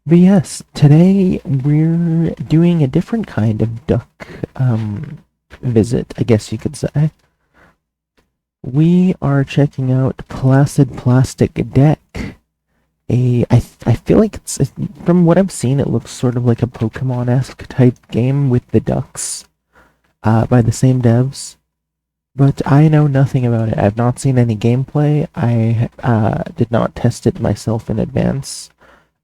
But yes, today we're doing a different kind of duck visit, I guess you could say. We are checking out Placid Plastic Deck. I feel like from what I've seen, it looks sort of like a Pokemon-esque type game with the ducks, by the same devs. But I know nothing about it. I've not seen any gameplay. I did not test it myself in advance.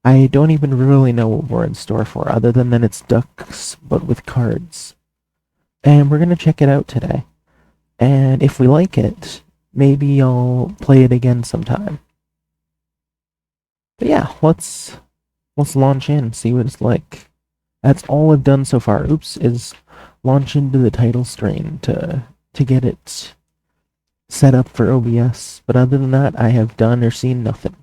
I don't even really know what we're in store for, other than that it's ducks, but with cards. And we're gonna check it out today. And if we like it, maybe I'll play it again sometime. But yeah, let's launch in, see what it's like. That's all I've done so far. Oops, is launch into the title screen to get it set up for OBS. But other than that, I have done or seen nothing.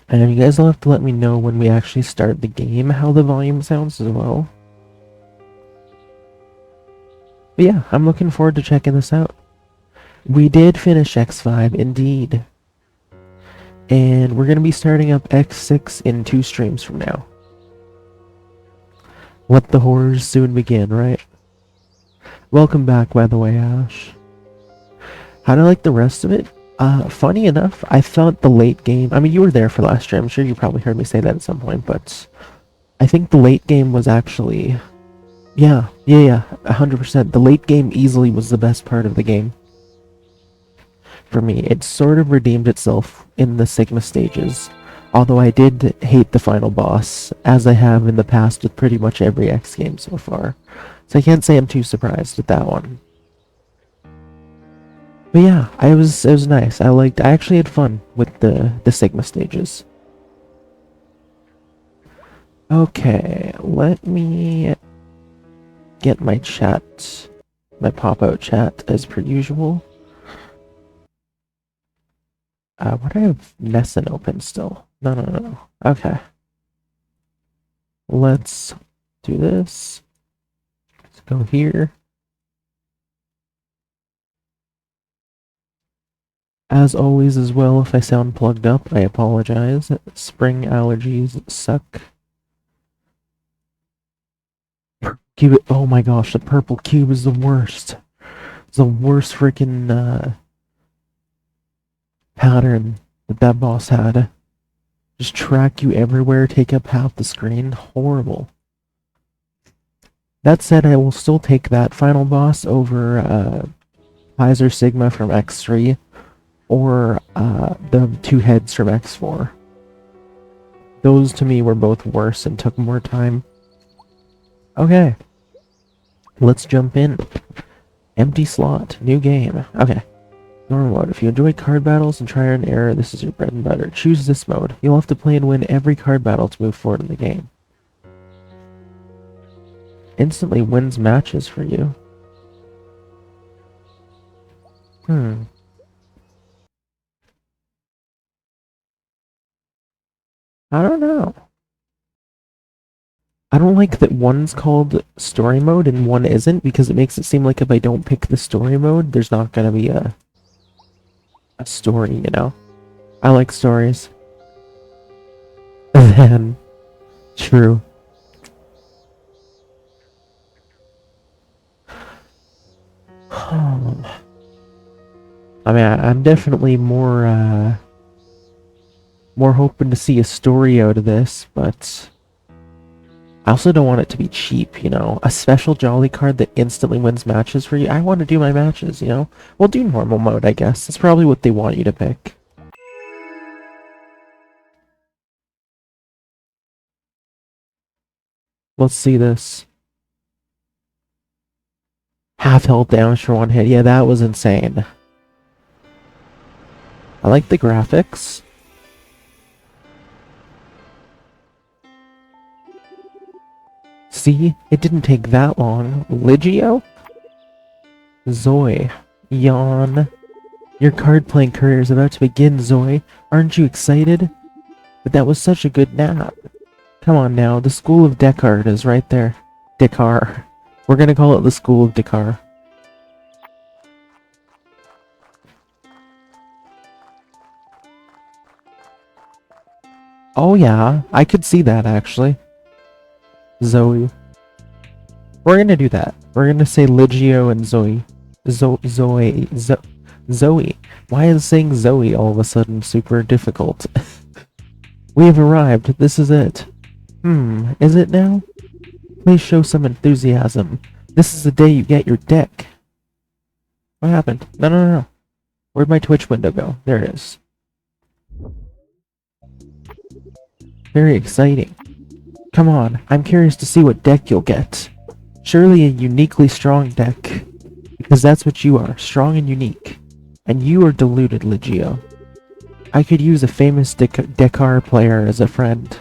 And you guys will have to let me know when we actually start the game how the volume sounds as well. But yeah, I'm looking forward to checking this out. We did finish X5, indeed. And we're going to be starting up X6 in 2 streams from now. Let the horrors soon begin, right? Welcome back, by the way, Ash. How do I like the rest of it? Funny enough, I thought the late game... I mean, you were there for last stream. I'm sure you probably heard me say that at some point, but... I think the late game was actually... Yeah, 100%. The late game easily was the best part of the game. For me, it sort of redeemed itself in the Sigma stages. Although I did hate the final boss, as I have in the past with pretty much every X game so far. So I can't say I'm too surprised at that one. But yeah, it was nice. I actually had fun with the Sigma stages. Okay, let me get my chat, my pop-out chat as per usual. Why do I have Nessun open still? No. Okay. Let's do this. Let's go here. As always as well, if I sound plugged up, I apologize. Spring allergies suck. Cube, oh my gosh, the purple cube is the worst. It's the worst freaking pattern that boss had. Just track you everywhere, take up half the screen. Horrible. That said, I will still take that final boss over Kaiser Sigma from X3 or the 2 heads from X4. Those to me were both worse and took more time. Okay. Let's jump in. Empty slot. New game. Okay. Normal mode. If you enjoy card battles and trial and error, this is your bread and butter. Choose this mode. You'll have to play and win every card battle to move forward in the game. Instantly wins matches for you. I don't know. I don't like that one's called story mode and one isn't, because it makes it seem like if I don't pick the story mode, there's not gonna be a story, you know? I like stories. Then, true. I mean, I'm definitely more hoping to see a story out of this, but I also don't want it to be cheap, you know? A special Jolly card that instantly wins matches for you. I want to do my matches, you know? We'll do normal mode, I guess. That's probably what they want you to pick. Let's see this. Half health damage for 1 hit. Yeah, that was insane. I like the graphics. See? It didn't take that long. Ligio? Zoe. Yawn. Your card-playing career is about to begin, Zoe. Aren't you excited? But that was such a good nap. Come on now, the School of Descartes is right there. Descartes. We're gonna call it the School of Descartes. Oh yeah, I could see that actually. Zoe. We're gonna do that. We're gonna say Ligio and Zoe. Zoe. Why is saying Zoe all of a sudden super difficult? We have arrived. This is it. Is it now? Please show some enthusiasm. This is the day you get your deck. What happened? No. Where'd my Twitch window go? There it is. Very exciting. Come on, I'm curious to see what deck you'll get. Surely a uniquely strong deck. Because that's what you are, strong and unique. And you are deluded, Ligio. I could use a famous Dekar player as a friend.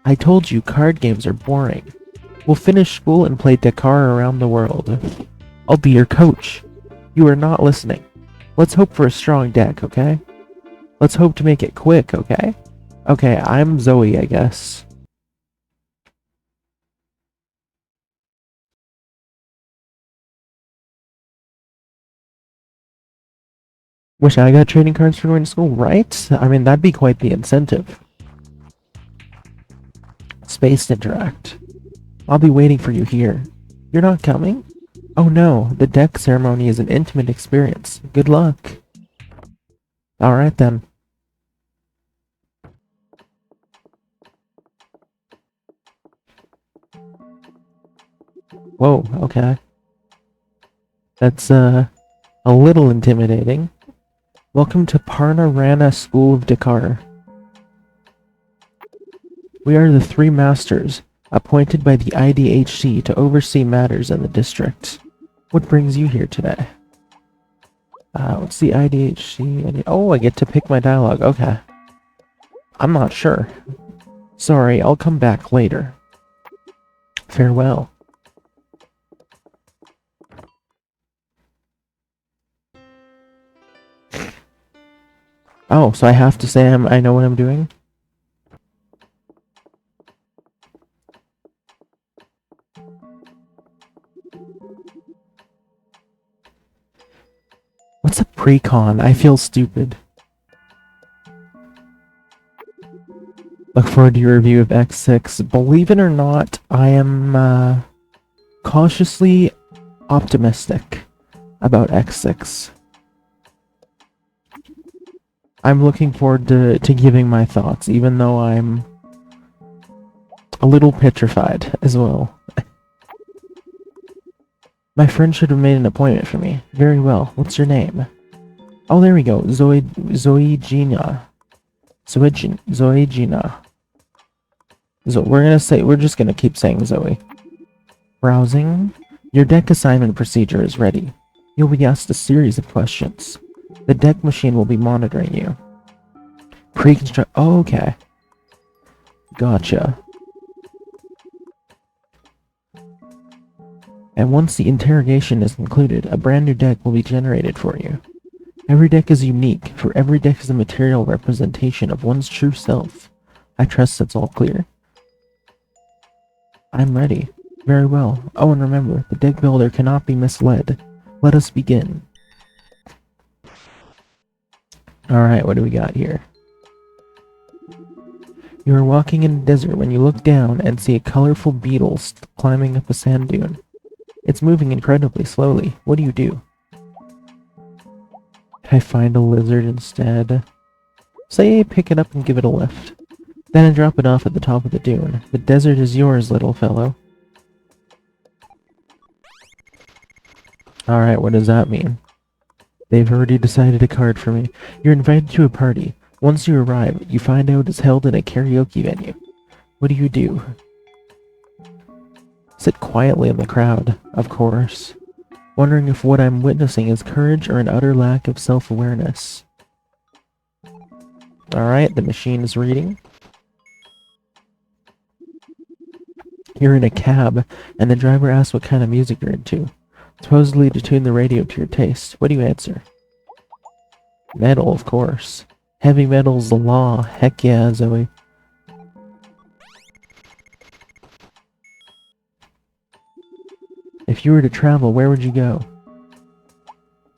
I told you, card games are boring. We'll finish school and play Dekar around the world. I'll be your coach. You are not listening. Let's hope for a strong deck, okay? Let's hope to make it quick, okay? Okay, I'm Zoe, I guess. Wish I got trading cards for going to school, right? I mean, that'd be quite the incentive. Space Interact. I'll be waiting for you here. You're not coming? Oh no, the deck ceremony is an intimate experience. Good luck. Alright then. Whoa, okay. That's, a little intimidating. Welcome to Parnarana School of Dakar. We are the three masters, appointed by the IDHC to oversee matters in the district. What brings you here today? What's the IDHC? Oh, I get to pick my dialogue. Okay. I'm not sure. Sorry, I'll come back later. Farewell. Oh, so I have to say I know what I'm doing? What's a pre-con? I feel stupid. Look forward to your review of X6. Believe it or not, I am cautiously optimistic about X6. I'm looking forward to giving my thoughts, even though I'm a little petrified as well. My friend should have made an appointment for me. Very well. What's your name? Oh, there we go. Zoigina. Zoigina. We're just gonna keep saying Zoe. Browsing. Your deck assignment procedure is ready. You'll be asked a series of questions. The deck machine will be monitoring you. Pre-construct. Oh, okay. Gotcha. And once the interrogation is concluded, a brand new deck will be generated for you. Every deck is unique, for every deck is a material representation of one's true self. I trust that's all clear. I'm ready. Very well. Oh, and remember, the deck builder cannot be misled. Let us begin. Alright, what do we got here? You are walking in a desert when you look down and see a colorful beetle climbing up a sand dune. It's moving incredibly slowly. What do you do? Can I find a lizard instead? Say pick it up and give it a lift. Then I drop it off at the top of the dune. The desert is yours, little fellow. Alright, what does that mean? They've already decided a card for me. You're invited to a party. Once you arrive, you find out it's held in a karaoke venue. What do you do? Sit quietly in the crowd, of course, wondering if what I'm witnessing is courage or an utter lack of self-awareness. Alright, the machine is reading. You're in a cab, and the driver asks what kind of music you're into, supposedly to tune the radio to your taste. What do you answer? Metal, of course. Heavy metal's the law. Heck yeah, Zoe. If you were to travel, where would you go?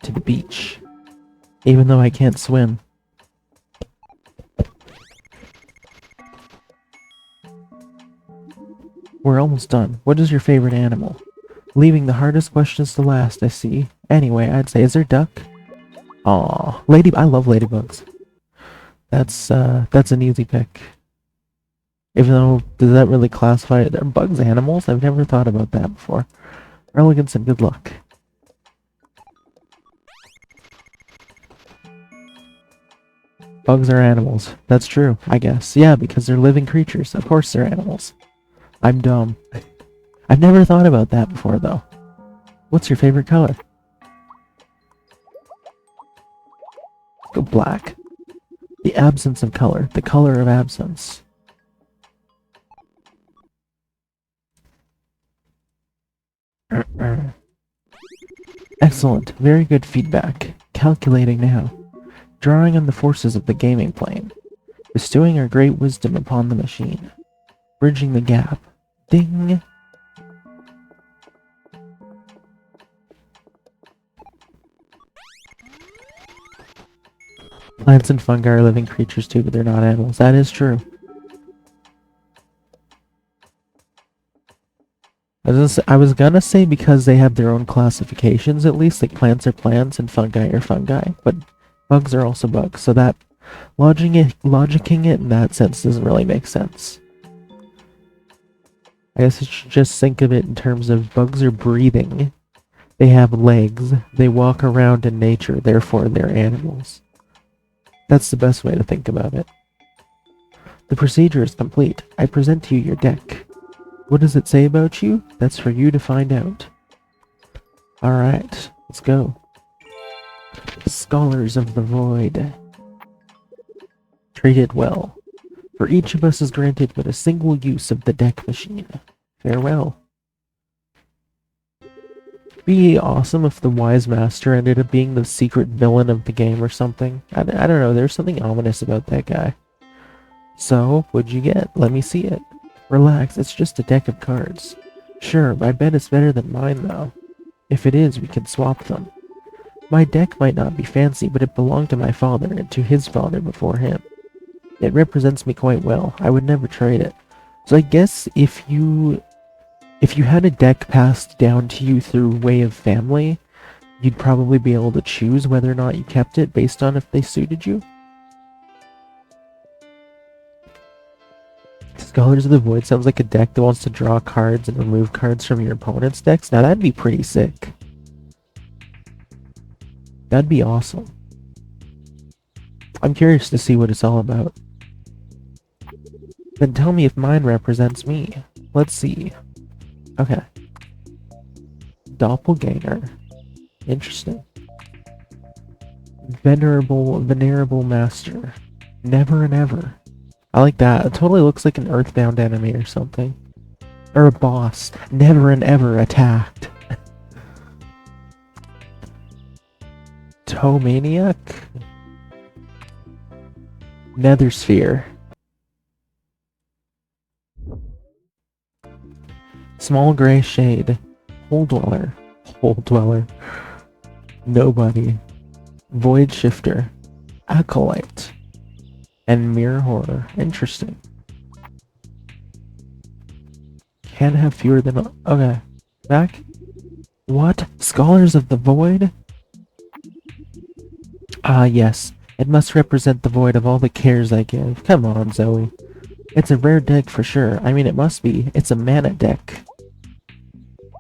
To the beach. Even though I can't swim. We're almost done. What is your favorite animal? Leaving the hardest questions to last, I see. Anyway, I'd say, is there duck? Aw, I love ladybugs. That's an easy pick. Even though, does that really classify it? Are bugs animals? I've never thought about that before. Elegance and good luck. Bugs are animals. That's true, I guess. Yeah, because they're living creatures. Of course they're animals. I'm dumb. I've never thought about that before, though. What's your favorite color? Go black. The absence of color. The color of absence. Excellent. Very good feedback. Calculating now. Drawing on the forces of the gaming plane. Bestowing our great wisdom upon the machine. Bridging the gap. Ding! Plants and fungi are living creatures too, but they're not animals. That is true. I was gonna say because they have their own classifications at least, like plants are plants and fungi are fungi, but bugs are also bugs, so that logicking it in that sense doesn't really make sense. I guess you should just think of it in terms of bugs are breathing, they have legs, they walk around in nature, therefore they're animals. That's the best way to think about it. The procedure is complete. I present to you your deck. What does it say about you? That's for you to find out. Alright, let's go. Scholars of the Void. Treat it well. For each of us is granted but a single use of the deck machine. Farewell. Be awesome if the Wise Master ended up being the secret villain of the game or something. I don't know, there's something ominous about that guy. So, what'd you get? Let me see it. Relax, it's just a deck of cards. Sure, I bet it's better than mine though. If it is, we can swap them. My deck might not be fancy, but it belonged to my father and to his father before him. It represents me quite well. I would never trade it. So I guess if you had a deck passed down to you through way of family, you'd probably be able to choose whether or not you kept it based on if they suited you. Scholars of the Void sounds like a deck that wants to draw cards and remove cards from your opponent's decks. Now that'd be pretty sick. That'd be awesome. I'm curious to see what it's all about. Then tell me if mine represents me. Let's see. Okay. Doppelganger. Interesting. Venerable Master. Never and ever. I like that. It totally looks like an Earthbound enemy or something. Or a boss. Never and ever attacked. Toe Maniac? Nethersphere. Small gray shade. Hole Dweller. Hole Dweller. Nobody. Void Shifter. Acolyte. And Mirror Horror. Interesting. Can't have fewer than... Okay. Back? What? Scholars of the Void? Ah, yes. It must represent the void of all the cares I give. Come on, Zoe. It's a rare deck for sure. I mean, it must be. It's a mana deck.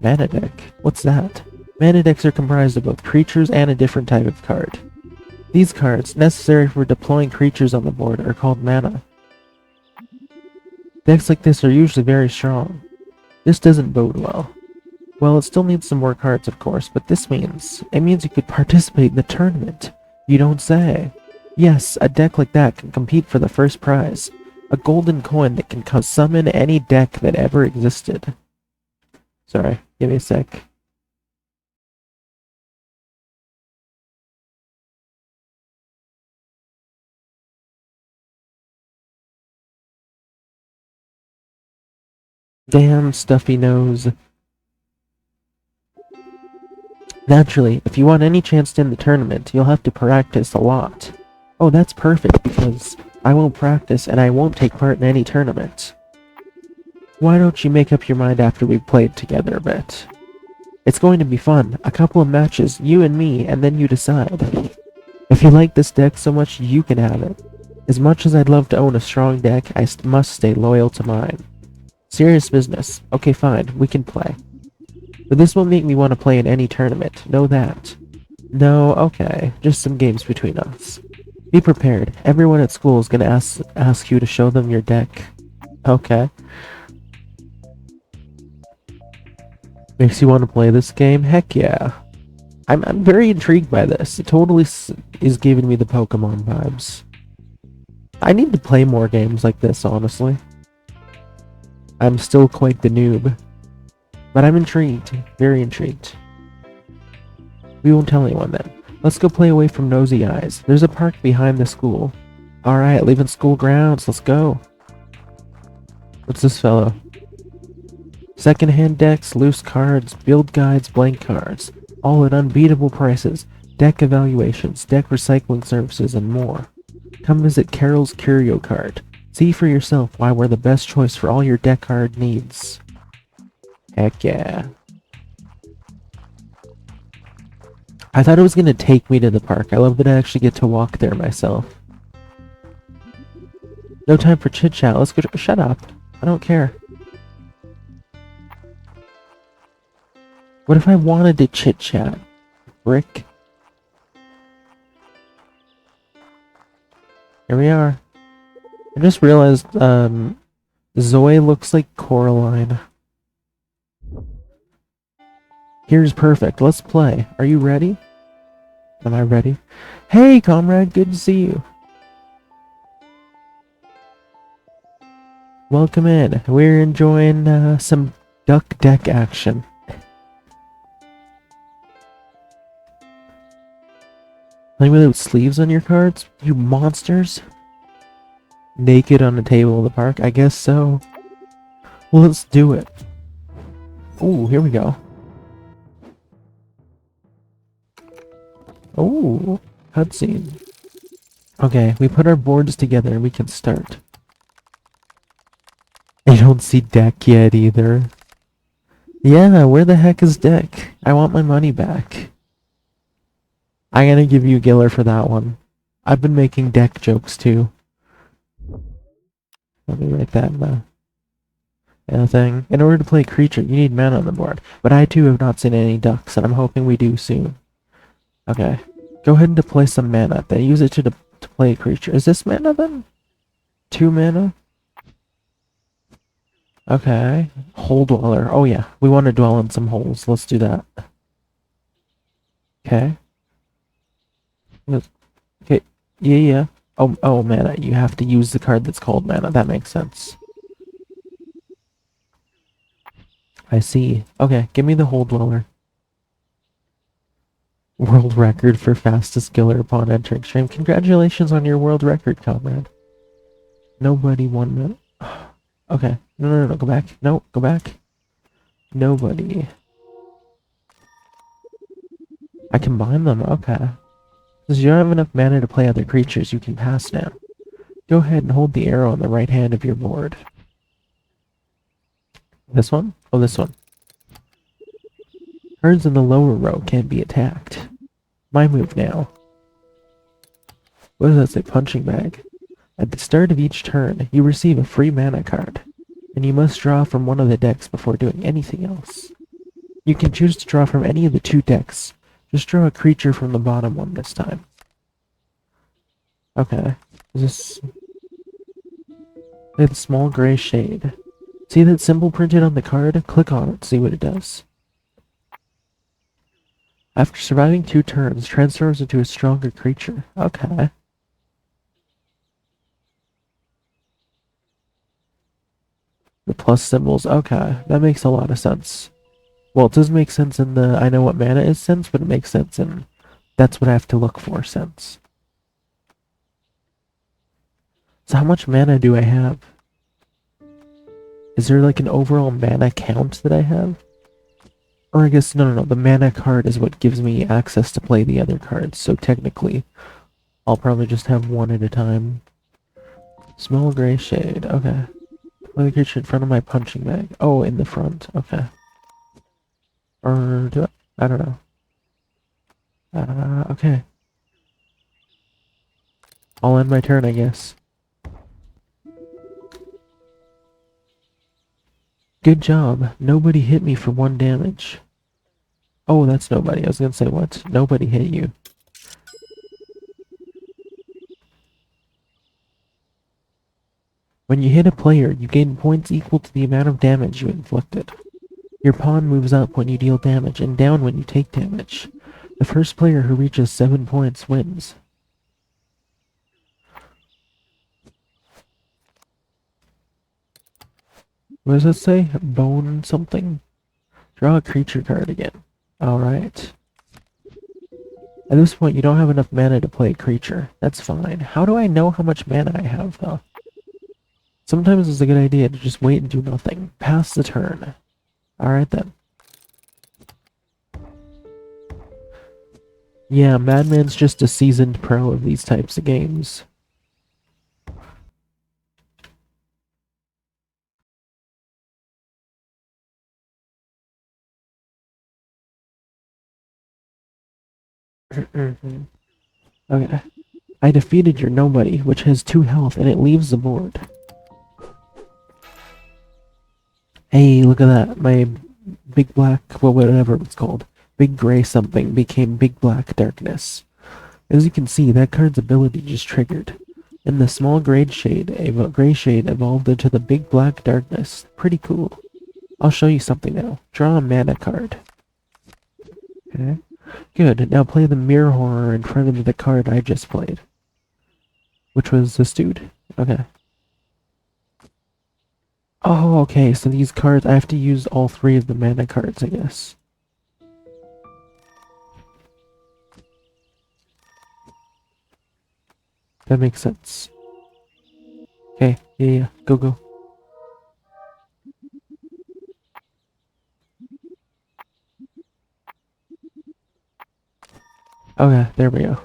Mana deck? What's that? Mana decks are comprised of both creatures and a different type of card. These cards, necessary for deploying creatures on the board, are called mana. Decks like this are usually very strong. This doesn't bode well. Well, it still needs some more cards, of course, but this means... It means you could participate in the tournament. You don't say. Yes, a deck like that can compete for the first prize. A golden coin that can summon any deck that ever existed. Sorry, give me a sec. Damn stuffy nose. Naturally, if you want any chance to win the tournament, you'll have to practice a lot. Oh, that's perfect, because I won't practice and I won't take part in any tournament. Why don't you make up your mind after we've played together a bit? It's going to be fun. A couple of matches, you and me, and then you decide. If you like this deck so much, you can have it. As much as I'd love to own a strong deck, I must stay loyal to mine. Serious business. Okay, fine, we can play. But this won't make me want to play in any tournament. Know that. No, okay. Just some games between us. Be prepared. Everyone at school is gonna ask you to show them your deck. Okay. Makes you want to play this game? Heck yeah. I'm very intrigued by this. It totally is giving me the Pokemon vibes. I need to play more games like this, honestly. I'm still quite the noob. But I'm intrigued. Very intrigued. We won't tell anyone then. Let's go play away from nosy eyes. There's a park behind the school. Alright, leaving school grounds. Let's go. What's this fellow? Second-hand decks, loose cards, build guides, blank cards. All at unbeatable prices. Deck evaluations, deck recycling services, and more. Come visit Carol's Curio Cart. See for yourself why we're the best choice for all your deck card needs. Heck yeah. I thought it was gonna take me to the park. I love that I actually get to walk there myself. No time for chit-chat. Let's go. Shut up. I don't care. What if I wanted to chit-chat? Brick. Here we are. I just realized, Zoe looks like Coraline. Here's perfect. Let's play. Are you ready? Am I ready? Hey, comrade. Good to see you. Welcome in. We're enjoying, some duck deck action. Playing without sleeves on your cards? You monsters? Naked on the table in the park? I guess so. Well, let's do it. Ooh, here we go. Ooh, cutscene. Okay, we put our boards together and we can start. I don't see deck yet either. Yeah, where the heck is deck? I want my money back. I'm gonna give you Giller for that one. I've been making deck jokes too. Let me write that in the thing. In order to play a creature, you need mana on the board. But I too have not seen any ducks, and I'm hoping we do soon. Okay. Go ahead and deploy some mana. Then use it to play a creature. Is this mana then? 2 mana? Okay. Hole Dweller. Oh yeah. We want to dwell in some holes. Let's do that. Okay. Okay. Yeah. Oh, mana. You have to use the card that's called mana. That makes sense. I see. Okay, give me the Hole Dweller. World record for fastest killer upon entering stream. Congratulations on your world record, comrade. Nobody 1 minute. Okay. No. Go back. No, go back. Nobody. I combine them. Okay. Since you don't have enough mana to play other creatures, you can pass now. Go ahead and hold the arrow on the right hand of your board. This one? Oh, this one. Cards in the lower row can't be attacked. My move now. What does that say? Punching bag. At the start of each turn, you receive a free mana card, and you must draw from one of the decks before doing anything else. You can choose to draw from any of the 2 decks. Just draw a creature from the bottom one this time. Okay. Is this... It's a small gray shade. See that symbol printed on the card? Click on it, see what it does. After surviving 2 turns, transforms into a stronger creature. Okay. The plus symbols. Okay, that makes a lot of sense. Well, it doesn't make sense in the I know what mana is sense, but it makes sense in that's what I have to look for sense. So how much mana do I have? Is there like an overall mana count that I have? Or I guess, no, the mana card is what gives me access to play the other cards, so technically, I'll probably just have one at a time. Small gray shade, okay. Play the creature in front of my punching bag. Oh, in the front. Okay. Or do I don't know. Okay. I'll end my turn, I guess. Good job. Nobody hit me for 1 damage. Oh, that's nobody. I was gonna say what? Nobody hit you. When you hit a player, you gain points equal to the amount of damage you inflicted. Your pawn moves up when you deal damage and down when you take damage. The first player who reaches 7 points wins. What does it say? Bone something? Draw a creature card again. Alright. At this point, you don't have enough mana to play a creature. That's fine. How do I know how much mana I have, though? Sometimes it's a good idea to just wait and do nothing. Pass the turn. Alright then. Yeah, Madman's just a seasoned pro of these types of games. Okay. I defeated your nobody, which has 2 health, and it leaves the board. Hey, look at that. My big black, well, whatever it's called, big gray something became big black darkness. As you can see, that card's ability just triggered. And the small gray shade evolved into the big black darkness. Pretty cool. I'll show you something now. Draw a mana card. Okay. Good. Now play the mirror horror in front of the card I just played. Which was this dude. Okay. Oh, okay, so these cards, I have to use all 3 of the mana cards, I guess. That makes sense. Okay, yeah, go. Okay, there we go.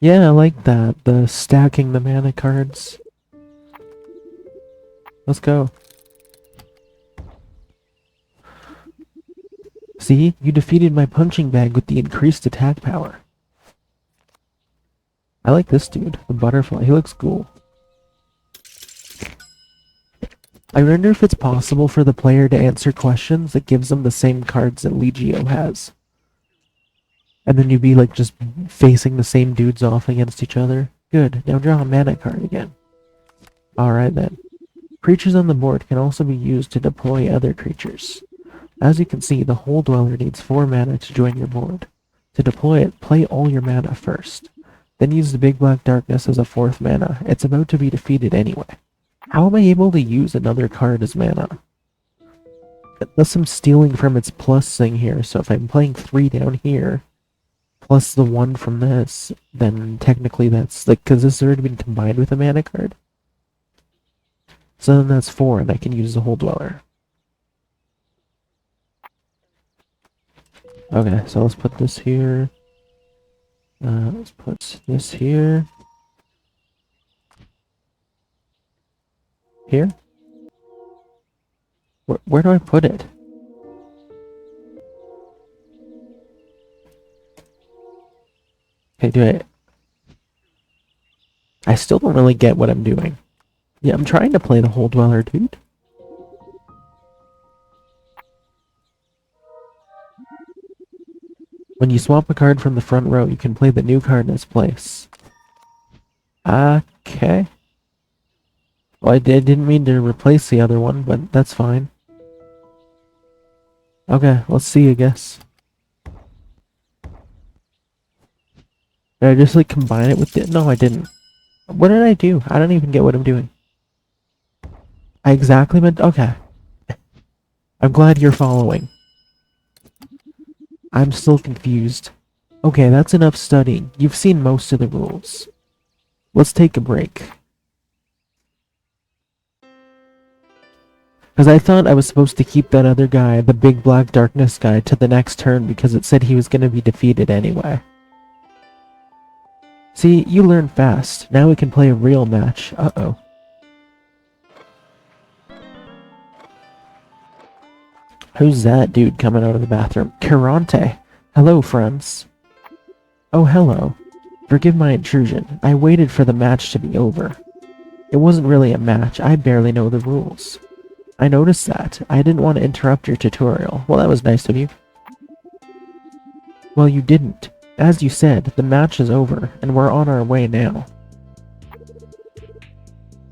Yeah, I like that, the stacking the mana cards. Let's go. See, you defeated my punching bag with the increased attack power. I like this dude, the butterfly, he looks cool. I wonder if it's possible for the player to answer questions that gives them the same cards that Ligio has. And then you'd be like just facing the same dudes off against each other. Good, now draw a mana card again. Alright then. Creatures on the board can also be used to deploy other creatures. As you can see, the Hole Dweller needs 4 mana to join your board. To deploy it, play all your mana first. Then use the Big Black Darkness as a 4th mana. It's about to be defeated anyway. How am I able to use another card as mana? Unless I'm stealing from its plus thing here, so if I'm playing 3 down here, plus the 1 from this, then technically that's, like, because this has already been combined with a mana card. So then that's 4, and I can use the Hole Dweller. Okay, so let's put this here. Let's put this here. Here? Where do I put it? Okay, do it. I still don't really get what I'm doing. Yeah, I'm trying to play the Hole Dweller, dude. When you swap a card from the front row, you can play the new card in its place. Okay. Well, I didn't mean to replace the other one, but that's fine. Okay, let's see, I guess. Did I just, like, combine it with the... No, I didn't. What did I do? I don't even get what I'm doing. I exactly meant... Okay. I'm glad you're following. I'm still confused. Okay, that's enough studying. You've seen most of the rules. Let's take a break. Because I thought I was supposed to keep that other guy, the big black darkness guy, to the next turn because it said he was going to be defeated anyway. See, you learn fast. Now we can play a real match. Uh-oh. Who's that dude coming out of the bathroom? Karante. Hello, friends. Oh, hello. Forgive my intrusion. I waited for the match to be over. It wasn't really a match. I barely know the rules. I noticed that. I didn't want to interrupt your tutorial. Well, that was nice of you. Well, you didn't. As you said, the match is over, and we're on our way now.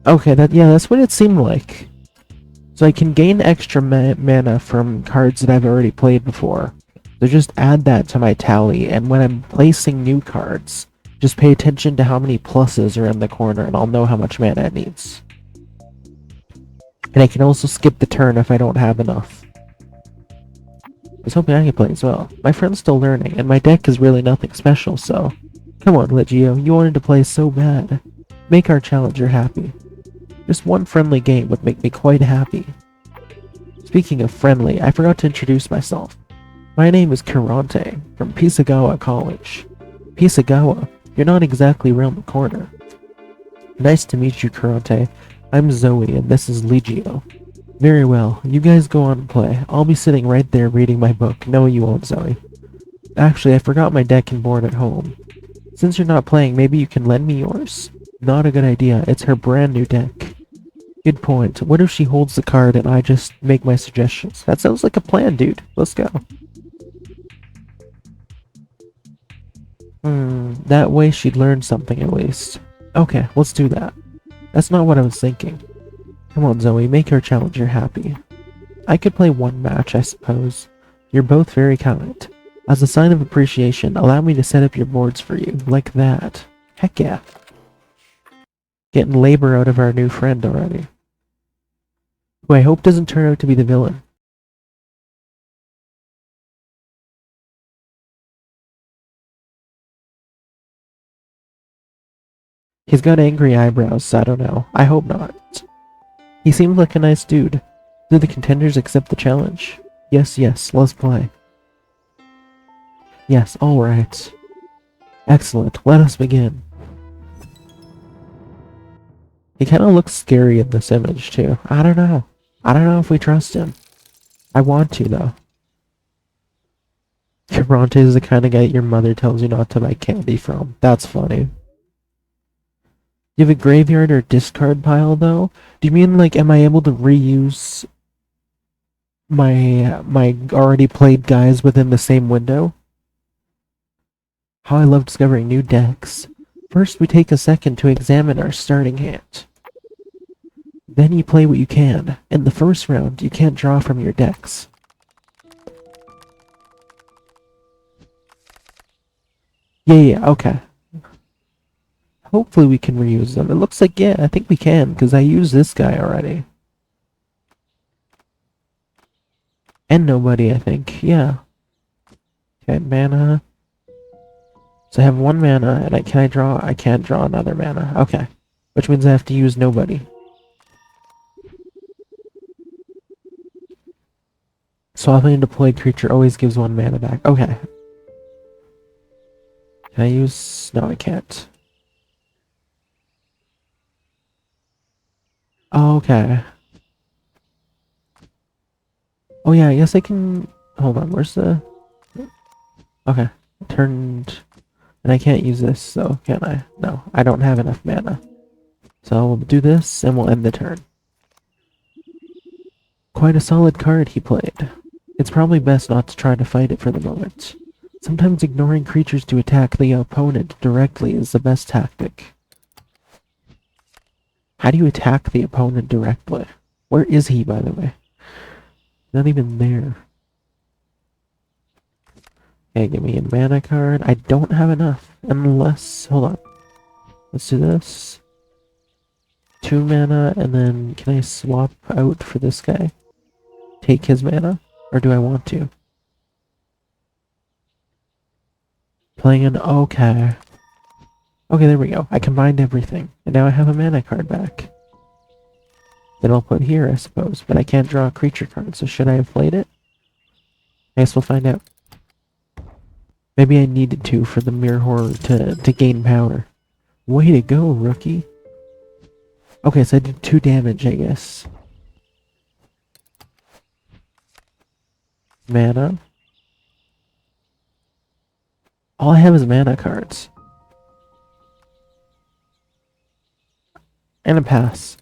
Okay, that's what it seemed like. So I can gain extra mana from cards that I've already played before. So just add that to my tally, and when I'm placing new cards, just pay attention to how many pluses are in the corner, and I'll know how much mana it needs. And I can also skip the turn if I don't have enough. I was hoping I could play as well. My friend's still learning, and my deck is really nothing special, so... Come on, Ligio, you wanted to play so bad. Make our challenger happy. Just one friendly game would make me quite happy. Speaking of friendly, I forgot to introduce myself. My name is Karante, from Pisagawa College. Pisagawa, you're not exactly around the corner. Nice to meet you, Karante. I'm Zoe, and this is Ligio. Very well, you guys go on and play. I'll be sitting right there reading my book. No, you won't, Zoe. Actually, I forgot my deck and board at home. Since you're not playing, maybe you can lend me yours? Not a good idea. It's her brand new deck. Good point. What if she holds the card and I just make my suggestions? That sounds like a plan, dude. Let's go. That way she'd learn something at least. Okay, let's do that. That's not what I was thinking. Come on, Zoe, make our challenger happy. I could play one match, I suppose. You're both very kind. As a sign of appreciation, allow me to set up your boards for you, like that. Heck yeah. Getting labor out of our new friend already. Who I hope doesn't turn out to be the villain. He's got angry eyebrows, so I don't know. I hope not. He seems like a nice dude. Do the contenders accept the challenge? Yes, let's play. Yes, alright. Excellent, let us begin. He kinda looks scary in this image, too. I don't know. I don't know if we trust him. I want to, though. Karante is the kind of guy your mother tells you not to buy candy from. That's funny. You have a graveyard or discard pile, though? Do you mean, like, am I able to reuse my already played guys within the same window? How I love discovering new decks. First, we take a second to examine our starting hand. Then you play what you can. In the first round, you can't draw from your decks. Yeah, okay. Hopefully we can reuse them. It looks like, yeah, I think we can, because I used this guy already. And nobody, I think. Yeah. Okay, mana. So I have one mana, and can I draw? I can't draw another mana. Okay. Which means I have to use nobody. Swapping a deployed creature always gives one mana back. Okay. Can I use... No, I can't. Oh, okay. Oh yeah, I guess I can... Hold on, where's the... Okay. Turned... And I can't use this, so can I? No, I don't have enough mana. So we'll do this, and we'll end the turn. Quite a solid card he played. It's probably best not to try to fight it for the moment. Sometimes ignoring creatures to attack the opponent directly is the best tactic. How do you attack the opponent directly? Where is he, by the way? Not even there. Okay, give me a mana card. I don't have enough. Unless... Hold on. Let's do this. 2 mana, and then can I swap out for this guy? Take his mana? Or do I want to? Playing an... Okay. Okay, there we go. I combined everything. And now I have a mana card back. Then I'll put here, I suppose. But I can't draw a creature card, so should I have played it? I guess we'll find out. Maybe I needed to for the Mirror Horror to gain power. Way to go, rookie. Okay, so I did 2 damage, I guess. Mana. All I have is mana cards. And a pass.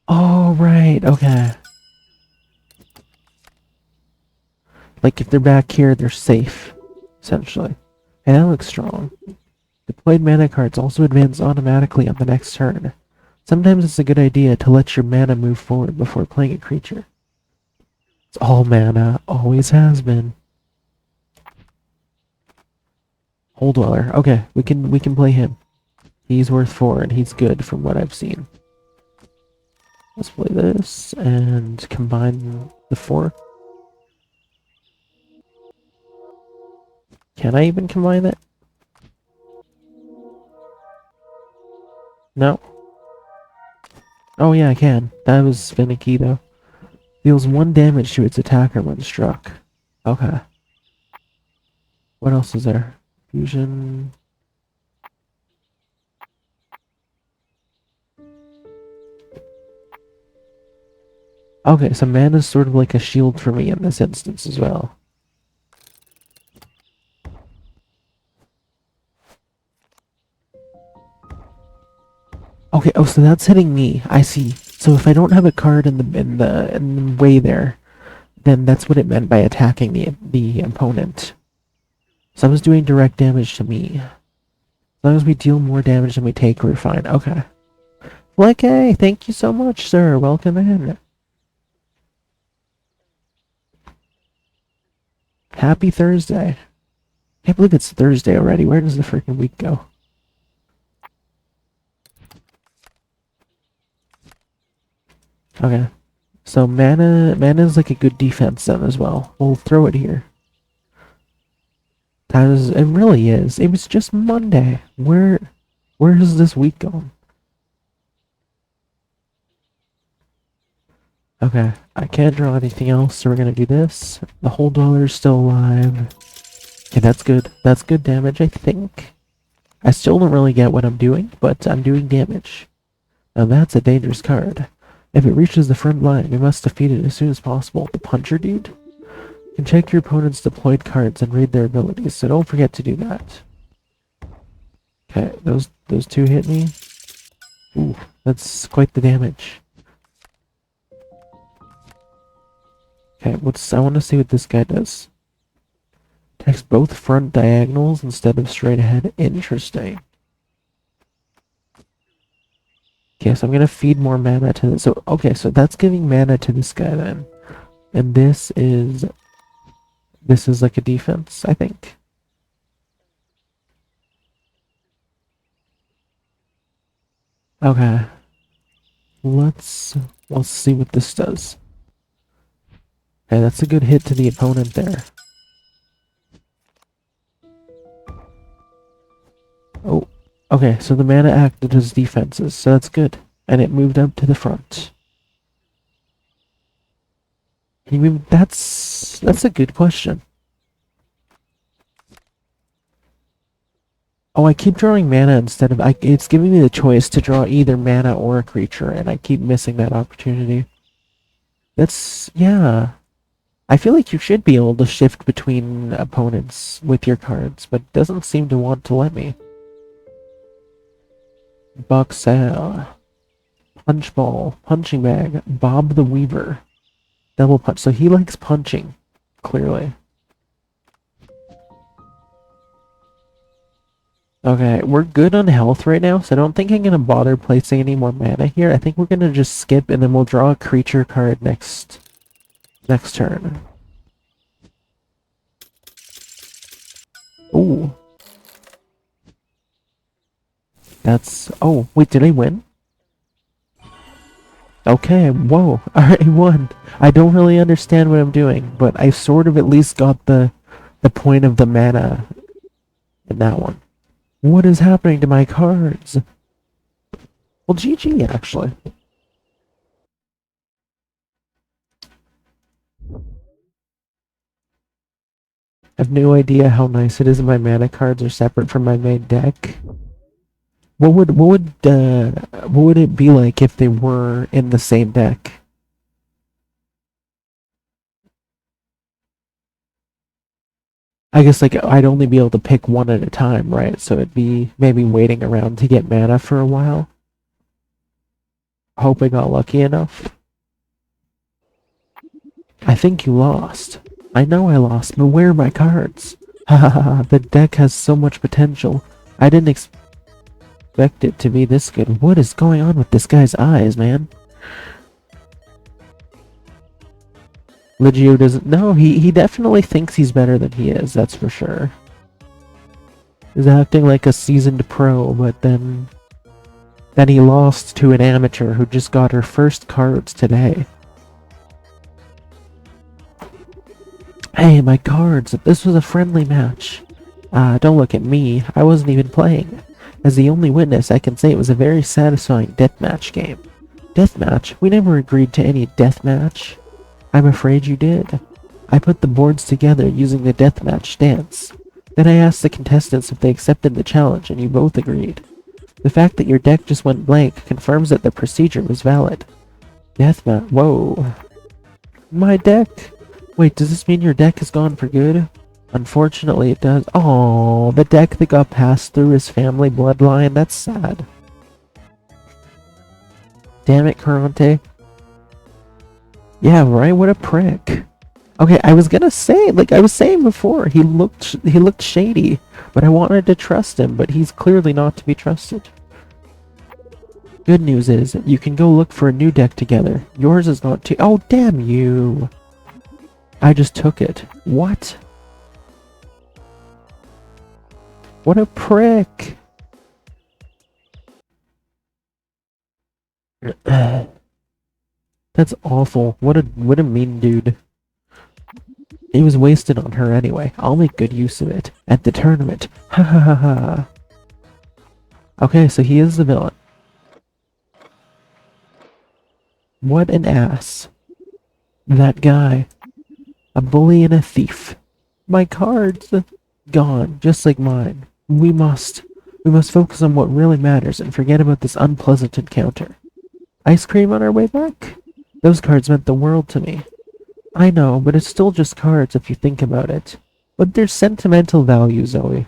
Oh, right, okay. Like, if they're back here, they're safe, essentially. And that looks strong. Deployed mana cards also advance automatically on the next turn. Sometimes it's a good idea to let your mana move forward before playing a creature. It's all mana, always has been. Hole Dweller. Okay, we can play him. He's worth 4 and he's good from what I've seen. Let's play this and combine the 4. Can I even combine that? No. Oh yeah, I can. That was finicky though. Deals 1 damage to its attacker when struck. Okay. What else is there? Fusion. Okay, so mana is sort of like a shield for me in this instance as well. Okay, oh, so that's hitting me. I see. So if I don't have a card in the way there, then that's what it meant by attacking the opponent. So I was doing direct damage to me. As long as we deal more damage than we take, we're fine. Okay. Flecky, thank you so much, sir. Welcome in. Happy Thursday. Can't believe it's Thursday already. Where does the freaking week go? Okay. So mana is like a good defense then as well. We'll throw it here. It really is. It was just Monday. Where has this week gone? Okay, I can't draw anything else, so we're gonna do this. The Hole Dweller's still alive. Okay, that's good. That's good damage, I think. I still don't really get what I'm doing, but I'm doing damage. Now that's a dangerous card. If it reaches the front line, we must defeat it as soon as possible. The Puncher dude? You can check your opponent's deployed cards and read their abilities, so don't forget to do that. Okay, those 2 hit me. Ooh, that's quite the damage. Okay, I want to see what this guy does. Attacks both front diagonals instead of straight ahead. Interesting. Okay, so I'm gonna feed more mana to this. So, okay, so that's giving mana to this guy then. And this is like a defense, I think. Okay. Let's see what this does. Okay, that's a good hit to the opponent there. Oh, okay, so the mana acted as defenses, so that's good. And it moved up to the front. That's a good question. Oh, I keep drawing mana instead of... it's giving me the choice to draw either mana or a creature, and I keep missing that opportunity. Yeah. I feel like you should be able to shift between opponents with your cards, but it doesn't seem to want to let me. Boxel. Punch Ball. Punching Bag. Bob the Weaver. Double Punch. So he likes punching, clearly. Okay, we're good on health right now, so I don't think I'm going to bother placing any more mana here. I think we're going to just skip, and then we'll draw a creature card next turn. Ooh. Oh, wait, did I win? Okay, whoa, I won. I don't really understand what I'm doing, but I sort of at least got the point of the mana in that one. What is happening to my cards? Well, GG, actually. I have no idea how nice it is my mana cards are separate from my main deck. What would it be like if they were in the same deck? I guess like I'd only be able to pick one at a time, right? So it'd be maybe waiting around to get mana for a while. Hope I got lucky enough. I think you lost. I know I lost, but where are my cards? Hahaha, the deck has so much potential. I didn't expect it to be this good. What is going on with this guy's eyes, man? Ligio doesn't know. He definitely thinks he's better than he is, that's for sure. He's acting like a seasoned pro, but then he lost to an amateur who just got her first cards today. Hey, my cards! This was a friendly match. Don't look at me. I wasn't even playing. As the only witness, I can say it was a very satisfying deathmatch game. Deathmatch? We never agreed to any deathmatch. I'm afraid you did. I put the boards together using the deathmatch stance. Then I asked the contestants if they accepted the challenge, and you both agreed. The fact that your deck just went blank confirms that the procedure was valid. Deathmatch? Whoa. My deck? Wait, does this mean your deck is gone for good? Unfortunately, it does. Oh, the deck that got passed through his family bloodline. That's sad. Damn it, Karante. Yeah, right? What a prick. Okay, I was gonna say, like I was saying before, he looked shady, but I wanted to trust him, but he's clearly not to be trusted. Good news is, you can go look for a new deck together. Yours is not too— Oh, damn you! I just took it. What? What a prick! That's awful. What a mean dude. It was wasted on her anyway. I'll make good use of it. At the tournament. Ha ha ha ha. Okay, so he is the villain. What an ass. That guy. A bully and a thief. My cards. Gone, just like mine. We must focus on what really matters and forget about this unpleasant encounter. Ice cream on our way back? Those cards meant the world to me. I know, but it's still just cards if you think about it. But there's sentimental value, Zoe.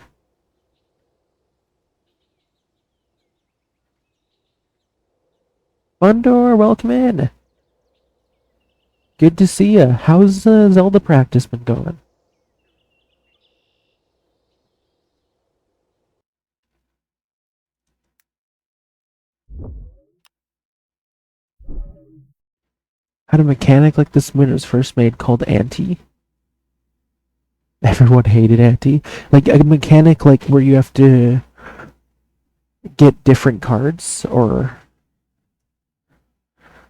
Fundor, welcome in. Good to see ya. How's Zelda practice been going? Had a mechanic like this when it was first made called Anti. Everyone hated Anti. Like a mechanic like where you have to get different cards, or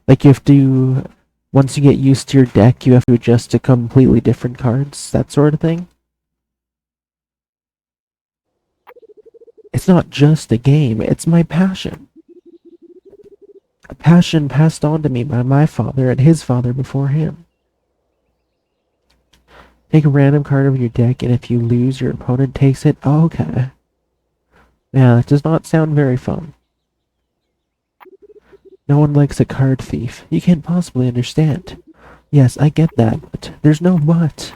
like you have to, once you get used to your deck, you have to adjust to completely different cards, that sort of thing. It's not just a game, it's my passion. A passion passed on to me by my father and his father before him. Take a random card of your deck, and if you lose, your opponent takes it. Oh, okay. Yeah, that does not sound very fun. No one likes a card thief. You can't possibly understand. Yes, I get that, but there's no but.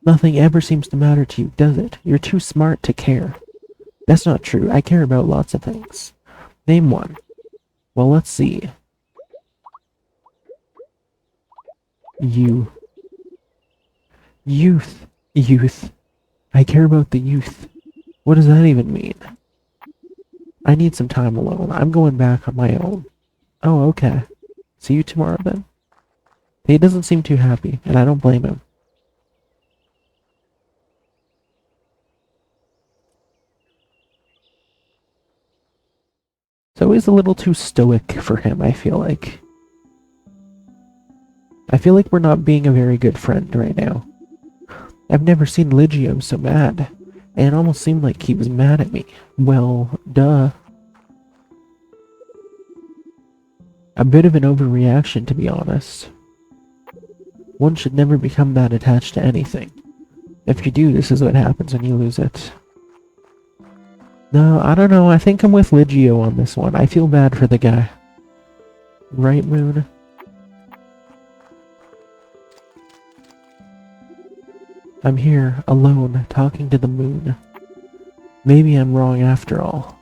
Nothing ever seems to matter to you, does it? You're too smart to care. That's not true. I care about lots of things. Name one. Well, let's see. You. Youth. Youth. I care about the youth. What does that even mean? I need some time alone. I'm going back on my own. Oh, okay. See you tomorrow then? He doesn't seem too happy, and I don't blame him. So he's a little too stoic for him, I feel like. I feel like we're not being a very good friend right now. I've never seen Ligio so mad, and it almost seemed like he was mad at me. Well, duh. A bit of an overreaction, to be honest. One should never become that attached to anything. If you do, this is what happens when you lose it. No, I don't know. I think I'm with Ligio on this one. I feel bad for the guy. Right, Moon? I'm here, alone, talking to the moon. Maybe I'm wrong after all.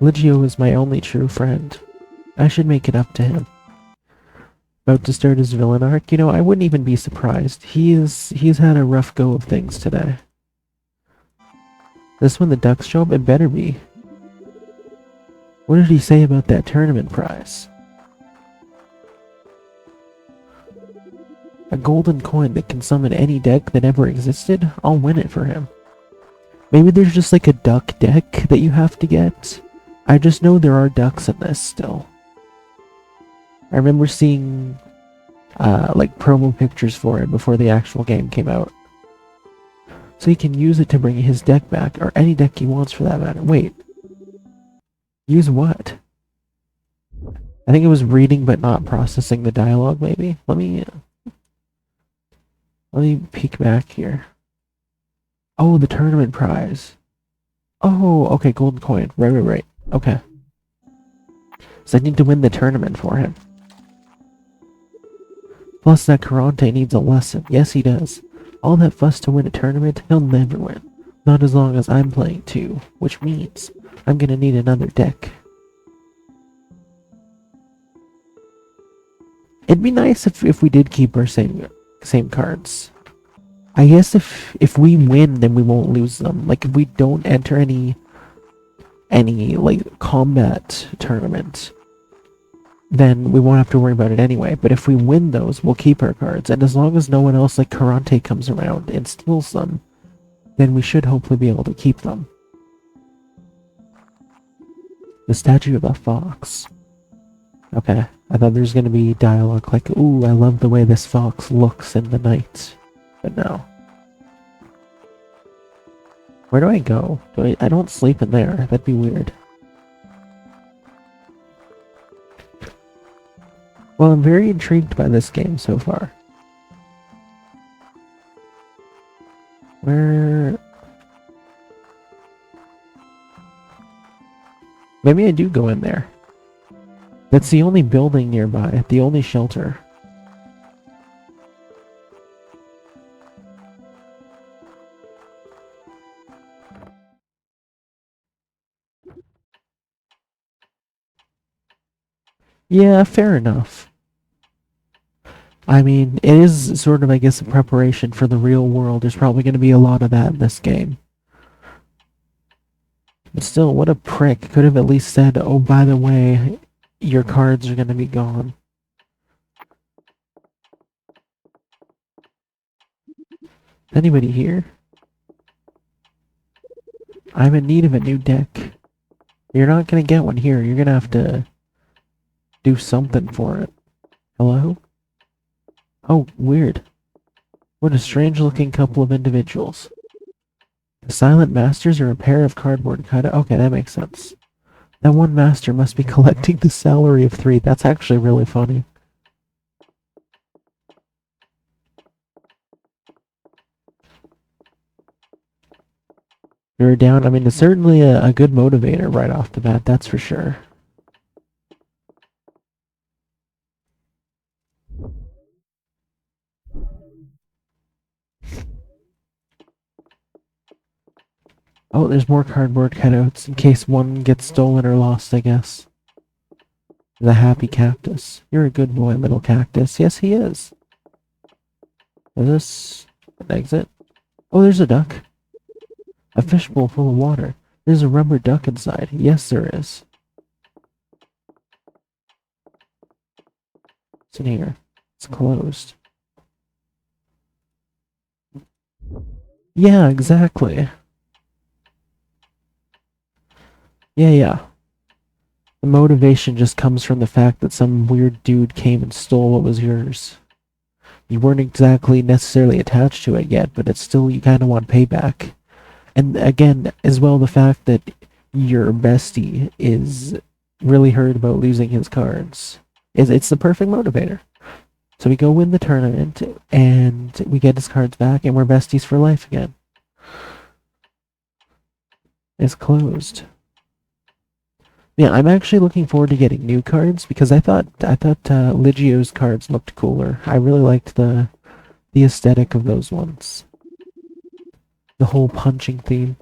Ligio is my only true friend. I should make it up to him. About to start his villain arc? You know, I wouldn't even be surprised. He's had a rough go of things today. This when the ducks show up? It better be. What did he say about that tournament prize? A golden coin that can summon any deck that ever existed? I'll win it for him. Maybe there's just like a duck deck that you have to get. I just know there are ducks in this still. I remember seeing like promo pictures for it before the actual game came out. So he can use it to bring his deck back, or any deck he wants for that matter. Wait. Use what? I think it was reading but not processing the dialogue, maybe? Let me peek back here. Oh, the tournament prize. Oh, okay, golden coin. Right. Okay. So I need to win the tournament for him. Plus that Karante needs a lesson. Yes, he does. All that fuss to win a tournament, he'll never win. Not as long as I'm playing too, which means I'm gonna need another deck. It'd be nice if we did keep our same cards. I guess if we win, then we won't lose them. Like if we don't enter any like combat tournament, then we won't have to worry about it anyway. But if we win those, we'll keep our cards. And as long as no one else like Karante comes around and steals them, then we should hopefully be able to keep them. The statue of a fox. Okay, I thought there was going to be dialogue like, ooh, I love the way this fox looks in the night. But no. Where do I go? I don't sleep in there. That'd be weird. Well, I'm very intrigued by this game so far. Where... Maybe I do go in there. That's the only building nearby, the only shelter. Yeah, fair enough. I mean, it is sort of, I guess, a preparation for the real world. There's probably going to be a lot of that in this game. But still, what a prick. Could have at least said, oh, by the way, your cards are going to be gone. Anybody here? I'm in need of a new deck. You're not going to get one here. You're going to have to do something for it. Hello? Oh, weird. What a strange looking couple of individuals. The Silent Masters are a pair of cardboard cutout. Okay, that makes sense. That one master must be collecting the salary of 3. That's actually really funny. You're down. I mean, it's certainly a good motivator right off the bat, that's for sure. Oh, there's more cardboard cutouts in case one gets stolen or lost, I guess. The happy cactus. You're a good boy, little cactus. Yes, he is. Is this an exit? Oh, there's a duck. A fishbowl full of water. There's a rubber duck inside. Yes, there is. What's in here? It's closed. Yeah, exactly. Yeah. The motivation just comes from the fact that some weird dude came and stole what was yours. You weren't exactly necessarily attached to it yet, but it's still, you kind of want payback. And again, as well, the fact that your bestie is really hurt about losing his cards. It's the perfect motivator. So we go win the tournament, and we get his cards back, and we're besties for life again. It's closed. Yeah, I'm actually looking forward to getting new cards because I thought Ligio's cards looked cooler. I really liked the aesthetic of those ones. The whole punching theme.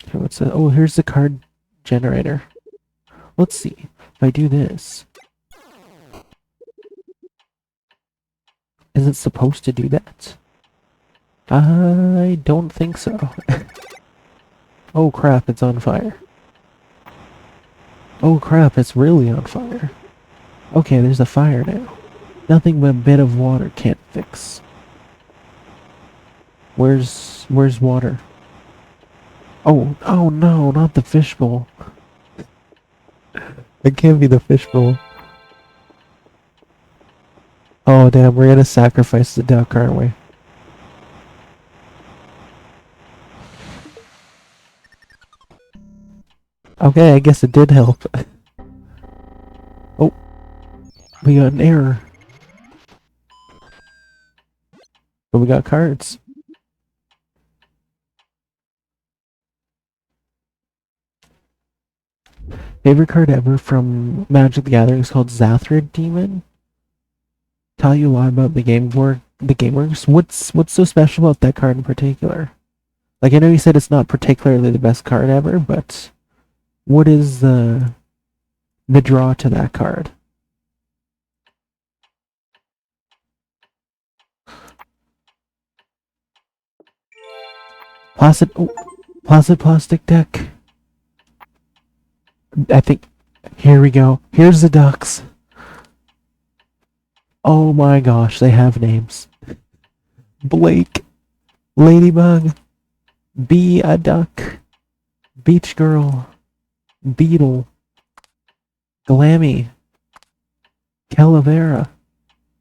Okay, what's that? Oh, here's the card generator. Let's see if I do this. Is it supposed to do that? I don't think so. Oh crap, it's on fire. Oh crap, it's really on fire. Okay, there's a fire now. Nothing but a bit of water can't fix. Where's water? Oh no, not the fishbowl. It can't be the fishbowl. Oh damn, we're gonna sacrifice the duck, aren't we? Okay, I guess it did help. Oh, we got an error. But we got cards. Favorite card ever from Magic the Gathering is called Zathrid Demon. Tell you a lot about the game works. What's so special about that card in particular? Like I know you said it's not particularly the best card ever, but what is the draw to that card? Placid plastic deck. I think here we go. Here's the ducks. Oh my gosh, they have names. Blake, Ladybug, Be a Duck, Beach Girl, Beetle, Glammy, Calavera,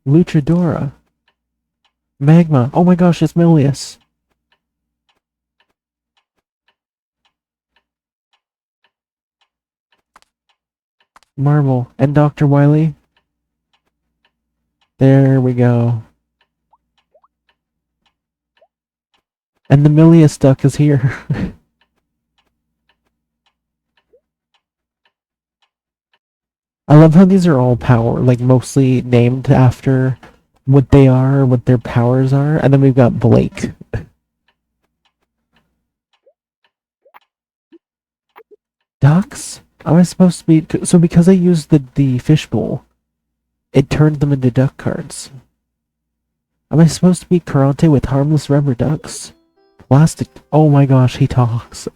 Luchadora, Magma. Oh my gosh, it's Milius. Marvel and Dr. Wily. There we go. And the Milius duck is here. I love how these are all power, like mostly named after what they are, what their powers are, and then we've got Blake. Ducks? Am I supposed to be... So because I used the fishbowl, it turned them into duck cards. Am I supposed to be Karate with harmless rubber ducks? Plastic... Oh my gosh, he talks.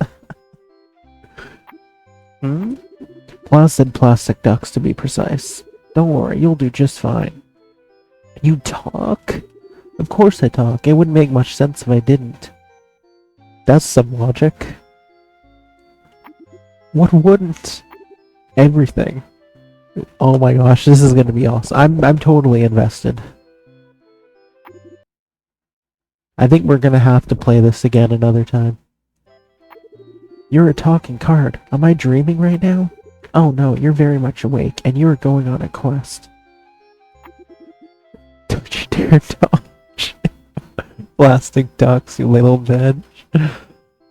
Placid plastic ducks, to be precise. Don't worry, you'll do just fine. You talk? Of course I talk. It wouldn't make much sense if I didn't. That's some logic. What wouldn't? Everything. Oh my gosh, this is gonna be awesome. I'm totally invested. I think we're gonna have to play this again another time. You're a talking card. Am I dreaming right now? Oh no, you're very much awake, and you are going on a quest. Don't you dare touch. Plastic ducks, you little bitch.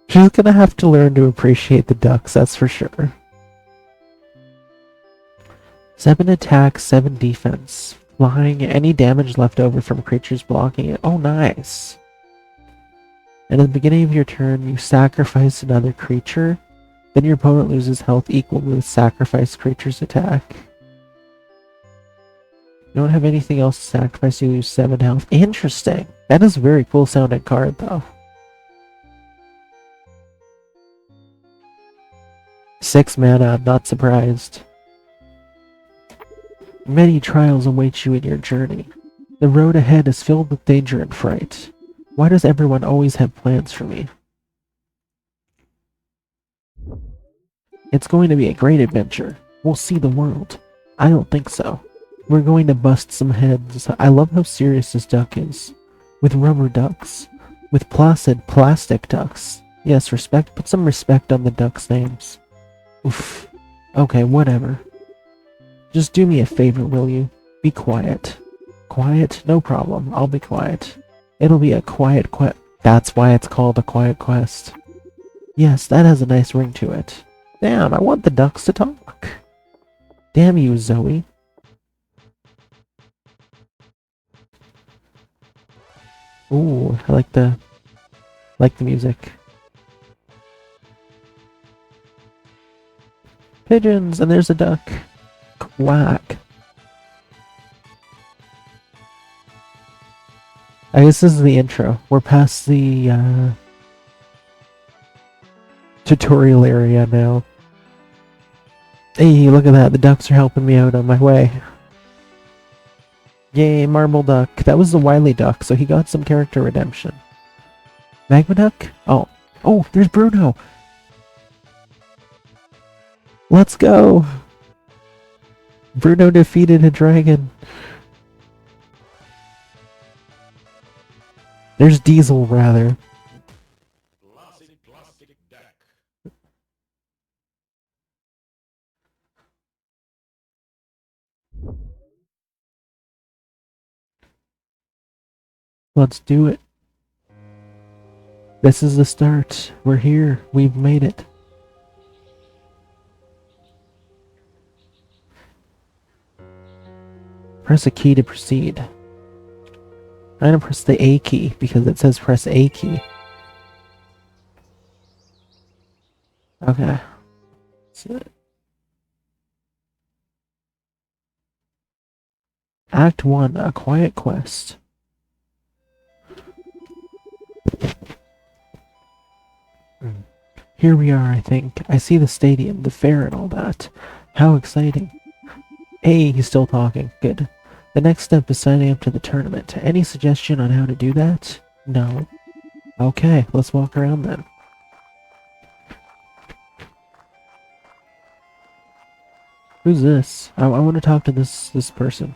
She's gonna have to learn to appreciate the ducks, that's for sure. 7 attack, 7 defense. Flying, any damage left over from creatures blocking it. Oh, nice. And at the beginning of your turn, you sacrifice another creature. Then your opponent loses health equal to the sacrificed creature's attack. You don't have anything else to sacrifice, you lose 7 health. Interesting. That is a very cool sounding card, though. 6 mana, I'm not surprised. Many trials await you in your journey. The road ahead is filled with danger and fright. Why does everyone always have plans for me? It's going to be a great adventure. We'll see the world. I don't think so. We're going to bust some heads. I love how serious this duck is. With rubber ducks. With Placid plastic ducks. Yes, respect. Put some respect on the ducks' names. Oof. Okay, whatever. Just do me a favor, will you? Be quiet. Quiet? No problem. I'll be quiet. It'll be a quiet quest. That's why it's called a quiet quest. Yes, that has a nice ring to it. Damn, I want the ducks to talk. Damn you, Zoe. Ooh, I like the music. Pigeons, and there's a duck. Quack. I guess this is the intro. We're past the tutorial area now. Hey, look at that. The ducks are helping me out on my way. Yay, Marble Duck. That was the Wily Duck, so he got some character redemption. Magma Duck? Oh. Oh, there's Bruno! Let's go! Bruno defeated a dragon. There's Diesel, rather. Let's do it. This is the start. We're here. We've made it. Press a key to proceed. I'm gonna press the A key because it says press A key. Okay. That's it. Act 1, a quiet quest. Here we are, I think. I see the stadium, the fair and all that. How exciting. Hey, he's still talking. Good. The next step is signing up to the tournament. Any suggestion on how to do that? No. Okay, let's walk around then. Who's this? I want to talk to this person.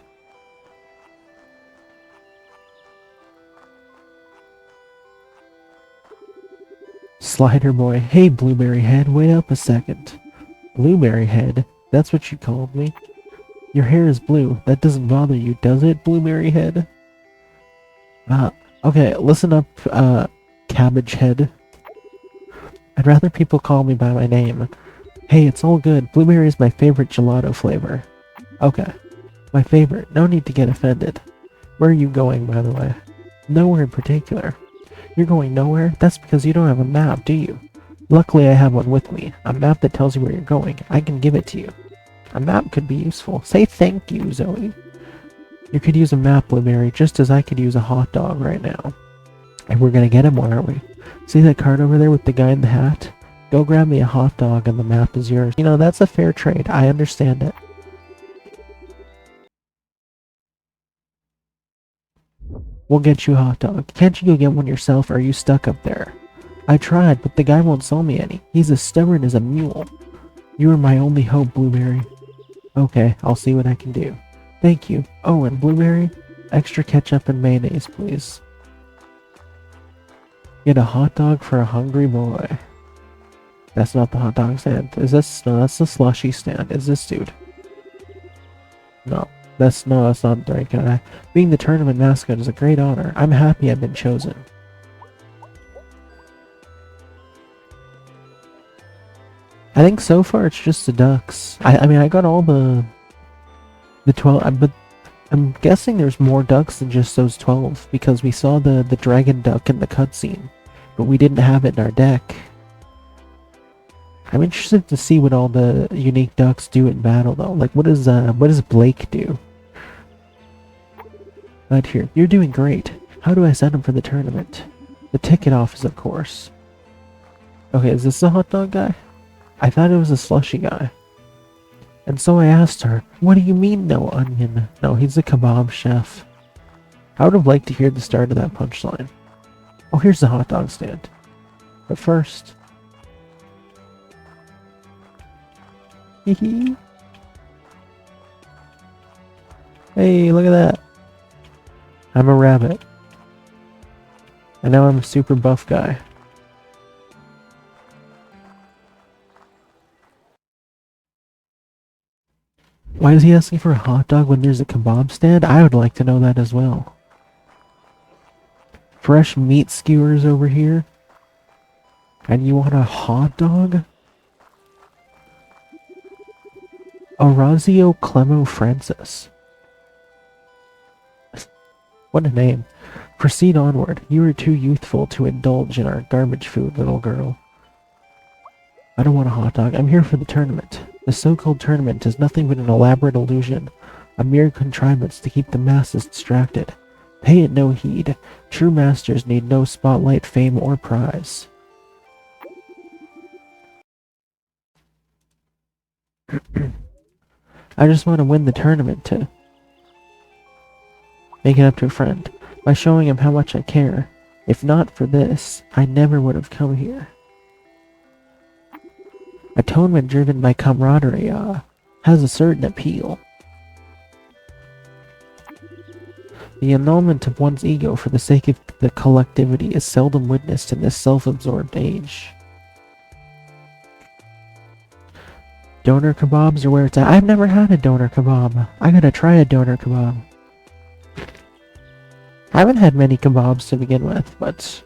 Slider boy. Hey, Blueberry Head, wait up a second. Blueberry Head? That's what you called me? Your hair is blue. That doesn't bother you, does it, Blueberry Head? Okay, listen up, Cabbage Head. I'd rather people call me by my name. Hey, it's all good. Blueberry is my favorite gelato flavor. Okay. My favorite. No need to get offended. Where are you going, by the way? Nowhere in particular. You're going nowhere? That's because you don't have a map, do you? Luckily, I have one with me. A map that tells you where you're going. I can give it to you. A map could be useful. Say thank you, Zoe. You could use a map, Blueberry, just as I could use a hot dog right now. And we're gonna get him, aren't we? See that card over there with the guy in the hat? Go grab me a hot dog and the map is yours. You know, that's a fair trade. I understand it. We'll get you a hot dog. Can't you go get one yourself or are you stuck up there? I tried, but the guy won't sell me any. He's as stubborn as a mule. You are my only hope, Blueberry. Okay, I'll see what I can do. Thank you. Oh, and Blueberry, extra ketchup and mayonnaise, please. Get a hot dog for a hungry boy. That's not the hot dog stand. Is this? No, that's the slushy stand. Is this dude? No. That's not the right guy. Being the tournament mascot is a great honor. I'm happy I've been chosen. I think so far it's just the ducks. I mean, I got all the 12, but I'm guessing there's more ducks than just those 12 because we saw the dragon duck in the cutscene, but we didn't have it in our deck. I'm interested to see what all the unique ducks do in battle though. Like what does Blake do? Right here. You're doing great. How do I sign up for the tournament? The ticket office, of course. Okay, is this the hot dog guy? I thought it was a slushy guy. And so I asked her, what do you mean no onion? No, he's a kebab chef. I would have liked to hear the start of that punchline. Oh, here's the hot dog stand. But first... Hee. Hey, look at that. I'm a rabbit. And now I'm a super buff guy. Why is he asking for a hot dog when there's a kebab stand? I would like to know that as well. Fresh meat skewers over here. And you want a hot dog? Orazio Clemo Francis. What a name. Proceed onward. You are too youthful to indulge in our garbage food, little girl. I don't want a hot dog. I'm here for the tournament. The so-called tournament is nothing but an elaborate illusion, a mere contrivance to keep the masses distracted. Pay it no heed. True masters need no spotlight, fame, or prize. I just want to win the tournament to make it up to a friend by showing him how much I care. If not for this, I never would have come here. Atonement driven by camaraderie has a certain appeal. The annulment of one's ego for the sake of the collectivity is seldom witnessed in this self-absorbed age. Doner kebabs are where it's at. I've never had a doner kebab. I gotta try a doner kebab. I haven't had many kebabs to begin with, but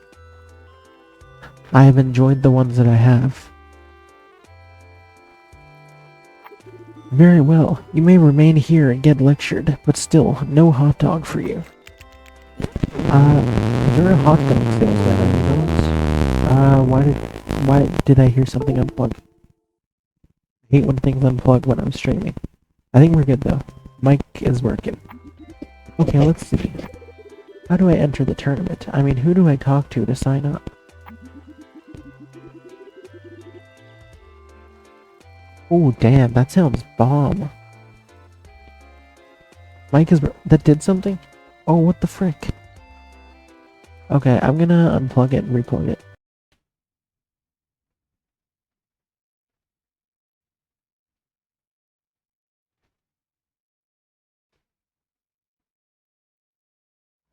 I have enjoyed the ones that I have. Very well. You may remain here and get lectured, but still, no hot dog for you. Is there a hot dog salesman? Why did I hear something unplugged? I hate when things unplug when I'm streaming. I think we're good though. Mic is working. Okay, let's see. How do I enter the tournament? I mean, who do I talk to sign up? Oh, damn, that sounds bomb. Mike is... that did something? Oh, what the frick? Okay, I'm gonna unplug it and replug it.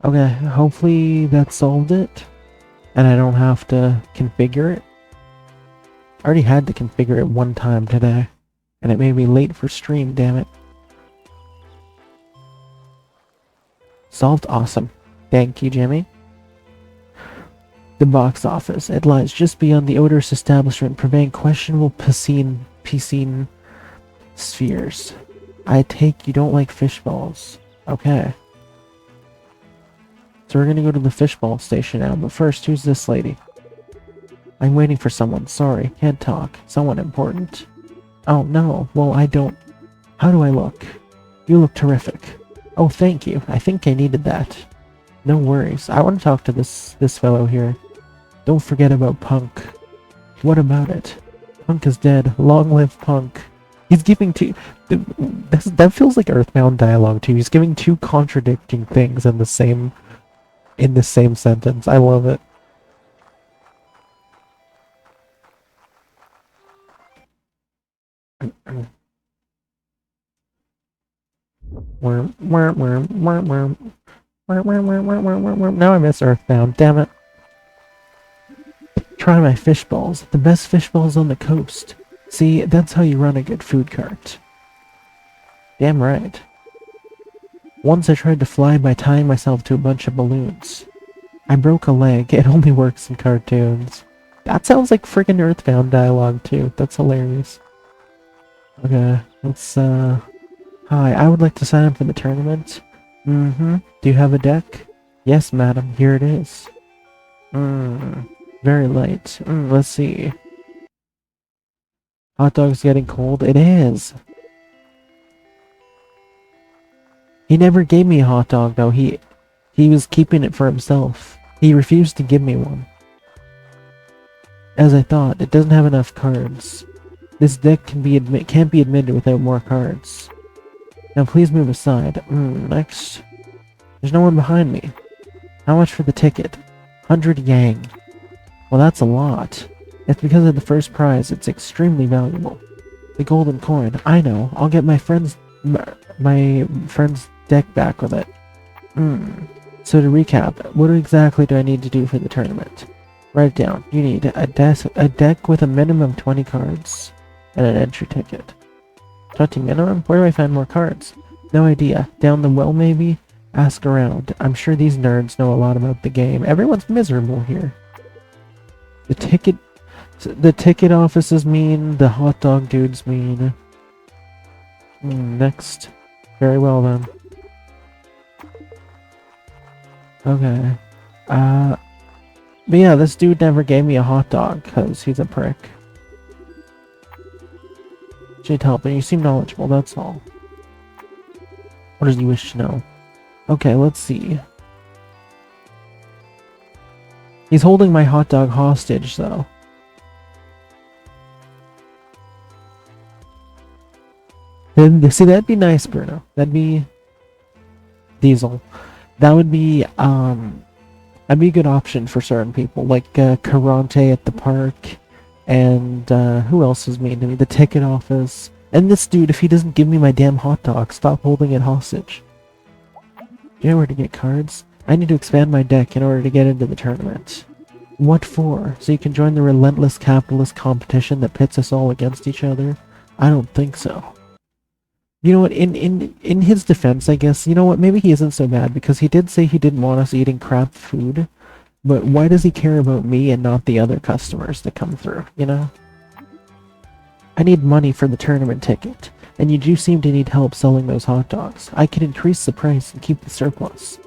Okay, hopefully that solved it. And I don't have to configure it. I already had to configure it one time today. And it made me late for stream, damn it. Solved, awesome. Thank you, Jimmy. The box office. It lies just beyond the odorous establishment, purveying questionable piscine spheres. I take you don't like fish balls. Okay. So we're gonna go to the fishball station now, but first, who's this lady? I'm waiting for someone. Sorry, can't talk. Someone important. Oh, no. Well, I don't... How do I look? You look terrific. Oh, thank you. I think I needed that. No worries. I want to talk to this fellow here. Don't forget about Punk. What about it? Punk is dead. Long live Punk. He's giving two... That feels like Earthbound dialogue, too. He's giving two contradicting things in the same sentence. I love it. Now I miss Earthbound, damn it. Try my fish balls. The best fish balls on the coast. See, that's how you run a good food cart. Damn right. Once I tried to fly by tying myself to a bunch of balloons. I broke a leg. It only works in cartoons. That sounds like friggin' Earthbound dialogue too. That's hilarious. Okay, let's hi, I would like to sign up for the tournament. Mm-hmm. Do you have a deck? Yes, madam, here it is. Very light. Let's see. Hot dog's getting cold? It is! He never gave me a hot dog, though. He was keeping it for himself. He refused to give me one. As I thought, it doesn't have enough cards. This deck can't be admitted without more cards. Now please move aside. Next. There's no one behind me. How much for the ticket? 100 yang. Well, that's a lot. It's because of the first prize. It's extremely valuable. The golden coin. I know. I'll get my friend's deck back with it. So to recap, what exactly do I need to do for the tournament? Write it down. You need a deck with a minimum of 20 cards and an entry ticket. 20 minimum? Where do I find more cards? No idea. Down the well maybe? Ask around. I'm sure these nerds know a lot about the game. Everyone's miserable here. The ticket office is mean. The hot dog dude's mean. Next. Very well then. Okay. But yeah, this dude never gave me a hot dog because he's a prick. Should help, but you seem knowledgeable, that's all. What does he wish to know? Okay, let's see. He's holding my hot dog hostage, though. See, that'd be nice, Bruno. That'd be... Diesel. That would be, that'd be a good option for certain people, like, Karante at the park, and, who else is mean to me? The ticket office. And this dude, if he doesn't give me my damn hot dog, stop holding it hostage. Do you know where to get cards? I need to expand my deck in order to get into the tournament. What for? So you can join the relentless capitalist competition that pits us all against each other? I don't think so. You know what, in his defense, I guess, you know what, maybe he isn't so bad, because he did say he didn't want us eating crap food, but why does he care about me and not the other customers that come through, you know? I need money for the tournament ticket, and you do seem to need help selling those hot dogs. I can increase the price and keep the surplus.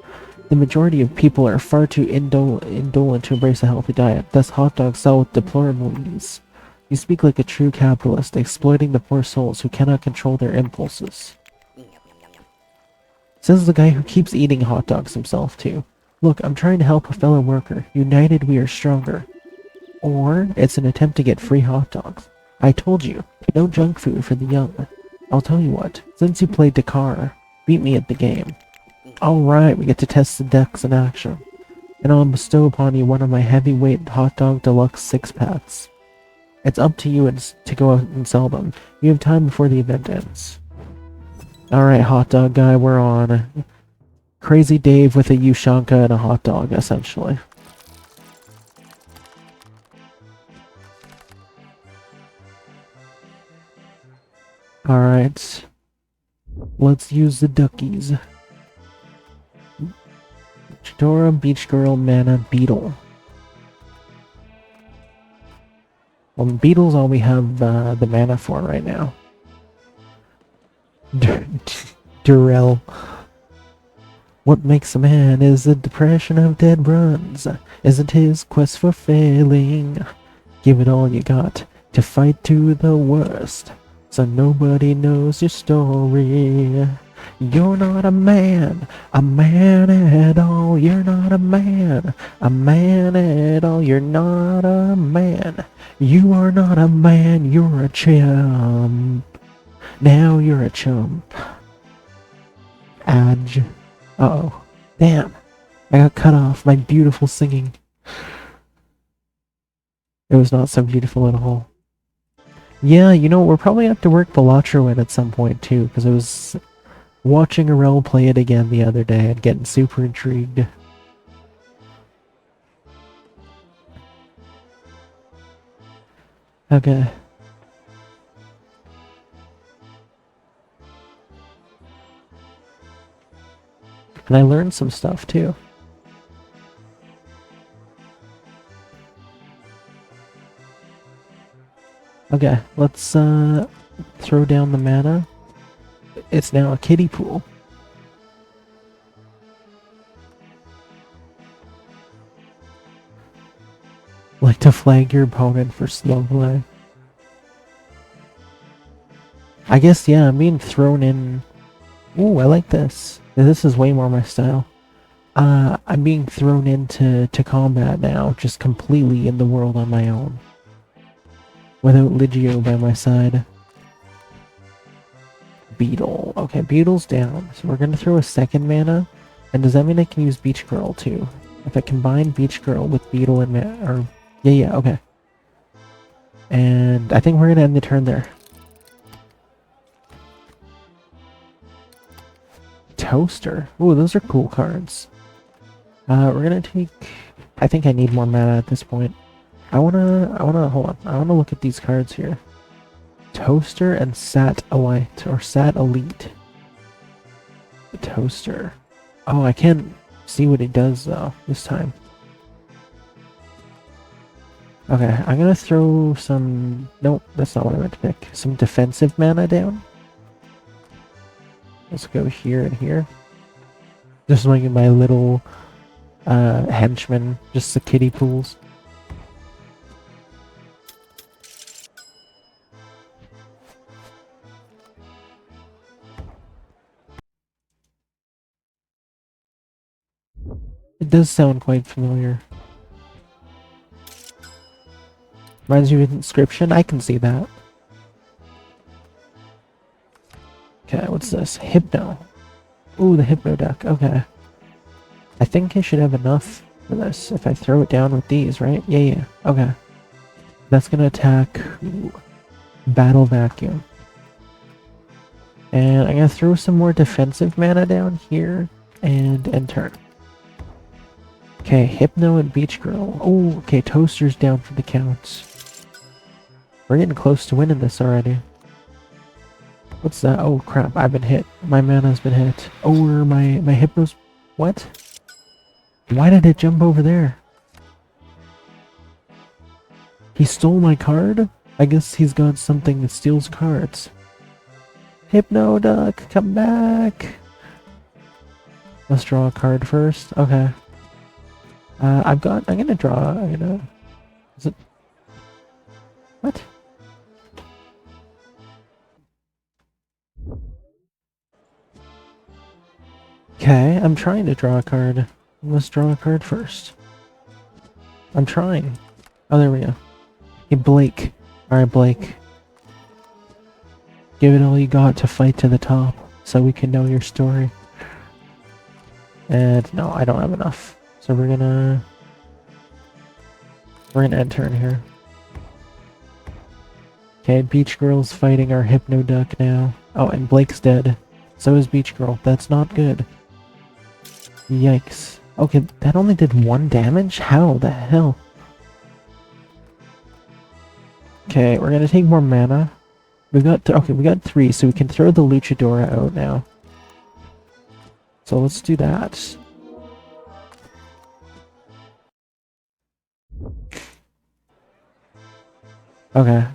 The majority of people are far too indolent to embrace a healthy diet, thus hot dogs sell with deplorable ease. You speak like a true capitalist, exploiting the poor souls who cannot control their impulses. Says the guy who keeps eating hot dogs himself, too. Look, I'm trying to help a fellow worker. United we are stronger. Or, it's an attempt to get free hot dogs. I told you, no junk food for the young. I'll tell you what, since you played Dakar, beat me at the game. Alright, we get to test the decks in action. And I'll bestow upon you one of my heavyweight hot dog deluxe 6-packs. It's up to you to go out and sell them. You have time before the event ends. Alright, hot dog guy, we're on. Crazy Dave with a Ushanka and a hot dog, essentially. Alright. Let's use the duckies. Chidora, Beach Girl, Mana, Beetle. Well, Beetle's all we have the mana for right now. Durell. What makes a man is the depression of dead runs. Isn't his quest for failing? Give it all you got to fight to the worst, so nobody knows your story. You're not a man at all. You're not a man at all. You're not a man. You are not a man, you're a chump. Now you're a chump. Adge. Uh-oh. Damn. I got cut off. My beautiful singing. It was not so beautiful at all. Yeah, you know, we're probably have to work Balatro in at some point too, because I was watching Arel play it again the other day and getting super intrigued. Okay. And I learned some stuff too. Okay, let's throw down the mana. It's now a kiddie pool. Like to flag your opponent for slow play. I guess, yeah, I'm being thrown in. Ooh, I like this. This is way more my style. I'm being thrown into combat now, just completely in the world on my own. Without Ligio by my side. Beetle. Okay, Beetle's down. So we're gonna throw a second mana. And does that mean I can use Beach Girl too? If I combine Beach Girl with Beetle and mana, or... Yeah, okay. And I think we're gonna end the turn there. Toaster. Ooh, those are cool cards. We're gonna take... I think I need more mana at this point. hold on. I wanna look at these cards here. Toaster and Satellite, or Sat-Elite. The Toaster. Oh, I can't see what it does though, this time. Okay, I'm gonna throw some... Nope, that's not what I meant to pick. Some defensive mana down. Let's go here and here. Just like my little henchmen, just the kiddie pools. It does sound quite familiar. Reminds you of Inscription? I can see that. Okay, what's this? Hypno. Ooh, the Hypno deck. Okay. I think I should have enough for this if I throw it down with these, right? Yeah. Okay. That's gonna attack... Ooh, Battle Vacuum. And I'm gonna throw some more defensive mana down here and end turn. Okay, Hypno and Beach Girl. Oh, okay, Toaster's down for the counts. We're getting close to winning this already. What's that? Oh crap, I've been hit. My mana's been hit. Oh, my Hypno's... What? Why did it jump over there? He stole my card? I guess he's got something that steals cards. Hypno Duck, come back! Let's draw a card first. Okay. I'm gonna draw... Is it... What? Okay, I'm trying to draw a card. Let's draw a card first. I'm trying. Oh, there we go. Hey, Blake. Alright, Blake. Give it all you got to fight to the top, so we can know your story. And no, I don't have enough. So we're gonna end turn here. Okay, Beach Girl's fighting our Hypno Duck now. Oh, and Blake's dead. So is Beach Girl. That's not good. Yikes. Okay, that only did 1 damage? How the hell? Okay, we're gonna take more mana. We got 3, so we can throw the Luchadora out now. So let's do that. Okay.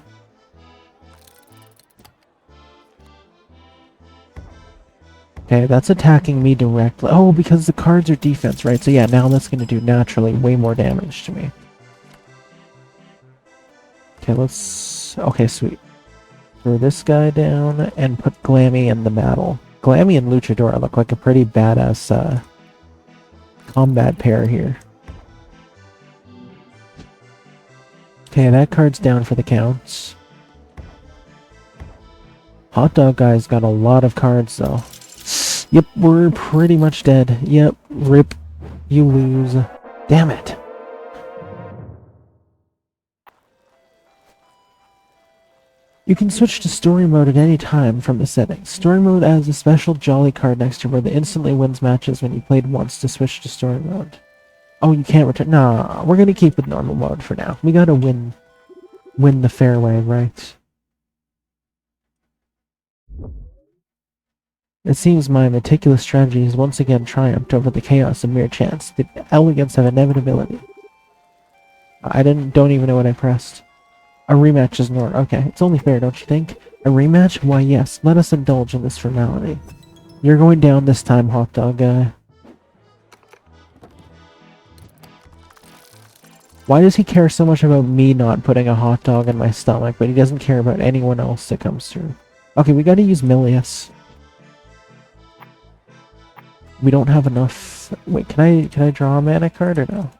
Okay, that's attacking me directly. Oh, because the cards are defense, right? So yeah, now that's going to do naturally way more damage to me. Okay, let's... Okay, sweet. Throw this guy down and put Glammy in the battle. Glammy and Luchadora look like a pretty badass combat pair here. Okay, that card's down for the counts. Hot Dog Guy's got a lot of cards though. Yep, we're pretty much dead. Yep, rip. You lose. Damn it. You can switch to story mode at any time from the settings. Story mode adds a special jolly card next to where it instantly wins matches when you played once to switch to story mode. Oh, you can't return. Nah, we're gonna keep with normal mode for now. We gotta win the fair way, right? It seems my meticulous strategy has once again triumphed over the chaos of mere chance, the elegance of inevitability. I don't even know what I pressed. A rematch is in order. Okay, it's only fair, don't you think? A rematch? Why yes, let us indulge in this formality. You're going down this time, Hot Dog Guy. Why does he care so much about me not putting a hot dog in my stomach, but he doesn't care about anyone else that comes through? Okay, we gotta use Milius. We don't have enough... Wait, can I draw a mana card or no?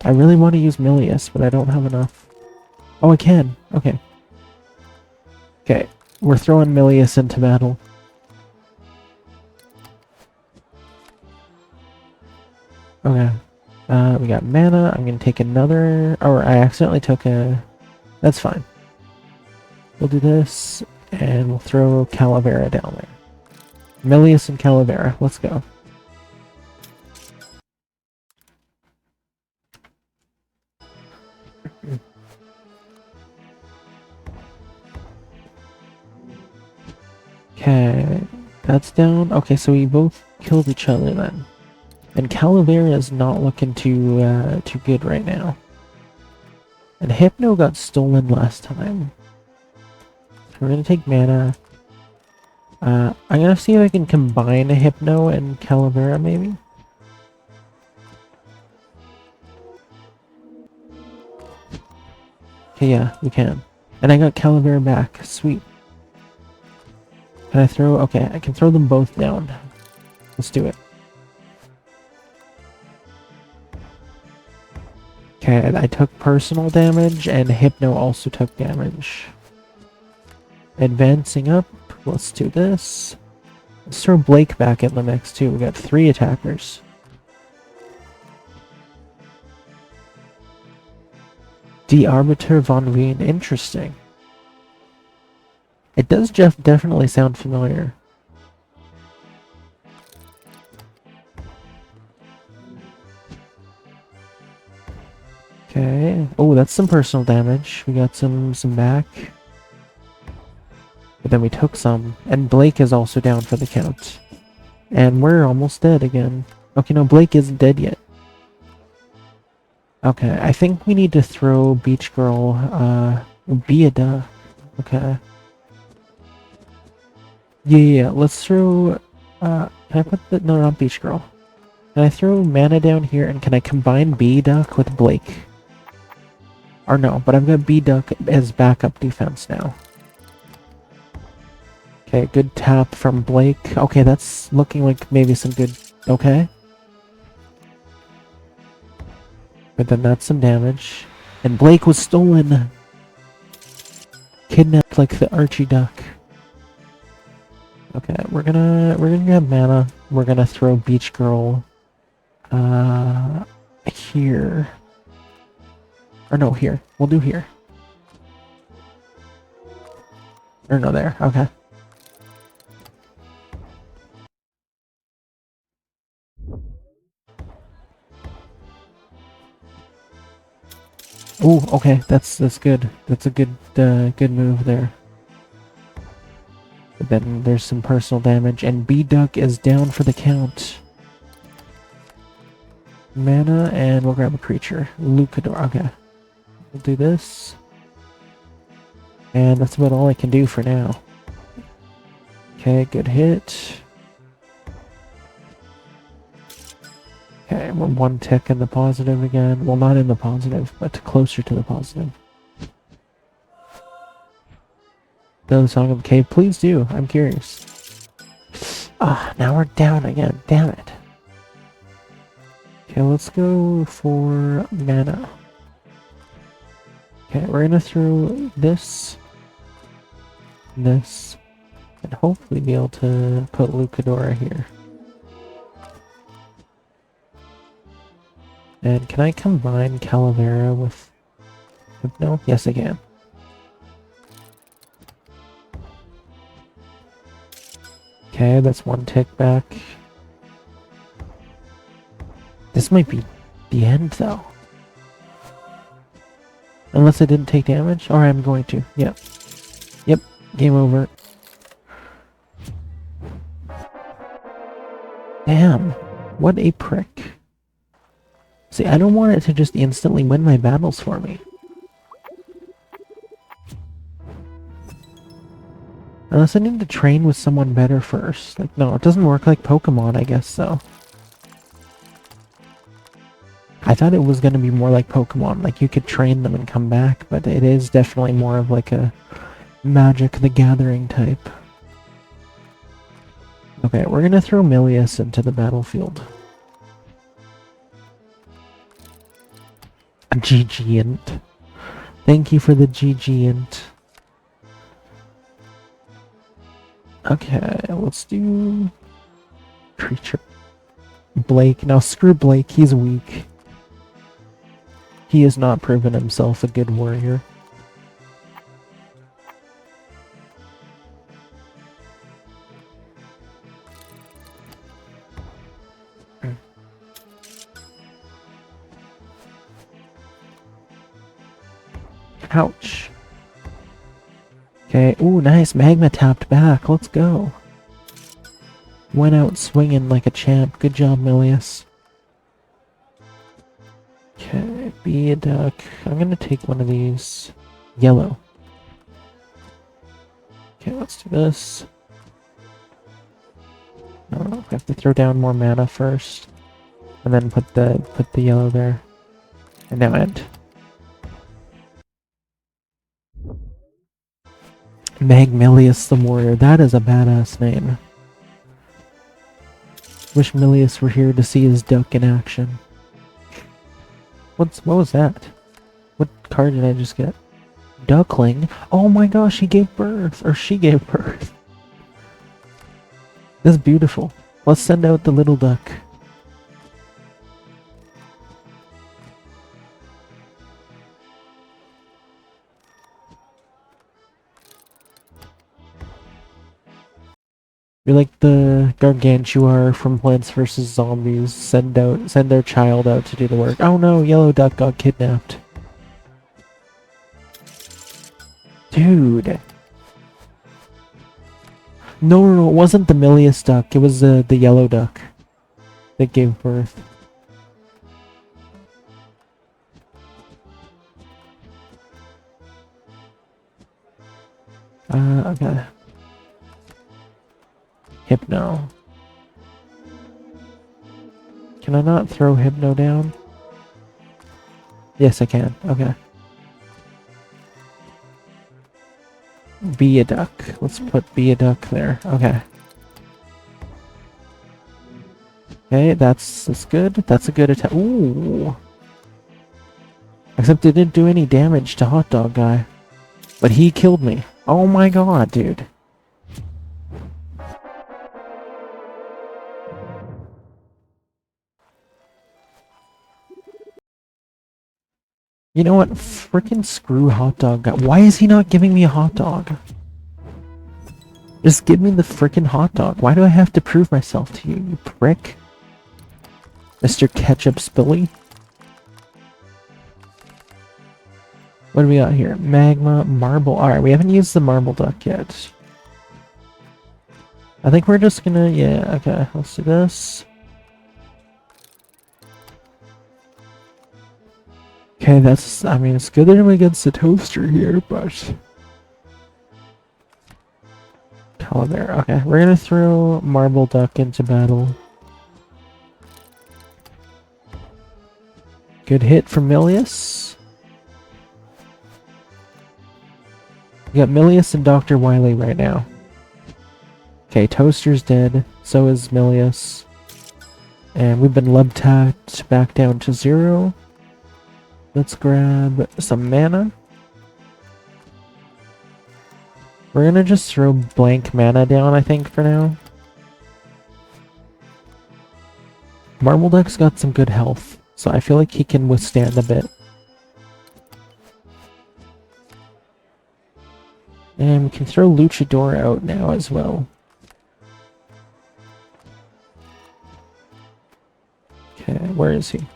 I really want to use Milius, but I don't have enough. Oh, I can. Okay. Okay, we're throwing Milius into battle. Okay. We got mana. I'm gonna take another... Or I accidentally took a... That's fine. We'll do this, and we'll throw Calavera down there. Milius and Calavera. Let's go. Okay, that's down. Okay, so we both killed each other then. And Calavera is not looking too good right now. And Hypno got stolen last time. So we're gonna take mana. I'm gonna see if I can combine a Hypno and Calavera maybe. Okay, yeah, we can. And I got Calavera back. Sweet. Can I throw? Okay, I can throw them both down. Let's do it. Okay, I took personal damage and Hypno also took damage. Advancing up. Let's do this. Let's throw Blake back in the mix too. We got 3 attackers. Die Arbiter von Wien. Interesting. It does definitely sound familiar. Okay. Oh, that's some personal damage. We got some back. But then we took some. And Blake is also down for the count. And we're almost dead again. Okay, no, Blake isn't dead yet. Okay, I think we need to throw Beach Girl, Biada. Okay. Yeah, let's throw, can I put the, no, not Beach Girl. Can I throw mana down here, and can I combine B-Duck with Blake? Or no, but I've got B-Duck as backup defense now. Okay, good tap from Blake. Okay, that's looking like maybe some good, okay. But then that's some damage. And Blake was stolen! Kidnapped like the Archie Duck. Okay, we're gonna grab mana. We're gonna throw Beach Girl here. Or no, here. We'll do here. Or no, there. Okay. Oh, okay. That's good. That's a good move there. But then there's some personal damage, and B-Duck is down for the count. Mana, and we'll grab a creature. Lucador. Okay. We'll do this. And that's about all I can do for now. Okay, good hit. Okay, we're 1 tick in the positive again. Well, not in the positive, but closer to the positive. The Song of the Cave, please do. I'm curious. Ah, now we're down again. Damn it. Okay, let's go for mana. Okay, we're gonna throw this, and hopefully be able to put Lucadora here. And can I combine Calavera with Hypno? Yes, I can. Okay, that's 1 tick back. This might be the end, though. Unless I didn't take damage? Or I'm going to. Yep. Yep. Game over. Damn. What a prick. See, I don't want it to just instantly win my battles for me. Unless I need to train with someone better first. Like, no, it doesn't work like Pokemon, I guess so. I thought it was going to be more like Pokemon, like you could train them and come back, but it is definitely more of like a Magic the Gathering type. Okay, we're going to throw Milius into the battlefield. A GG-int. Thank you for the GG-int. Okay, let's do creature. Blake. Now screw Blake, he's weak. He has not proven himself a good warrior. Ouch. Okay, Okay, ooh, nice, magma tapped back, let's go. Went out swinging like a champ, good job, Milius. Okay, be a duck. I'm gonna take one of these. Yellow. Okay, let's do this. Oh, I have to throw down more mana first. And then put the yellow there. And now end. Magmilius the Warrior, that is a badass name. Wish Milius were here to see his duck in action. What was that? What card did I just get? Duckling? Oh my gosh, he gave birth! Or she gave birth. That's beautiful. Let's send out the little duck. You're like the Gargantua from Plants vs. Zombies. Send their child out to do the work. Oh no, Yellow Duck got kidnapped. Dude. No, it wasn't the Milius duck. It was the Yellow Duck that gave birth. Okay. Hypno. Can I not throw Hypno down? Yes, I can. Okay. Be a duck. Let's put be a duck there. Okay. Okay, that's good. That's a good attack. Ooh. Except it didn't do any damage to Hot Dog Guy. But he killed me. Oh my god, dude. You know what? Frickin' screw Hot Dog Guy. Why is he not giving me a hot dog? Just give me the frickin' hot dog. Why do I have to prove myself to you, you prick? Mr. Ketchup Spilly? What do we got here? Magma, marble. Alright, we haven't used the marble duck yet. I think we're just gonna... Yeah, okay. Let's do this. Okay, that's... I mean, it's good that I'm against the toaster here, but... Calavera. Okay, we're gonna throw marble duck into battle. Good hit from Milius. We got Milius and Dr. Wily right now. Okay, Toaster's dead. So is Milius. And we've been lub-tacked back down to 0. Let's grab some mana. We're gonna just throw blank mana down, I think, for now. Marble Duck's got some good health, so I feel like he can withstand a bit. And we can throw Luchador out now as well. Okay, where is he?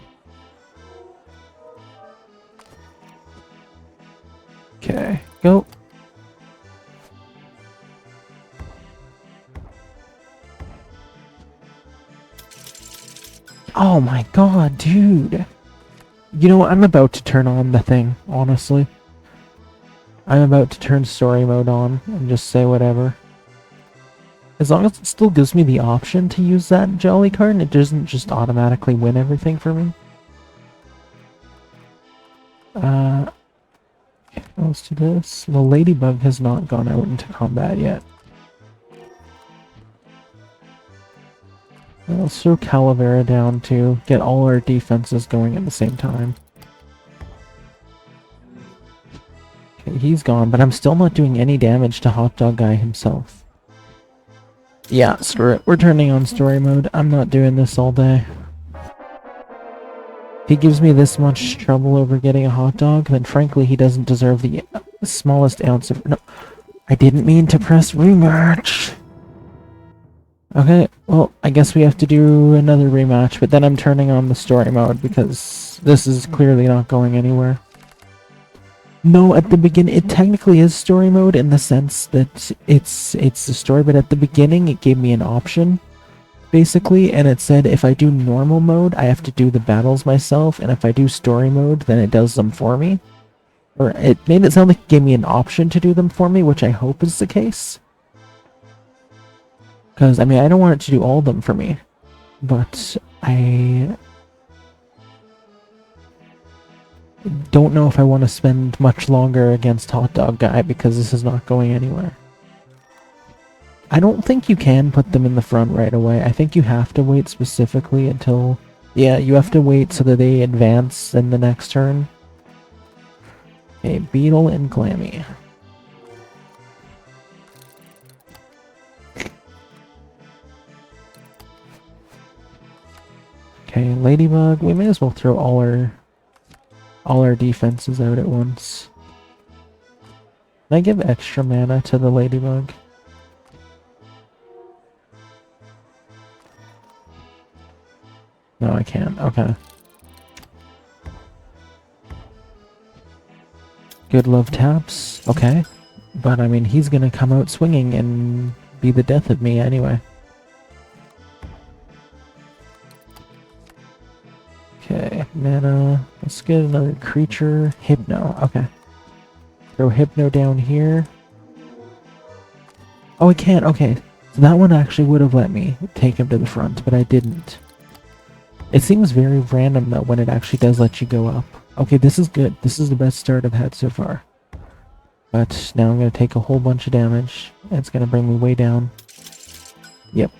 Okay, go. Oh my god, dude. You know what? I'm about to turn on the thing, honestly. I'm about to turn story mode on and just say whatever. As long as it still gives me the option to use that Jolly card and it doesn't just automatically win everything for me. Let's do this. The Ladybug has not gone out into combat yet. Let's throw Calavera down to get all our defenses going at the same time. Okay, he's gone, but I'm still not doing any damage to Hot Dog Guy himself. Yeah, screw it. We're turning on story mode. I'm not doing this all day. If he gives me this much trouble over getting a hot dog, then frankly he doesn't deserve the smallest ounce of... No, I didn't mean to press rematch! Okay, well, I guess we have to do another rematch, but then I'm turning on the story mode because this is clearly not going anywhere. No, at the beginning, it technically is story mode in the sense that it's the story, but at the beginning it gave me an option, basically, and it said if I do normal mode, I have to do the battles myself, and if I do story mode, then it does them for me. Or it made it sound like it gave me an option to do them for me, which I hope is the case. Because, I mean, I don't want it to do all of them for me, but I don't know if I want to spend much longer against Hot Dog Guy because this is not going anywhere. I don't think you can put them in the front right away. I think you have to wait specifically until... Yeah, you have to wait so that they advance in the next turn. Okay, Beetle and Glammy. Okay, Ladybug. We may as well throw all our defenses out at once. Can I give extra mana to the Ladybug? No, I can't. Okay. Good love taps. Okay. But, I mean, he's gonna come out swinging and be the death of me anyway. Okay, mana. Let's get another creature. Hypno. Okay. Throw Hypno down here. Oh, I can't. Okay. So that one actually would have let me take him to the front, but I didn't. It seems very random, though, when it actually does let you go up. Okay, this is good. This is the best start I've had so far. But now I'm going to take a whole bunch of damage. And it's going to bring me way down. Yep.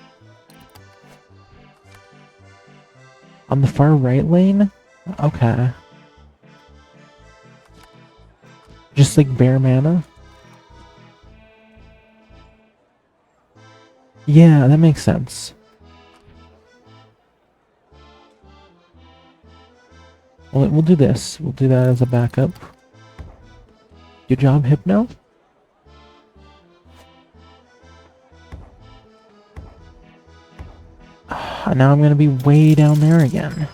On the far right lane? Okay. Just like bare mana? Yeah, that makes sense. Well, we'll do this. We'll do that as a backup. Good job, Hypno. Now I'm gonna be way down there again.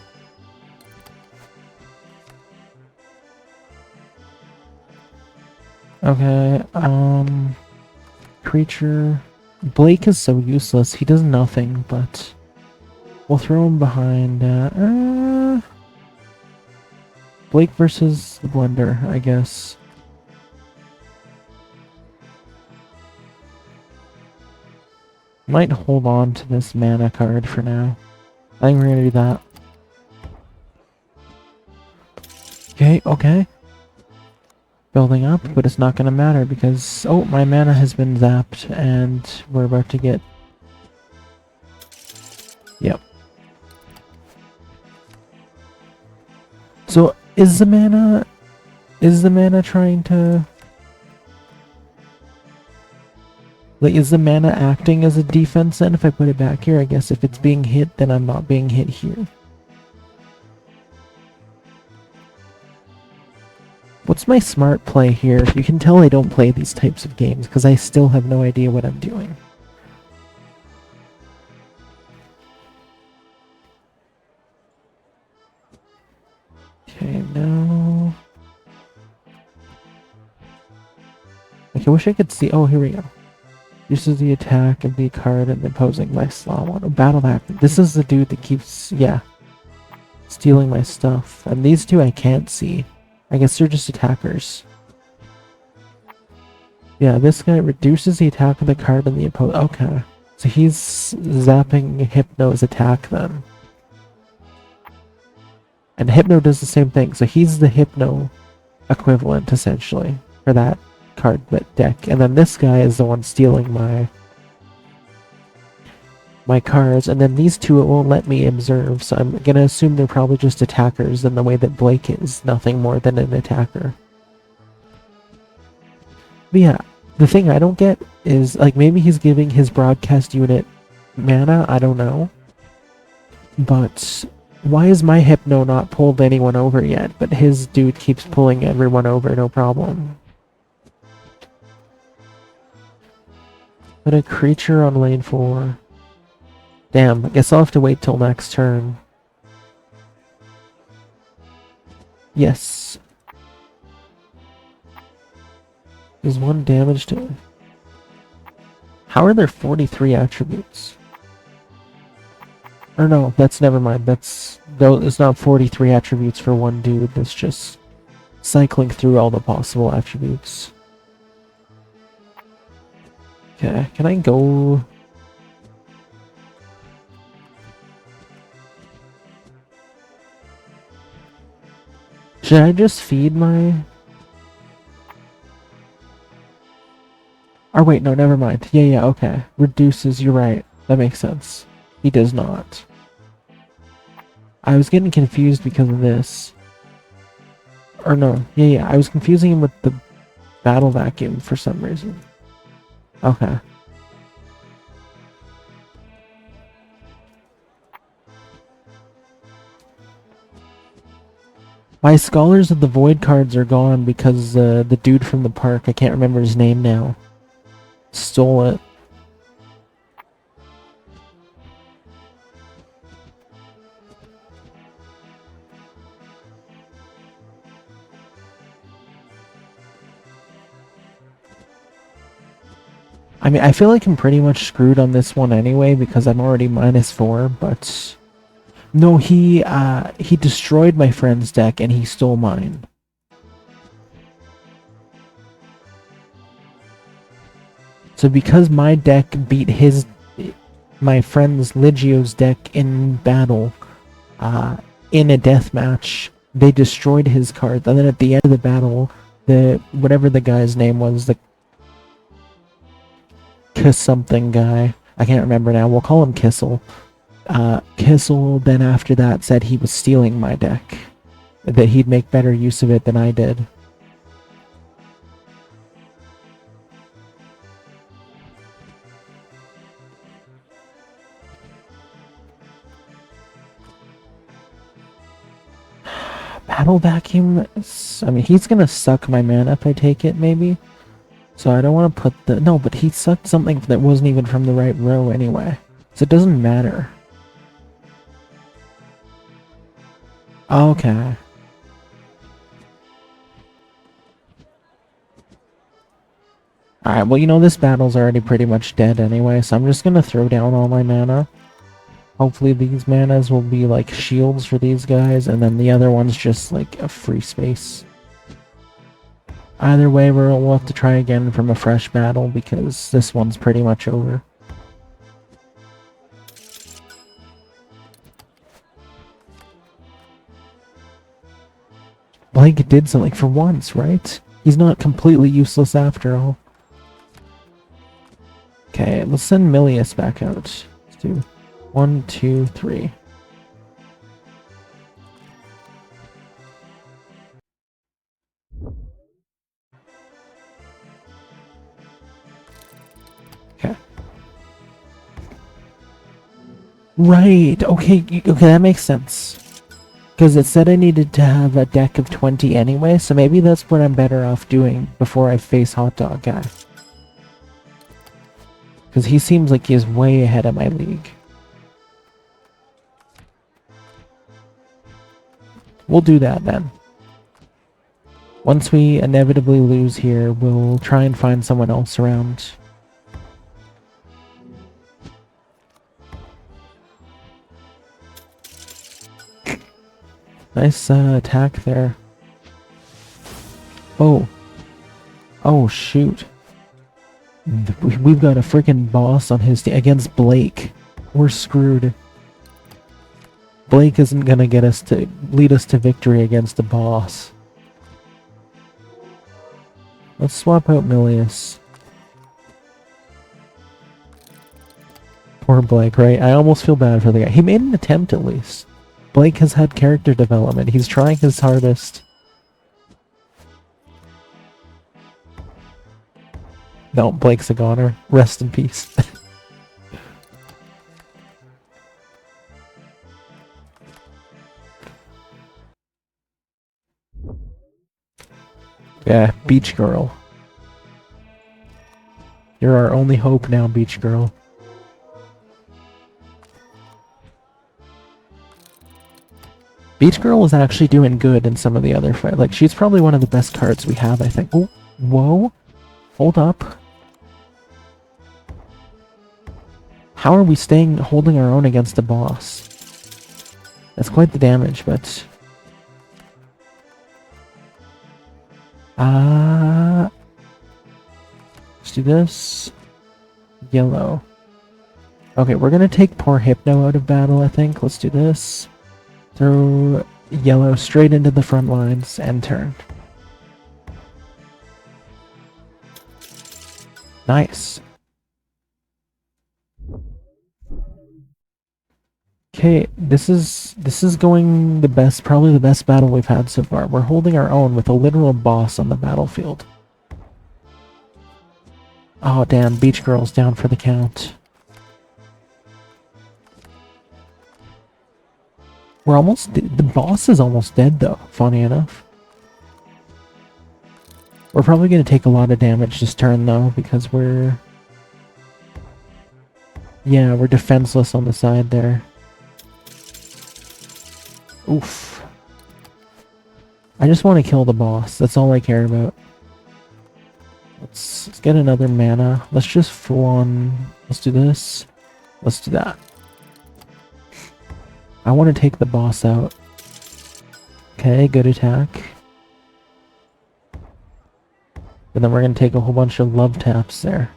Okay, creature. Blake is so useless. He does nothing, but we'll throw him behind. Blake versus the Blender, I guess. Might hold on to this mana card for now. I think we're gonna do that. Okay, okay. Building up, but it's not gonna matter because... Oh, my mana has been zapped and we're about to get... Yep. So, is the mana trying to... Like, is the mana acting as a defense then if I put it back here? I guess if it's being hit, then I'm not being hit here. What's my smart play here? You can tell I don't play these types of games because I still have no idea what I'm doing. Okay, no. Like, I wish I could see... Oh, here we go. This is the attack of the card and opposing my slot one. Oh, battle act. This is the dude that keeps, yeah, stealing my stuff. And these two I can't see. I guess they're just attackers. Yeah, this guy reduces the attack of the card and the opposing. Okay. So he's zapping Hypno's attack then. And Hypno does the same thing. So he's the Hypno equivalent, essentially, for that card deck, and then this guy is the one stealing my cards, and then these two it won't let me observe, so I'm gonna assume they're probably just attackers in the way that Blake is nothing more than an attacker. But yeah, the thing I don't get is, like, maybe he's giving his broadcast unit mana, I don't know, but why is my Hypno not pulled anyone over yet, but his dude keeps pulling everyone over, no problem? Put a creature on lane 4. Damn, I guess I'll have to wait till next turn. Yes. There's 1 damage to it. How are there 43 attributes? Or no, that's never mind. It's not 43 attributes for one dude. That's just cycling through all the possible attributes. Okay, can I go? Should I just feed my... Or wait, no, never mind. Yeah, okay. Reduces, you're right. That makes sense. He does not. I was getting confused because of this. Or no, yeah, I was confusing him with the battle vacuum for some reason. Okay. My Scholars of the Void cards are gone because the dude from the park, I can't remember his name now, stole it. I mean, I feel like I'm pretty much screwed on this one anyway because I'm already -4, but... No, he destroyed my friend's deck and he stole mine. So because my deck beat my friend's Ligio's deck in battle, in a death match, they destroyed his cards, and then at the end of the battle, whatever the guy's name was, the Kiss something guy, I can't remember now, we'll call him Kissel. Kissel then after that said he was stealing my deck, that he'd make better use of it than I did. Battle Vacuum, I mean, he's gonna suck my mana if I take it, maybe? So I don't want to put the... No, but he sucked something that wasn't even from the right row anyway. So it doesn't matter. Okay. Alright, well, you know, this battle's already pretty much dead anyway, so I'm just gonna throw down all my mana. Hopefully these manas will be like shields for these guys, and then the other one's just like a free space. Either way, we'll have to try again from a fresh battle because this one's pretty much over. Blake did something for once, right? He's not completely useless after all. Okay, let's send Milius back out. Let's do 1, 2, 3. Okay. Right, okay, that makes sense. Because it said I needed to have a deck of 20 anyway, so maybe that's what I'm better off doing before I face Hot Dog Guy. Because he seems like he's way ahead of my league. We'll do that then. Once we inevitably lose here, we'll try and find someone else around. Nice attack there. Oh. Oh, shoot. We've got a freaking boss on his team against Blake. We're screwed. Blake isn't gonna lead us to victory against the boss. Let's swap out Milius. Poor Blake, right? I almost feel bad for the guy. He made an attempt at least. Blake has had character development. He's trying his hardest. No, Blake's a goner. Rest in peace. Yeah, Beach Girl. You're our only hope now, Beach Girl. Beach Girl is actually doing good in some of the other fights. Like, she's probably one of the best cards we have, I think. Oh, whoa. Hold up. How are we holding our own against the boss? That's quite the damage, but... let's do this. Yellow. Okay, we're gonna take poor Hypno out of battle, I think. Let's do this. Throw yellow straight into the front lines and turn. Nice. Okay, this is going the best, probably the best battle we've had so far. We're holding our own with a literal boss on the battlefield. Oh damn, Beach Girl's down for the count. We're almost, the boss is almost dead though, funny enough. We're probably going to take a lot of damage this turn though, because we're... Yeah, we're defenseless on the side there. Oof. I just want to kill the boss, that's all I care about. Let's get another mana. Let's just full on... Let's do this. Let's do that. I want to take the boss out. Okay, good attack. But then we're going to take a whole bunch of love taps there.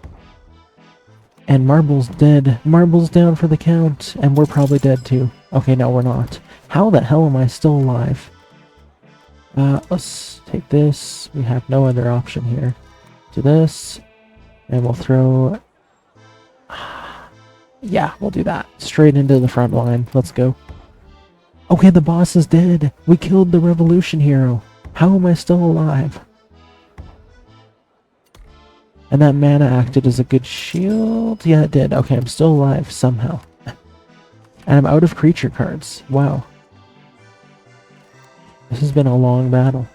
And Marble's dead. Marble's down for the count. And we're probably dead too. Okay, no, we're not. How the hell am I still alive? Let's take this. We have no other option here. Do this. And we'll throw... Yeah, we'll do that. Straight into the front line. Let's go. Okay, the boss is dead. We killed the revolution hero. How am I still alive? And that mana acted as a good shield? Yeah, it did. Okay, I'm still alive somehow. And I'm out of creature cards. Wow. This has been a long battle.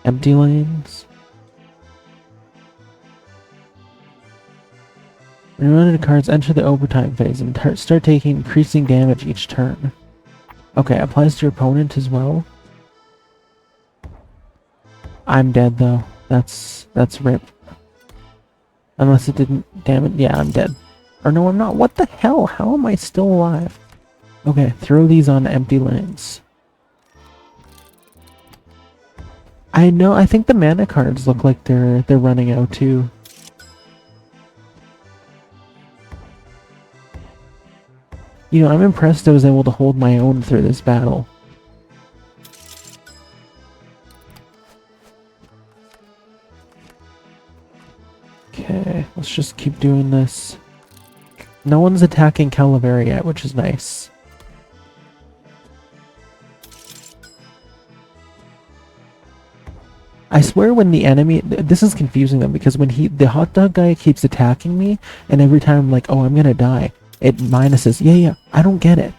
Empty lanes. When you run into cards, enter the overtime phase and start taking increasing damage each turn. Okay, applies to your opponent as well. I'm dead though. That's rip. Unless it didn't damage. Yeah, I'm dead. Or no, I'm not. What the hell? How am I still alive? Okay, throw these on empty lanes. I know. I think the mana cards look like they're running out too. You know, I'm impressed I was able to hold my own through this battle. Okay, let's just keep doing this. No one's attacking Calavera yet, which is nice. I swear when the enemy... This is confusing them, because when the hot dog guy keeps attacking me, and every time I'm like, oh, I'm gonna die, it minuses. Yeah, I don't get it.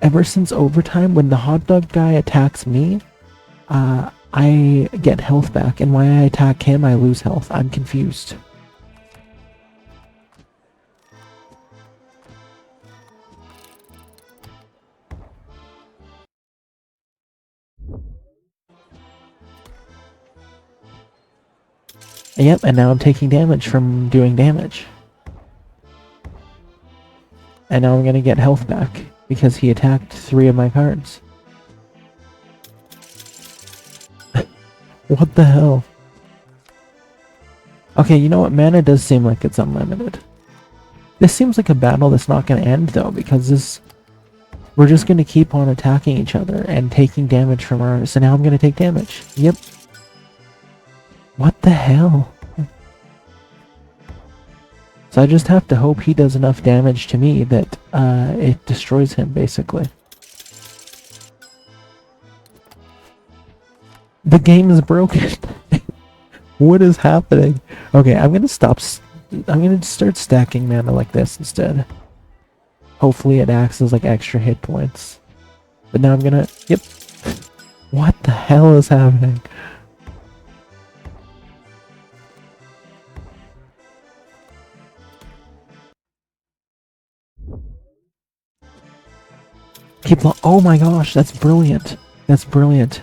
Ever since overtime, when the hot dog guy attacks me, I get health back, and when I attack him, I lose health. I'm confused. Yep, and now I'm taking damage from doing damage. And now I'm gonna get health back, because he attacked 3 of my cards. What the hell? Okay, you know what? Mana does seem like it's unlimited. This seems like a battle that's not gonna end though, because we're just gonna keep on attacking each other and taking damage from ours. So now I'm gonna take damage. Yep. What the hell? So I just have to hope he does enough damage to me that it destroys him, basically. The game is broken. What is happening? Okay, I'm gonna stop. I'm gonna start stacking mana like this instead. Hopefully it acts as like extra hit points. But now I'm gonna... Yep. What the hell is happening? Oh my gosh, that's brilliant. That's brilliant.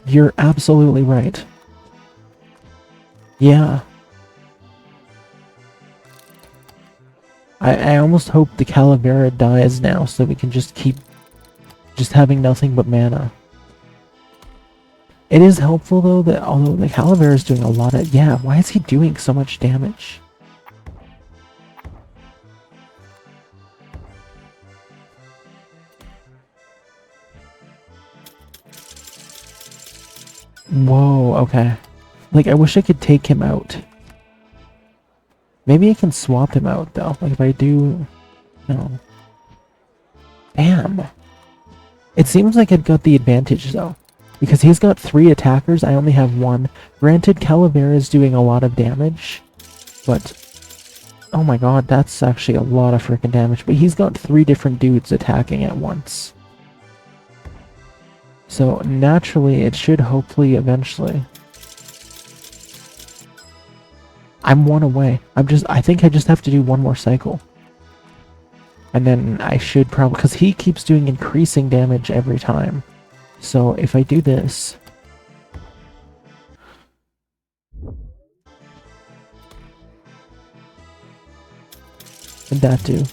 You're absolutely right. Yeah. I almost hope the Calavera dies now so we can just keep just having nothing but mana. It is helpful though that although the Calavera is doing a lot of... Yeah, why is he doing so much damage? Whoa, okay. Like, I wish I could take him out. Maybe I can swap him out though. Like if I do... No. Damn. It seems like I've got the advantage though. Because he's got 3 attackers, I only have 1. Granted, Calavera is doing a lot of damage. But... Oh my god, that's actually a lot of freaking damage. But he's got 3 different dudes attacking at once. So naturally, it should hopefully eventually... I'm 1 away. I think I just have to do 1 more cycle. And then I should probably... Because he keeps doing increasing damage every time. So if I do this... What'd that do?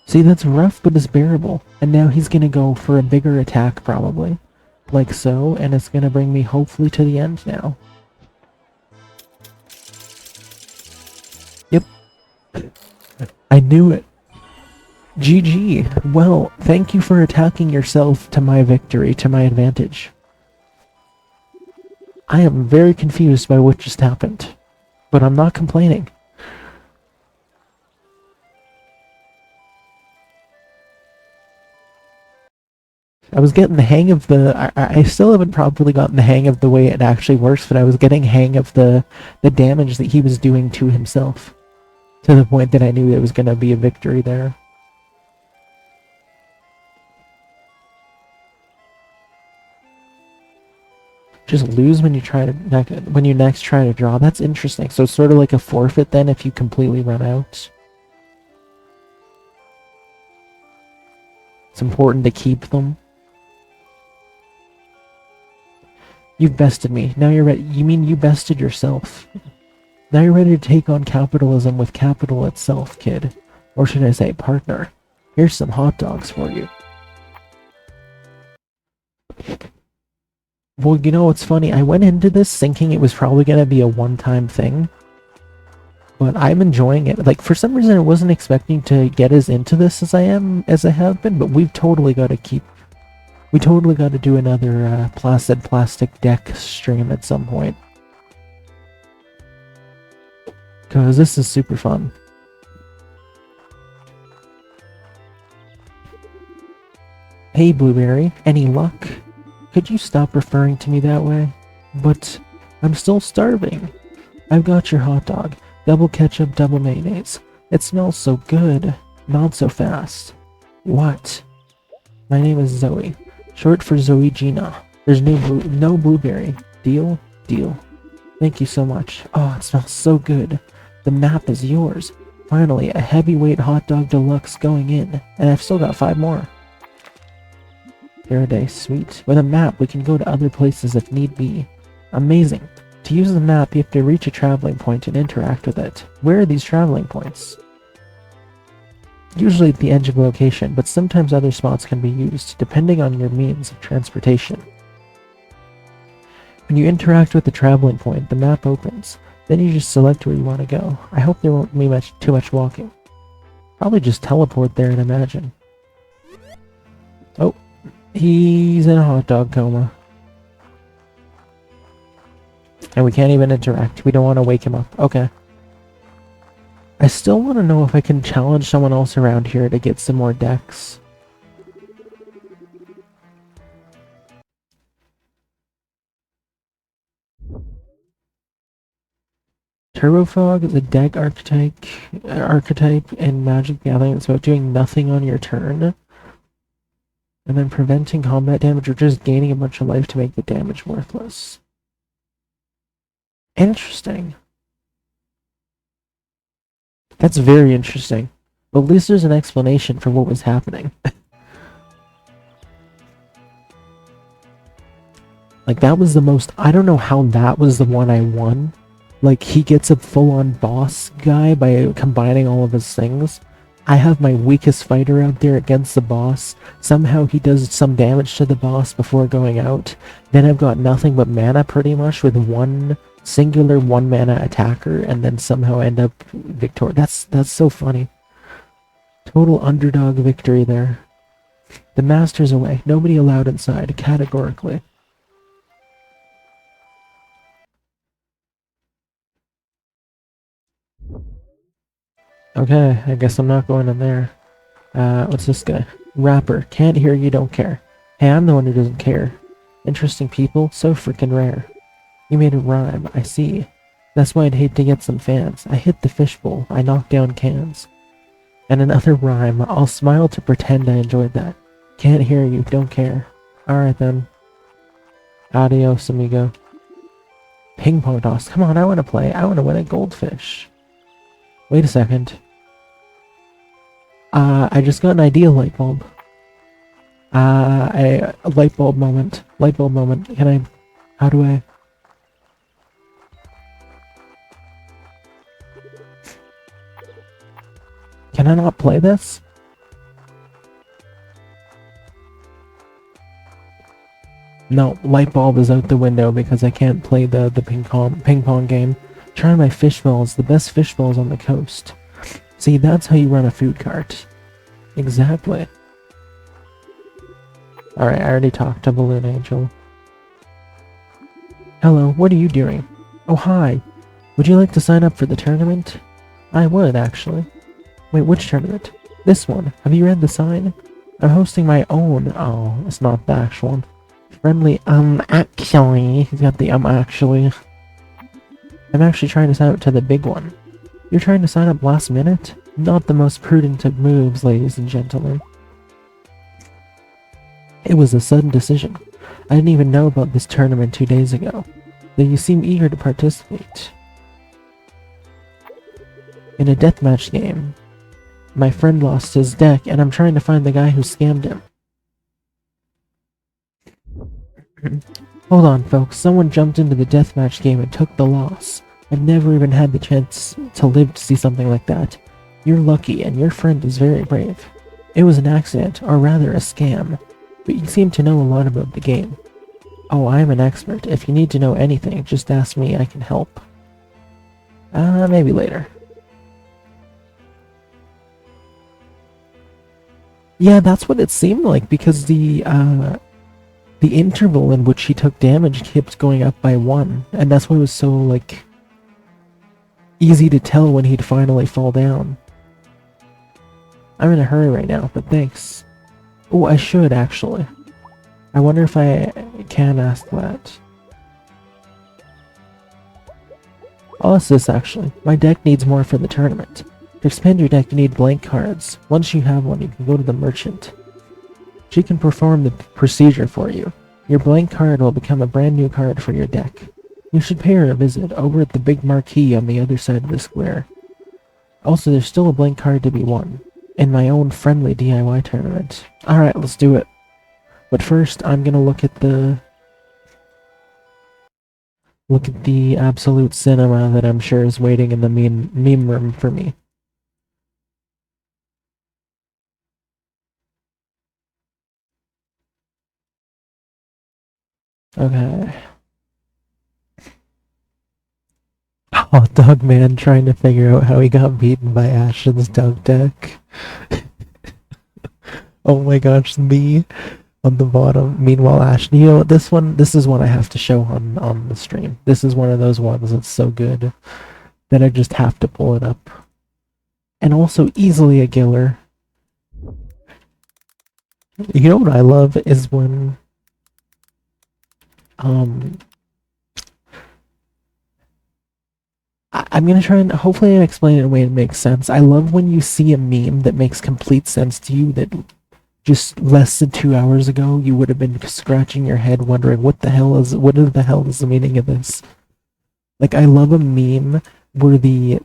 See, that's rough, but it's bearable. And now he's gonna go for a bigger attack, probably. Like so, and it's gonna bring me hopefully to the end now. Yep. I knew it. GG. Well, thank you for attacking yourself to my victory, to my advantage. I am very confused by what just happened, but I'm not complaining. I was getting the hang of the... I still haven't properly gotten the hang of the way it actually works, but I was getting hang of the damage that he was doing to himself. To the point that I knew there was going to be a victory there. Just lose when you try to... when you next try to draw. That's interesting. So it's sort of like a forfeit then if you completely run out. It's important to keep them. You've bested me. Now you're ready. You mean you bested yourself? Now you're ready to take on capitalism with capital itself, kid. Or should I say, partner. Here's some hot dogs for you. Well, you know what's funny? I went into this thinking it was probably going to be a one-time thing. But I'm enjoying it. Like, for some reason I wasn't expecting to get as into this as I have been, but we've totally got to keep... We totally got to do another Placid Plastic deck stream at some point. Because this is super fun. Hey Blueberry, any luck? Could you stop referring to me that way? But I'm still starving. I've got your hot dog. Double ketchup, double mayonnaise. It smells so good. Not so fast. What? My name is Zoe. Short for Zoigina. There's no blueberry. Deal? Deal. Thank you so much. Oh, it smells so good. The map is yours. Finally, a heavyweight hot dog deluxe going in. And I've still got 5 more. Faraday, sweet. With a map, we can go to other places if need be. Amazing. To use the map, you have to reach a traveling point and interact with it. Where are these traveling points? Usually at the edge of a location, but sometimes other spots can be used, depending on your means of transportation. When you interact with the traveling point, the map opens. Then you just select where you want to go. I hope there won't be too much walking. Probably just teleport there and imagine. Oh, he's in a hot dog coma. And we can't even interact. We don't want to wake him up. Okay. I still want to know if I can challenge someone else around here to get some more decks. Turbofog is a deck archetype in Magic the Gathering. It's about doing nothing on your turn. And then preventing combat damage or just gaining a bunch of life to make the damage worthless. Interesting. That's very interesting. But at least there's an explanation for what was happening. Like, that was the most... I don't know how that was the one I won. Like, he gets a full-on boss guy by combining all of his things. I have my weakest fighter out there against the boss. Somehow he does some damage to the boss before going out. Then I've got nothing but mana pretty much with one singular one mana attacker, and then somehow end up victorious. That's so funny. Total underdog victory there. The master's away. Nobody allowed inside, categorically. Okay, I guess I'm not going in there. What's this guy? Rapper. Can't hear you, don't care. Hey, I'm the one who doesn't care. Interesting people, so freaking rare. You made it rhyme, I see. That's why I'd hate to get some fans. I hit the fishbowl, I knocked down cans. And another rhyme, I'll smile to pretend I enjoyed that. Can't hear you, don't care. Alright then. Adios, amigo. Ping pong toss. Come on, I want to play. I want to win a goldfish. Wait a second. I just got an idea, light bulb. A light bulb moment. Light bulb moment. Can I... How do I... Can I not play this? No, light bulb is out the window because I can't play the ping pong game. Try my fish balls, the best fish balls on the coast. See, that's how you run a food cart. Exactly. Alright, I already talked to Balloon Angel. Hello, what are you doing? Oh, hi. Would you like to sign up for the tournament? I would, actually. Wait, which tournament? This one. Have you read the sign? I'm hosting my own. Oh, it's not the actual one. Friendly, actually. He's got the, actually. I'm actually trying to sign up to the big one. You're trying to sign up last minute? Not the most prudent of moves, ladies and gentlemen. It was a sudden decision. I didn't even know about this tournament 2 days ago, though you seem eager to participate. In a deathmatch game, my friend lost his deck, and I'm trying to find the guy who scammed him. Hold on, folks. Someone jumped into the deathmatch game and took the loss. I've never even had the chance to live to see something like that. You're lucky, and your friend is very brave. It was an accident, or rather a scam, but you seem to know a lot about the game. Oh, I'm an expert. If you need to know anything, just ask me, I can help. Maybe later. Yeah, that's what it seemed like, because the interval in which he took damage kept going up by 1, and that's why it was so, like, easy to tell when he'd finally fall down. I'm in a hurry right now, but thanks. Oh, I should, actually. I wonder if I can ask that. Oh, it's this, actually. My deck needs more for the tournament. To expand your deck, you need blank cards. Once you have one, you can go to the merchant. She can perform the procedure for you. Your blank card will become a brand new card for your deck. You should pay her a visit over at the big marquee on the other side of the square. Also, there's still a blank card to be won in my own friendly DIY tournament. Alright, let's do it. But first, I'm gonna look at the absolute cinema that I'm sure is waiting in the meme room for me. Okay. Oh, Dog Man trying to figure out how he got beaten by Ashton's dog deck. Oh my gosh, me on the bottom. Meanwhile, Ashton, you know, this is one I have to show on the stream. This is one of those ones that's so good that I just have to pull it up. And also easily a killer. You know what I love is when I'm gonna try and hopefully explain it in a way that makes sense. I love when you see a meme that makes complete sense to you that just less than 2 hours ago you would have been scratching your head wondering what the hell is the meaning of this. Like, I love a meme where the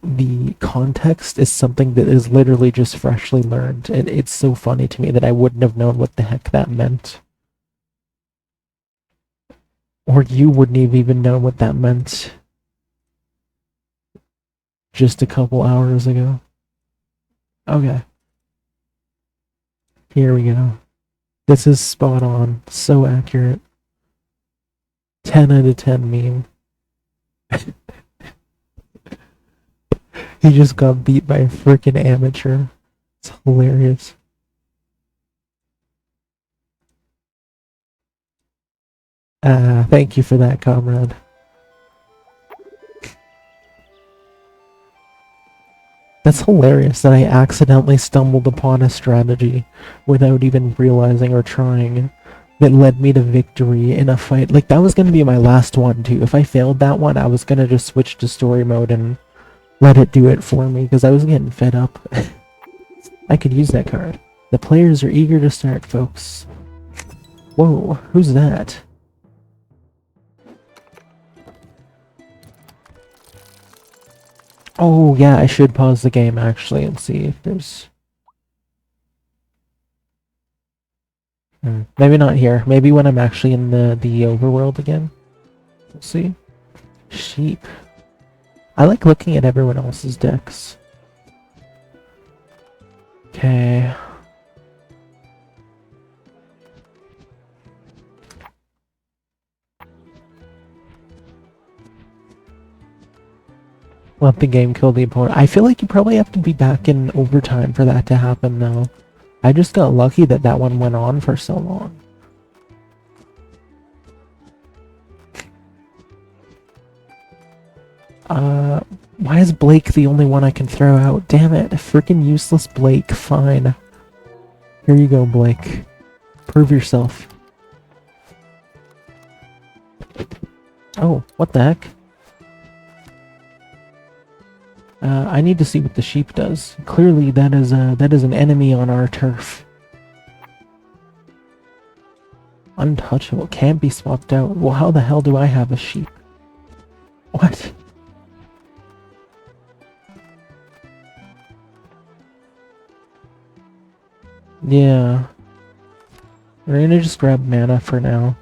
context is something that is literally just freshly learned, and it's so funny to me that I wouldn't have known what the heck that meant. Or you wouldn't have even known what that meant just a couple hours ago. Okay. Here we go. This is spot on. So accurate. 10 out of 10 meme. He just got beat by a freaking amateur. It's hilarious. Thank you for that, comrade. That's hilarious that I accidentally stumbled upon a strategy without even realizing or trying that led me to victory in a fight. Like, that was gonna be my last one, too. If I failed that one, I was gonna just switch to story mode and let it do it for me, because I was getting fed up. I could use that card. The players are eager to start, folks. Whoa, who's that? Oh, yeah, I should pause the game, actually, and see if there's... Maybe not here. Maybe when I'm actually in the overworld again. We'll see. Sheep. I like looking at everyone else's decks. Okay. Let the game kill the opponent. I feel like you probably have to be back in overtime for that to happen, though. I just got lucky that that one went on for so long. Why is Blake the only one I can throw out? Damn it, freaking useless Blake, fine. Here you go, Blake. Prove yourself. Oh, what the heck? I need to see what the sheep does. Clearly that is an enemy on our turf. Untouchable, can't be swapped out. Well, how the hell do I have a sheep? What? Yeah. We're gonna just grab mana for now.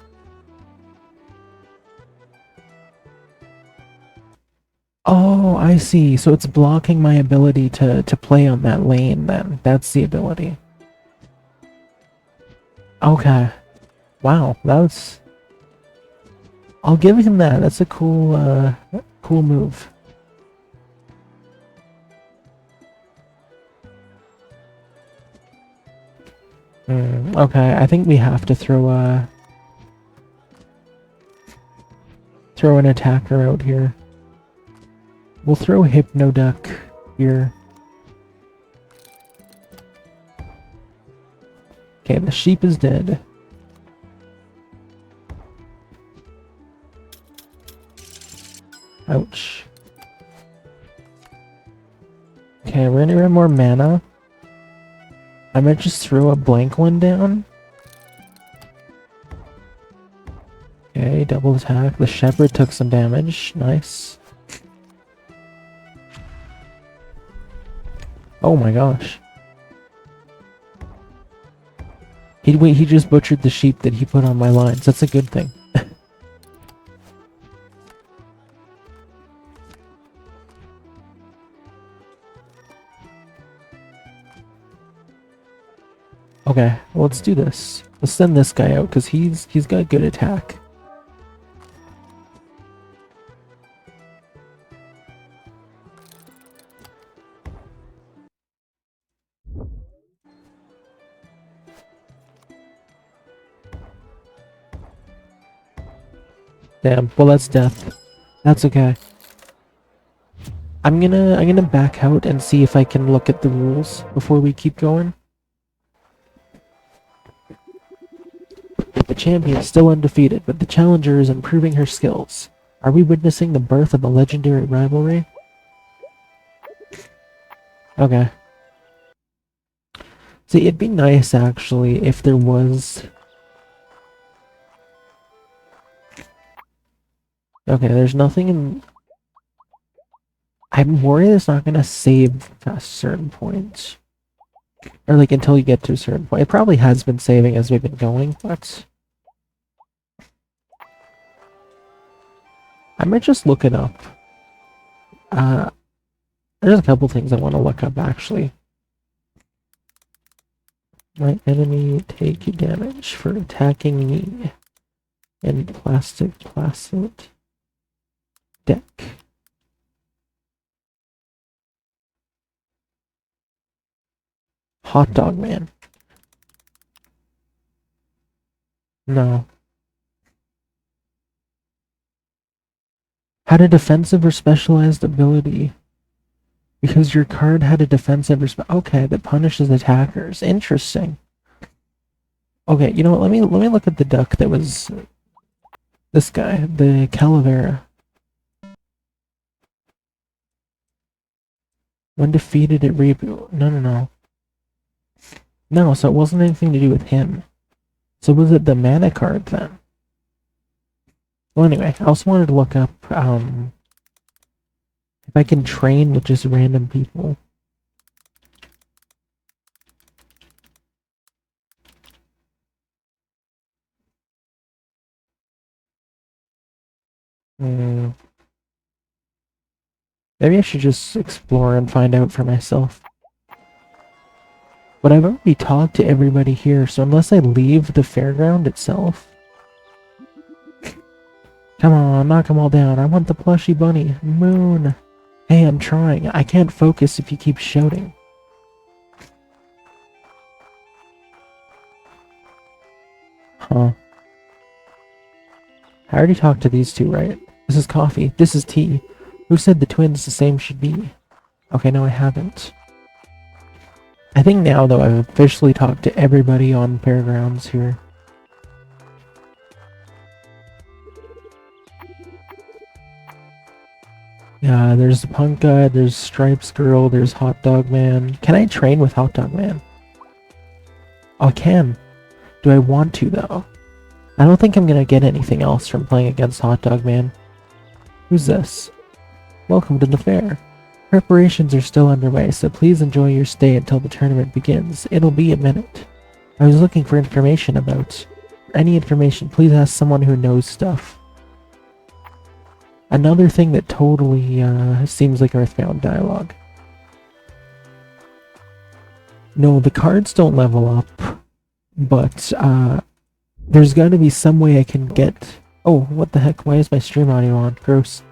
Oh, I see. So it's blocking my ability to play on that lane then. That's the ability. Okay. Wow, that's... I'll give him that. That's a cool, cool move. Okay, I think we have to throw an attacker out here. We'll throw Hypnoduck here. Okay, the sheep is dead. Ouch. Okay, we're gonna run more mana. I might just throw a blank one down. Okay, double attack. The shepherd took some damage. Nice. Oh my gosh. He just butchered the sheep that he put on my lines. That's a good thing. Okay, well, let's do this. Let's send this guy out because he's got good attack. Damn, well that's death. That's okay. I'm gonna back out and see if I can look at the rules before we keep going. The champion is still undefeated, but the challenger is improving her skills. Are we witnessing the birth of a legendary rivalry? Okay. See, it'd be nice actually if there was... Okay, there's nothing in... I'm worried it's not gonna save past certain points. Or like until you get to a certain point. It probably has been saving as we've been going, but... I might just look it up. There's a couple things I want to look up, actually. My enemy take damage for attacking me. And Placid deck. Hot Dog Man. No. Had a defensive or specialized ability. Because your card had a defensive or okay, that punishes attackers. Interesting. Okay, you know what? Let me look at the duck that was this guy, the Calavera. When defeated at reboot. No. No, so it wasn't anything to do with him. So was it the mana card then? Well, anyway, I also wanted to look up if I can train with just random people. Maybe I should just explore and find out for myself. But I've already talked to everybody here, so unless I leave the fairground itself... Come on, knock them all down. I want the plushy bunny. Moon. Hey, I'm trying. I can't focus if you keep shouting. Huh. I already talked to these two, right? This is coffee. This is tea. Who said the twins the same should be? Okay, no, I haven't. I think now, though, I've officially talked to everybody on Fairgrounds here. Yeah, there's the punk guy, there's Stripes Girl, there's Hot Dog Man. Can I train with Hot Dog Man? Oh, I can. Do I want to, though? I don't think I'm gonna get anything else from playing against Hot Dog Man. Who's this? Welcome to the fair. Preparations are still underway, so please enjoy your stay until the tournament begins. It'll be a minute. I was looking for information about... any information, please ask someone who knows stuff. Another thing that totally seems like Earthbound dialogue. No, the cards don't level up, but there's got to be some way I can get... Oh, what the heck? Why is my stream audio on? Gross.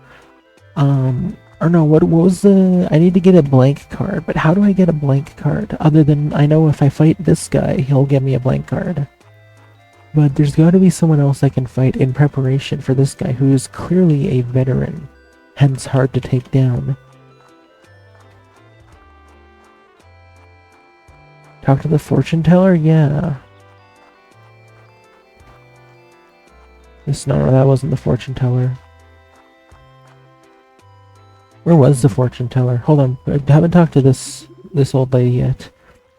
Or no, what was the... I need to get a blank card, but how do I get a blank card? Other than, I know if I fight this guy, he'll give me a blank card. But there's got to be someone else I can fight in preparation for this guy who is clearly a veteran, hence hard to take down. Talk to the fortune teller? Yeah. No, that wasn't the fortune teller. Where was the fortune teller? Hold on, I haven't talked to this old lady yet.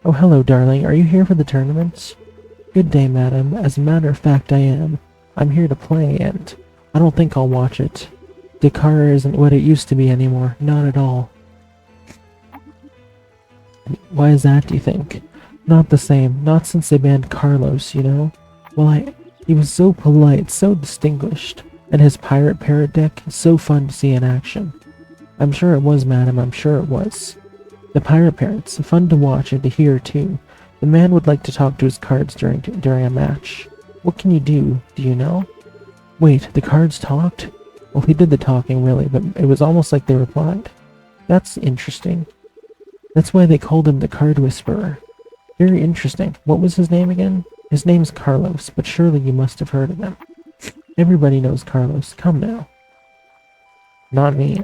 Oh, hello, darling. Are you here for the tournament? Good day, madam. As a matter of fact, I am. I'm here to play, and I don't think I'll watch it. Dakar isn't what it used to be anymore. Not at all. Why is that, do you think? Not the same. Not since they banned Carlos, you know? Well, he was so polite, so distinguished. And his pirate parrot deck, so fun to see in action. I'm sure it was, madam. I'm sure it was. The pirate parrots, fun to watch and to hear, too. The man would like to talk to his cards during a match. What can you do? Do you know? Wait, the cards talked? Well, he did the talking, really, but it was almost like they replied. That's interesting. That's why they called him the Card Whisperer. Very interesting. What was his name again? His name's Carlos, but surely you must have heard of him. Everybody knows Carlos. Come now. Not me.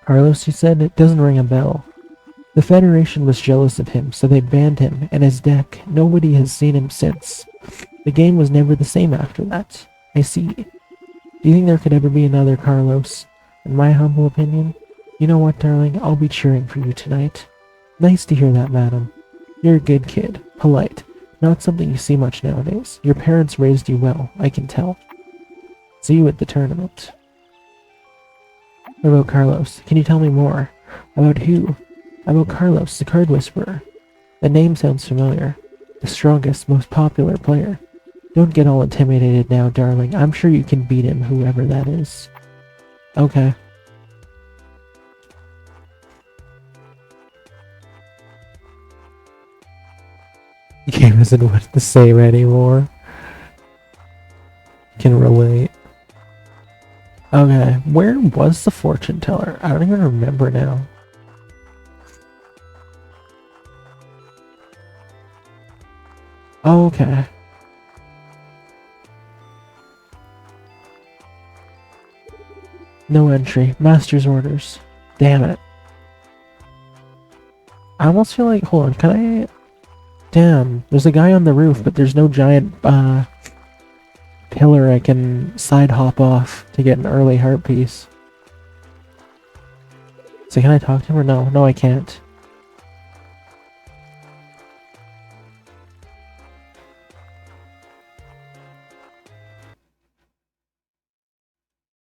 Carlos, you said? It doesn't ring a bell. The Federation was jealous of him, so they banned him and his deck. Nobody has seen him since. The game was never the same after that. I see. Do you think there could ever be another Carlos? In my humble opinion, you know what, darling? I'll be cheering for you tonight. Nice to hear that, madam. You're a good kid. Polite. Not something you see much nowadays. Your parents raised you well, I can tell. See you at the tournament. What about Carlos? Can you tell me more? About who? About Carlos, the Card Whisperer. The name sounds familiar. The strongest, most popular player. Don't get all intimidated now, darling. I'm sure you can beat him, whoever that is. Okay. The game isn't what the same anymore. Can relate. Okay, where was the fortune teller? I don't even remember now. Okay. No entry. Master's orders. Damn it. I almost feel like, hold on, can I... Damn, there's a guy on the roof, but there's no giant, pillar I can side hop off to get an early heart piece. So can I talk to him or no? No, I can't.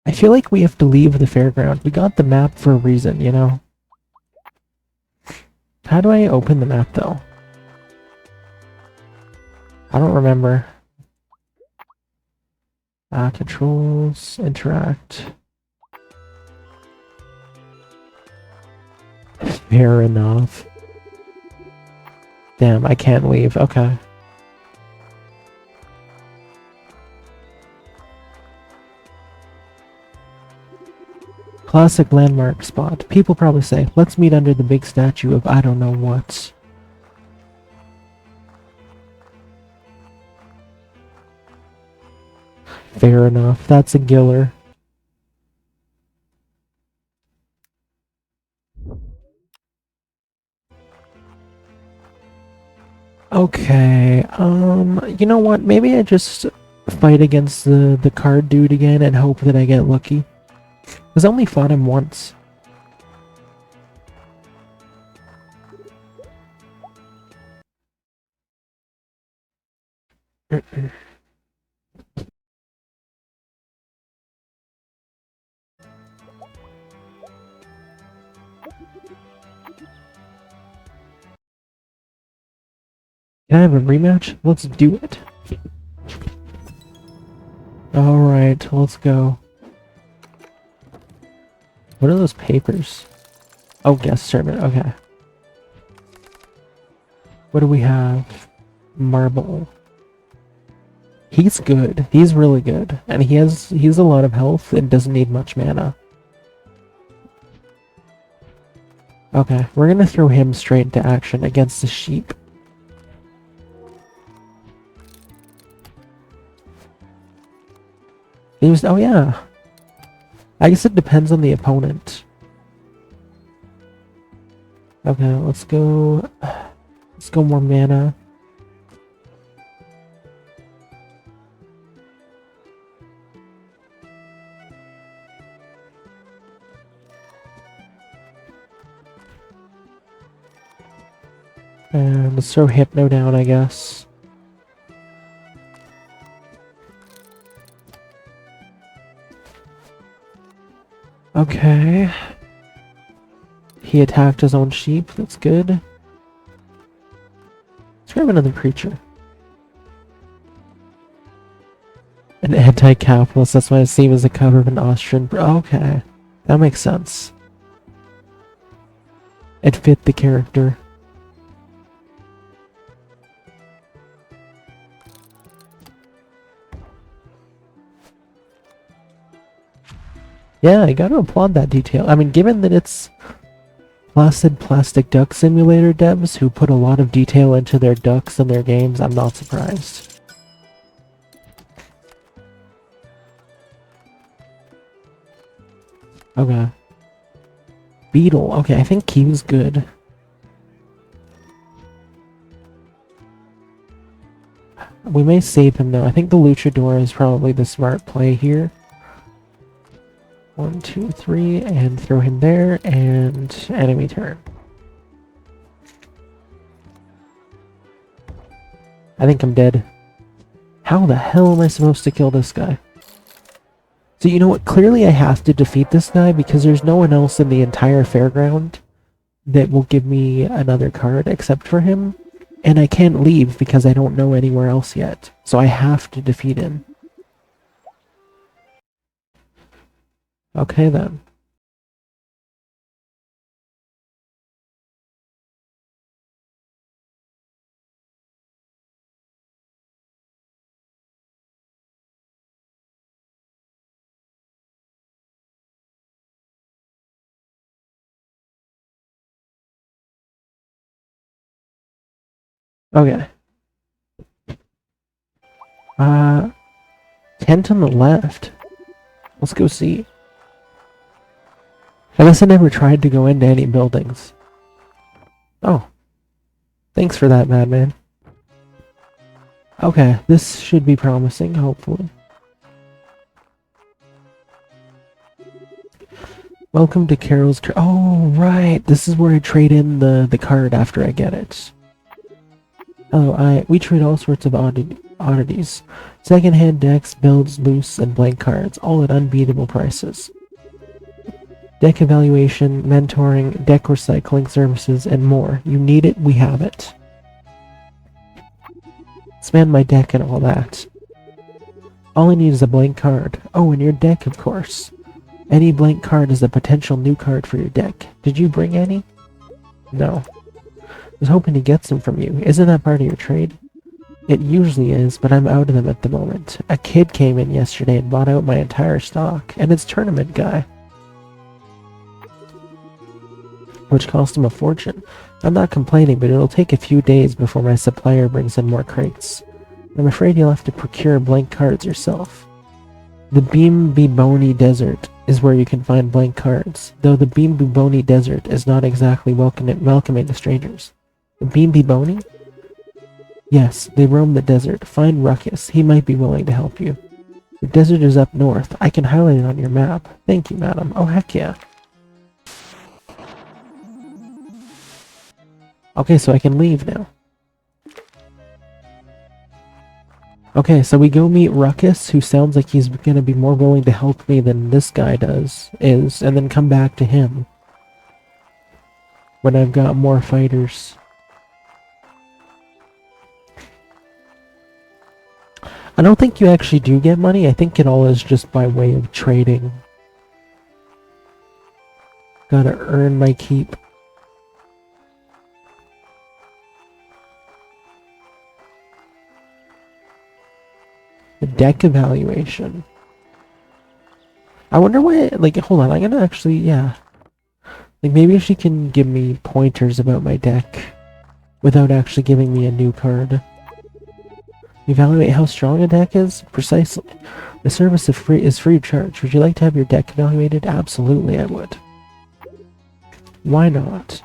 I feel like we have to leave the fairground. We got the map for a reason, you know? How do I open the map, though? I don't remember. Controls, interact. Fair enough. Damn, I can't leave. Okay. Classic landmark spot. People probably say, let's meet under the big statue of I don't know what. Fair enough. That's a giller. Okay, you know what? Maybe I just fight against the card dude again and hope that I get lucky. Because I only fought him once. Can I have a rematch? Let's do it. Alright, let's go. What are those papers? Oh, guest servant, okay. What do we have? Marble. He's good. He's really good. And he's a lot of health and doesn't need much mana. Okay, we're gonna throw him straight into action against the sheep. He was, oh yeah. I guess it depends on the opponent. Okay, let's go more mana. And let's throw Hypno down, I guess. Okay. He attacked his own sheep, that's good. Let's grab another creature. An anti-capitalist, that's why I see him as the cover of an Austrian... Okay, that makes sense. It fit the character. Yeah, I gotta applaud that detail. I mean, given that it's Placid Plastic Duck Simulator devs who put a lot of detail into their ducks and their games, I'm not surprised. Okay. Beetle. Okay, I think Key's good. We may save him though. I think the Luchador is probably the smart play here. 1, 2, 3, and throw him there, and enemy turn. I think I'm dead. How the hell am I supposed to kill this guy? So you know what? Clearly I have to defeat this guy because there's no one else in the entire fairground that will give me another card except for him. And I can't leave because I don't know anywhere else yet. So I have to defeat him. Okay then. Okay. Uh, tent on the left. Let's go see. I guess I never tried to go into any buildings. Oh. Thanks for that, madman. Okay, this should be promising, hopefully. Welcome to Carol's... Oh, right! This is where I trade in the card after I get it. Oh, we trade all sorts of oddities. Second-hand decks, builds, loose, and blank cards, all at unbeatable prices. Deck evaluation, mentoring, deck recycling services, and more. You need it, we have it. Expand my deck and all that. All I need is a blank card. Oh, and your deck, of course. Any blank card is a potential new card for your deck. Did you bring any? No. I was hoping to get some from you. Isn't that part of your trade? It usually is, but I'm out of them at the moment. A kid came in yesterday and bought out my entire stock, and it's tournament guy. Which cost him a fortune. I'm not complaining, but it'll take a few days before my supplier brings in more crates. I'm afraid you'll have to procure blank cards yourself. The Bimbi Desert is where you can find blank cards, though the Bimbi Desert is not exactly welcoming to strangers. The Bimbi? Yes, they roam the desert. Find Ruckus. He might be willing to help you. The desert is up north. I can highlight it on your map. Thank you, madam. Oh, heck yeah. Okay, so I can leave now. Okay, so we go meet Ruckus, who sounds like he's gonna be more willing to help me than this guy is, and then come back to him when I've got more fighters. I don't think you actually do get money. I think it all is just by way of trading. Gotta earn my keep. The deck evaluation. I wonder why, like, hold on, I'm gonna actually, yeah. Like, maybe she can give me pointers about my deck without actually giving me a new card. Evaluate how strong a deck is? Precisely. The service is free of charge. Would you like to have your deck evaluated? Absolutely, I would. Why not?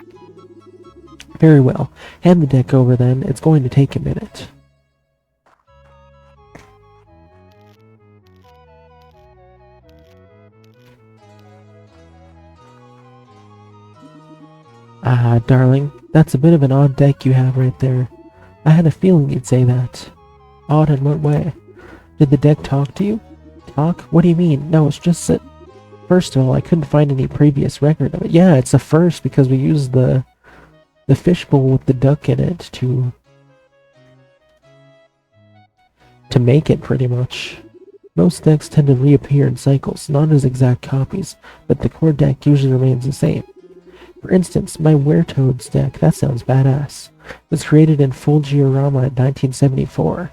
Very well. Hand the deck over then. It's going to take a minute. Ah, darling, that's a bit of an odd deck you have right there. I had a feeling you'd say that. Odd in what way? Did the deck talk to you? Talk? What do you mean? No, it's just that... First of all, I couldn't find any previous record of it. Yeah, it's a first because we used the fishbowl with the duck in it to make it, pretty much. Most decks tend to reappear in cycles, not as exact copies, but the core deck usually remains the same. For instance, my Weretoads deck, that sounds badass, was created in full Giorama in 1974.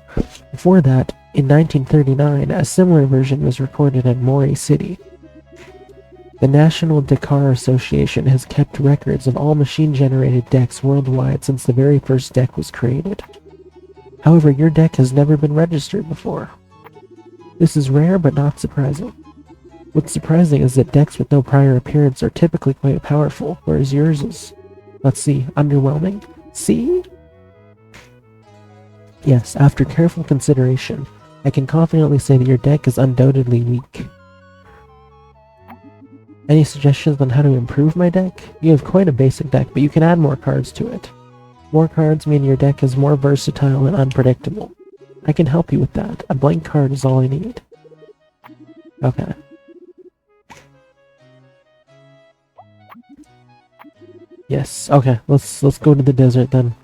Before that, in 1939, a similar version was recorded in Mori City. The National Dakar Association has kept records of all machine-generated decks worldwide since the very first deck was created. However, your deck has never been registered before. This is rare but not surprising. What's surprising is that decks with no prior appearance are typically quite powerful, whereas yours is, let's see, underwhelming? See? Yes, after careful consideration, I can confidently say that your deck is undoubtedly weak. Any suggestions on how to improve my deck? You have quite a basic deck, but you can add more cards to it. More cards mean your deck is more versatile and unpredictable. I can help you with that. A blank card is all I need. Okay. Yes, okay, let's go to the desert then.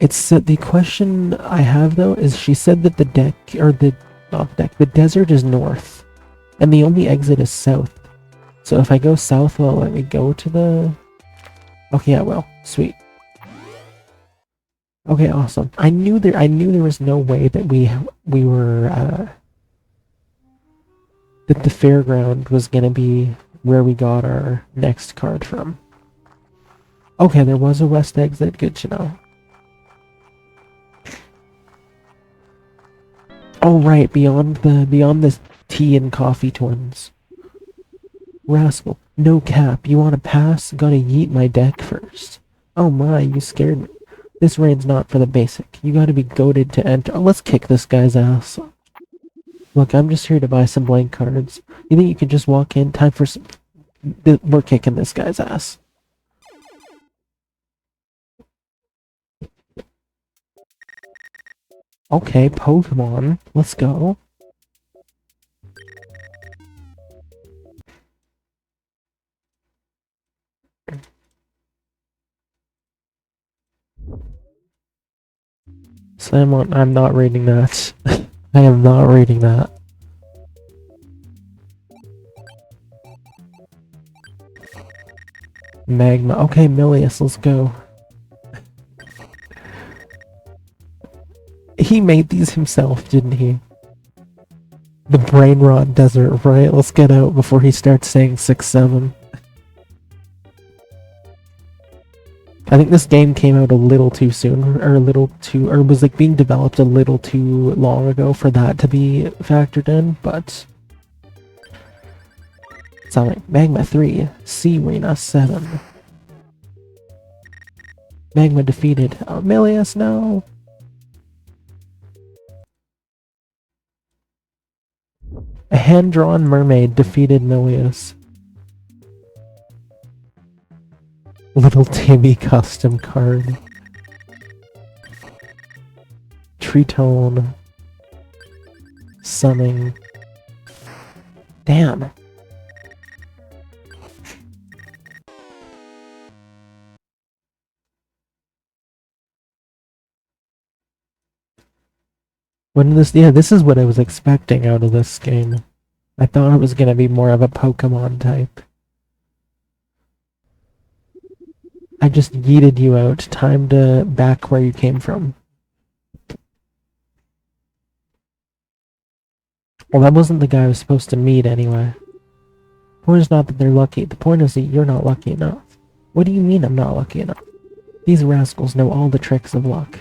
It's the question I have though is she said that the deck or the off deck. The desert is north, and the only exit is south. So if I go south, will it let me go to the... Okay, I will. Sweet. Okay, awesome. I knew there was no way that we were that the fairground was gonna be where we got our next card from. Okay, there was a west exit. Good to know. Oh right, beyond the tea and coffee twins. Rascal, no cap. You want to pass? Gotta yeet my deck first. Oh my, you scared me. This raid's not for the basic. You gotta be goated to enter. Oh, let's kick this guy's ass. Look, I'm just here to buy some blank cards. You think you can just walk in? Time for some... We're kicking this guy's ass. Okay, Pokemon. Let's go. Slamon, I'm not reading that. I am not reading that. Magma. Okay, Milius, let's go. He made these himself, didn't he? The Brain Rot Desert, right? Let's get out before he starts saying 6-7. I think this game came out a little too soon, or was like being developed a little too long ago for that to be factored in, but... Sonic, Magma 3, Sea-Rena 7. Magma defeated. Oh, Milius, no! A hand-drawn mermaid defeated Milius. Little Timmy custom card. Tritone. Summing. Damn. This is what I was expecting out of this game. I thought it was gonna be more of a Pokemon type. I just yeeted you out. Time to back where you came from. Well, that wasn't the guy I was supposed to meet anyway. The point is not that they're lucky. The point is that you're not lucky enough. What do you mean I'm not lucky enough? These rascals know all the tricks of luck.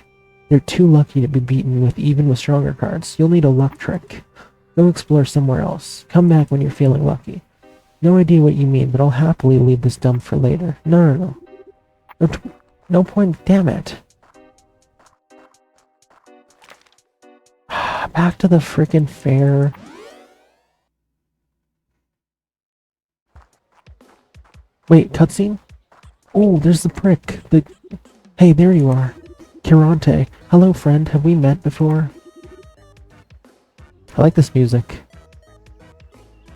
They're too lucky to be beaten even with stronger cards. You'll need a luck trick. Go explore somewhere else. Come back when you're feeling lucky. No idea what you mean, but I'll happily leave this dump for later. No. No point, damn it. Back to the frickin' fair. Wait, cutscene? Oh, there's the prick. Hey, there you are. Kirante. Hello, friend. Have we met before? I like this music.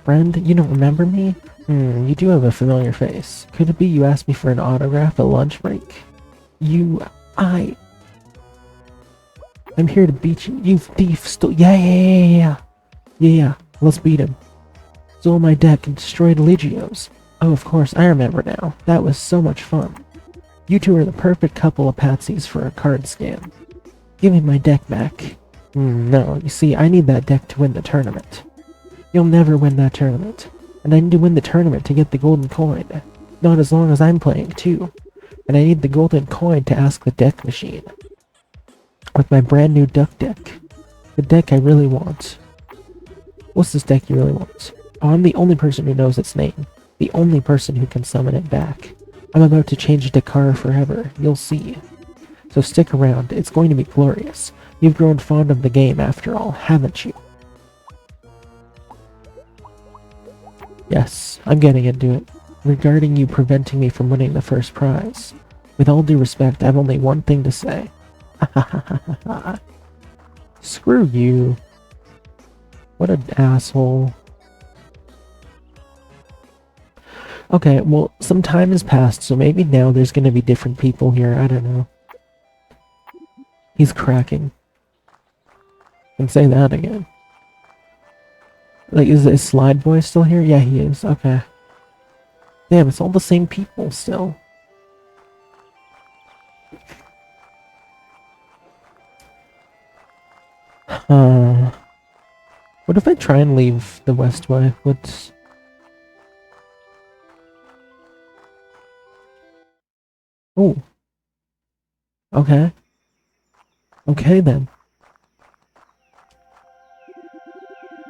Friend, you don't remember me? You do have a familiar face. Could it be you asked me for an autograph at lunch break? I'm here to beat you. You thief Yeah. Let's beat him. Stole my deck and destroyed Ligios. Oh, of course, I remember now. That was so much fun. You two are the perfect couple of patsies for a card scam. Give me my deck back. No, you see, I need that deck to win the tournament. You'll never win that tournament. And I need to win the tournament to get the golden coin. Not as long as I'm playing, too. And I need the golden coin to ask the deck machine. With my brand new duck deck. The deck I really want. What's this deck you really want? Oh, I'm the only person who knows its name. The only person who can summon it back. I'm about to change Dakar forever. You'll see. So stick around. It's going to be glorious. You've grown fond of the game after all, haven't you? Yes, I'm getting into it. Regarding you preventing me from winning the first prize. With all due respect, I have only one thing to say. Screw you. What an asshole. Okay, well, some time has passed, so maybe now there's gonna be different people here, I don't know. He's cracking. Can say that again. Like, is Slide Boy still here? Yeah, he is. Okay. Damn, it's all the same people still. What if I try and leave the Westway? What's... Oh. Okay. Okay, then.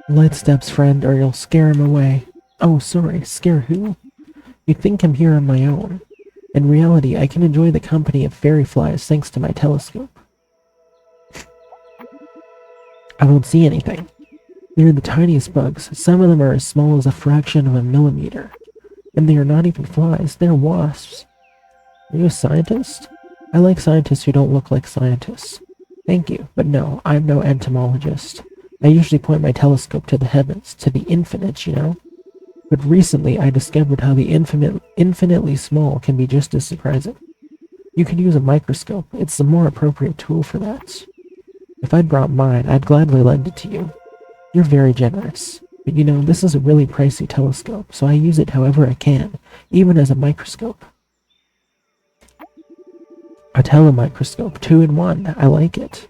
Light steps, friend, or you'll scare him away. Oh, sorry. Scare who? You think I'm here on my own. In reality, I can enjoy the company of fairy flies thanks to my telescope. I won't see anything. They're the tiniest bugs. Some of them are as small as a fraction of a millimeter. And they are not even flies, they're wasps. Are you a scientist? I like scientists who don't look like scientists. Thank you, but no, I'm no entomologist. I usually point my telescope to the heavens, to the infinite, you know? But recently I discovered how the infinitely small can be just as surprising. You could use a microscope, it's the more appropriate tool for that. If I'd brought mine, I'd gladly lend it to you. You're very generous. But you know, this is a really pricey telescope, so I use it however I can, even as a microscope. A telemicroscope, 2-in-1, I like it.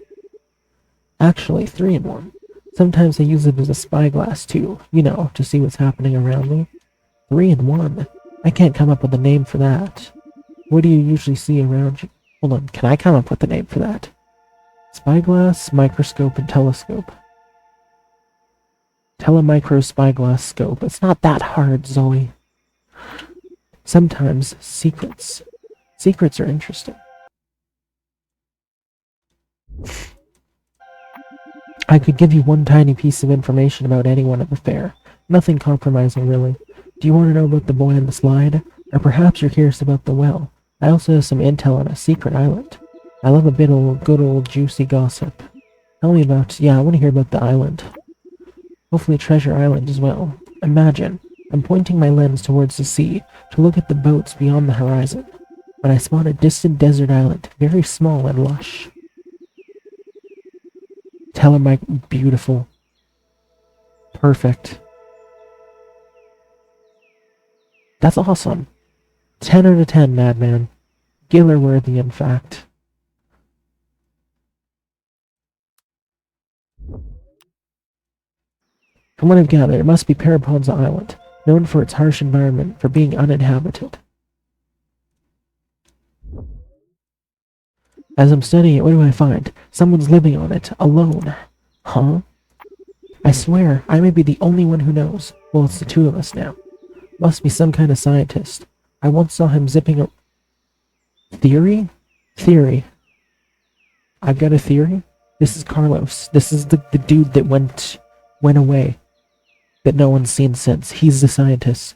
Actually, 3-in-1. Sometimes I use it as a spyglass too, you know, to see what's happening around me. 3-in-1? I can't come up with a name for that. What do you usually see around you? Hold on, can I come up with a name for that? Spyglass, microscope, and telescope. Telemicro spyglass scope. It's not that hard, Zoe. Sometimes secrets. Secrets are interesting. I could give you one tiny piece of information about anyone at the fair. Nothing compromising, really. Do you want to know about the boy on the slide? Or perhaps you're curious about the well. I also have some intel on a secret island. I love a bit of good old juicy gossip. Tell me about... Yeah, I want to hear about the island. Hopefully Treasure Island as well. Imagine, I'm pointing my lens towards the sea to look at the boats beyond the horizon, when I spot a distant desert island, very small and lush. Telemike, beautiful. Perfect. That's awesome. 10 out of 10, madman. Giller worthy, in fact. From what I've gathered, it must be Paraponza Island, known for its harsh environment, for being uninhabited. As I'm studying it, what do I find? Someone's living on it, alone. Huh? I swear, I may be the only one who knows. Well, it's the two of us now. Must be some kind of scientist. I once saw him zipping a... Theory? Theory. I've got a theory? This is Carlos. This is the dude that went away. That no one's seen since. He's the scientist.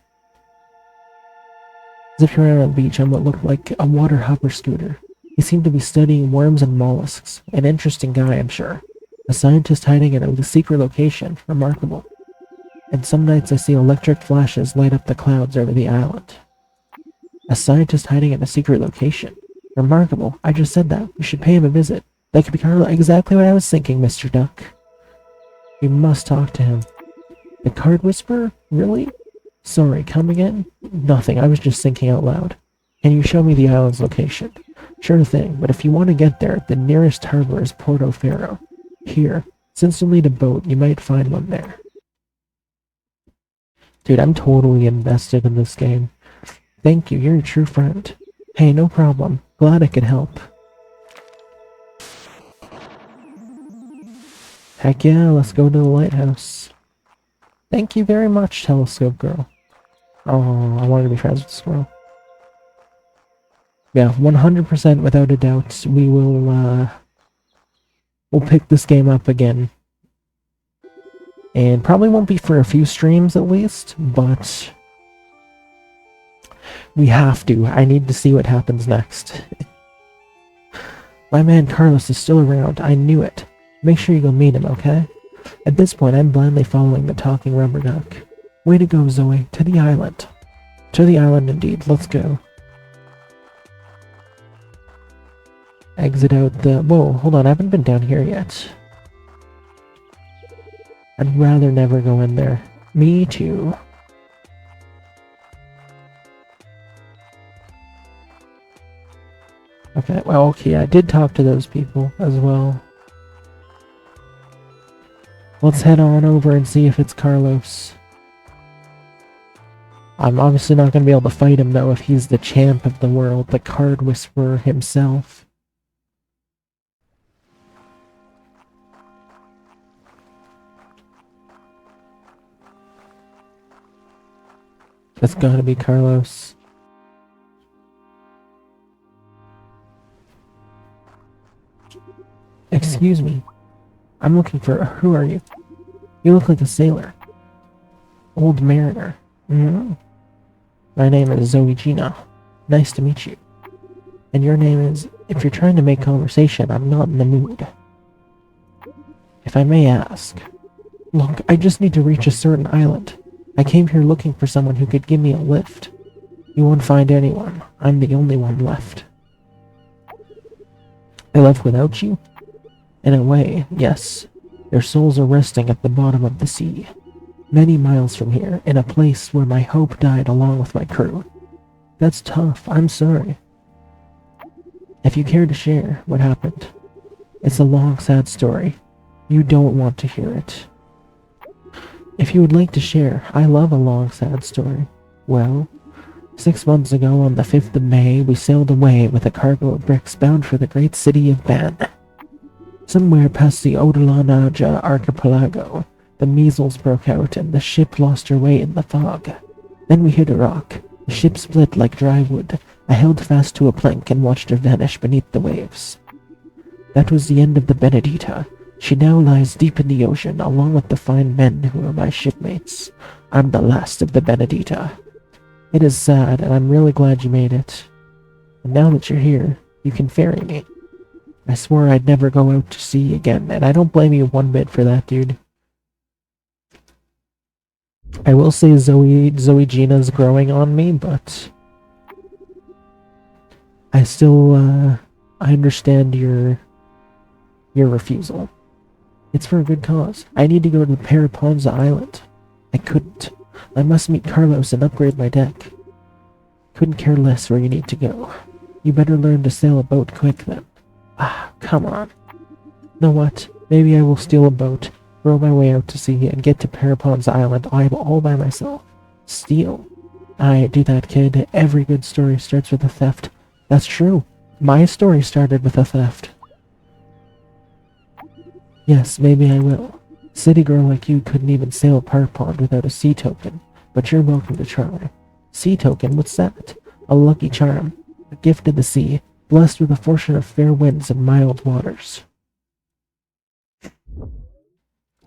Zipping around on the beach on what looked like a water hover scooter. He seemed to be studying worms and mollusks. An interesting guy, I'm sure. A scientist hiding in a secret location. Remarkable. And some nights I see electric flashes light up the clouds over the island. A scientist hiding in a secret location. Remarkable. I just said that. We should pay him a visit. That could be Carlo. Exactly what I was thinking, Mr. Duck. We must talk to him. The card whisperer? Really? Sorry, come again? Nothing, I was just thinking out loud. Can you show me the island's location? Sure thing, but if you want to get there, the nearest harbor is Portofaro. Here, since you'll need a boat, you might find one there. Dude, I'm totally invested in this game. Thank you, you're a true friend. Hey, no problem. Glad I could help. Heck yeah, let's go to the lighthouse. Thank you very much, Telescope Girl. Oh, I wanted to be friends with the squirrel. Yeah, 100% without a doubt, we will, we'll pick this game up again. And probably won't be for a few streams at least, but we have to. I need to see what happens next. My man Carlos is still around. I knew it. Make sure you go meet him, okay? At this point, I'm blindly following the talking rubber duck. Way to go, Zoe. To the island. To the island, indeed. Let's go. Exit out the... Whoa, hold on. I haven't been down here yet. I'd rather never go in there. Me too. Okay, well, okay, I did talk to those people as well. Let's head on over and see if it's Carlos. I'm obviously not going to be able to fight him, though, if he's the champ of the world, the card whisperer himself. That's gotta be Carlos. Excuse me. I'm looking for... Who are you? You look like a sailor. Old mariner. Mm-hmm. My name is Zoigina. Nice to meet you. And your name is... If you're trying to make conversation, I'm not in the mood. If I may ask... Look, I just need to reach a certain island. I came here looking for someone who could give me a lift. You won't find anyone. I'm the only one left. They left without you? In a way, yes. Their souls are resting at the bottom of the sea. Many miles from here, in a place where my hope died along with my crew. That's tough. I'm sorry. If you care to share what happened, it's a long, sad story. You don't want to hear it. If you would like to share, I love a long, sad story. Well, 6 months ago on the 5th of May, we sailed away with a cargo of bricks bound for the great city of Ban. Somewhere past the Odolanaja archipelago, the measles broke out and the ship lost her way in the fog. Then we hit a rock. The ship split like dry wood. I held fast to a plank and watched her vanish beneath the waves. That was the end of the Benedita. She now lies deep in the ocean, along with the fine men who are my shipmates. I'm the last of the Benedita. It is sad, and I'm really glad you made it. And now that you're here, you can ferry me. I swore I'd never go out to sea again, and I don't blame you one bit for that, dude. I will say Zoigina's growing on me, but... I still, I understand your refusal. It's for a good cause. I need to go to Paraponza Island. I couldn't. I must meet Carlos and upgrade my deck. Couldn't care less where you need to go. You better learn to sail a boat quick then. Ah, come on. Know what? Maybe I will steal a boat, row my way out to sea, and get to Paraponza Island all by myself. Steal? Aye, do that, kid. Every good story starts with a theft. That's true. My story started with a theft. Yes, maybe I will. City girl like you couldn't even sail a park pond without a sea token, but you're welcome to try. Sea token? What's that? A lucky charm. A gift of the sea, blessed with a fortune of fair winds and mild waters.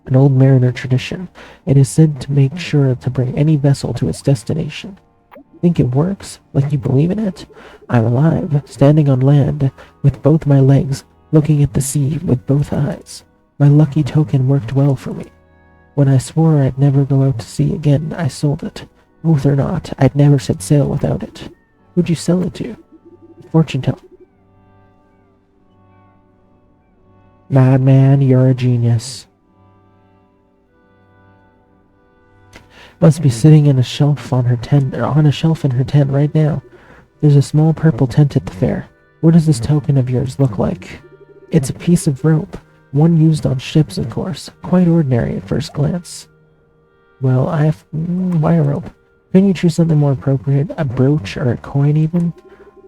An old mariner tradition. It is said to make sure to bring any vessel to its destination. Think it works? Like you believe in it? I'm alive, standing on land, with both my legs, looking at the sea with both eyes. My lucky token worked well for me. When I swore I'd never go out to sea again, I sold it. Oath or not, I'd never set sail without it. Who'd you sell it to? Fortune teller. Madman, you're a genius. Must be sitting in a shelf on her tent, or on a shelf in her tent right now. There's a small purple tent at the fair. What does this token of yours look like? It's a piece of rope. One used on ships, of course. Quite ordinary at first glance. Well, why a rope? Couldn't you choose something more appropriate? A brooch or a coin even?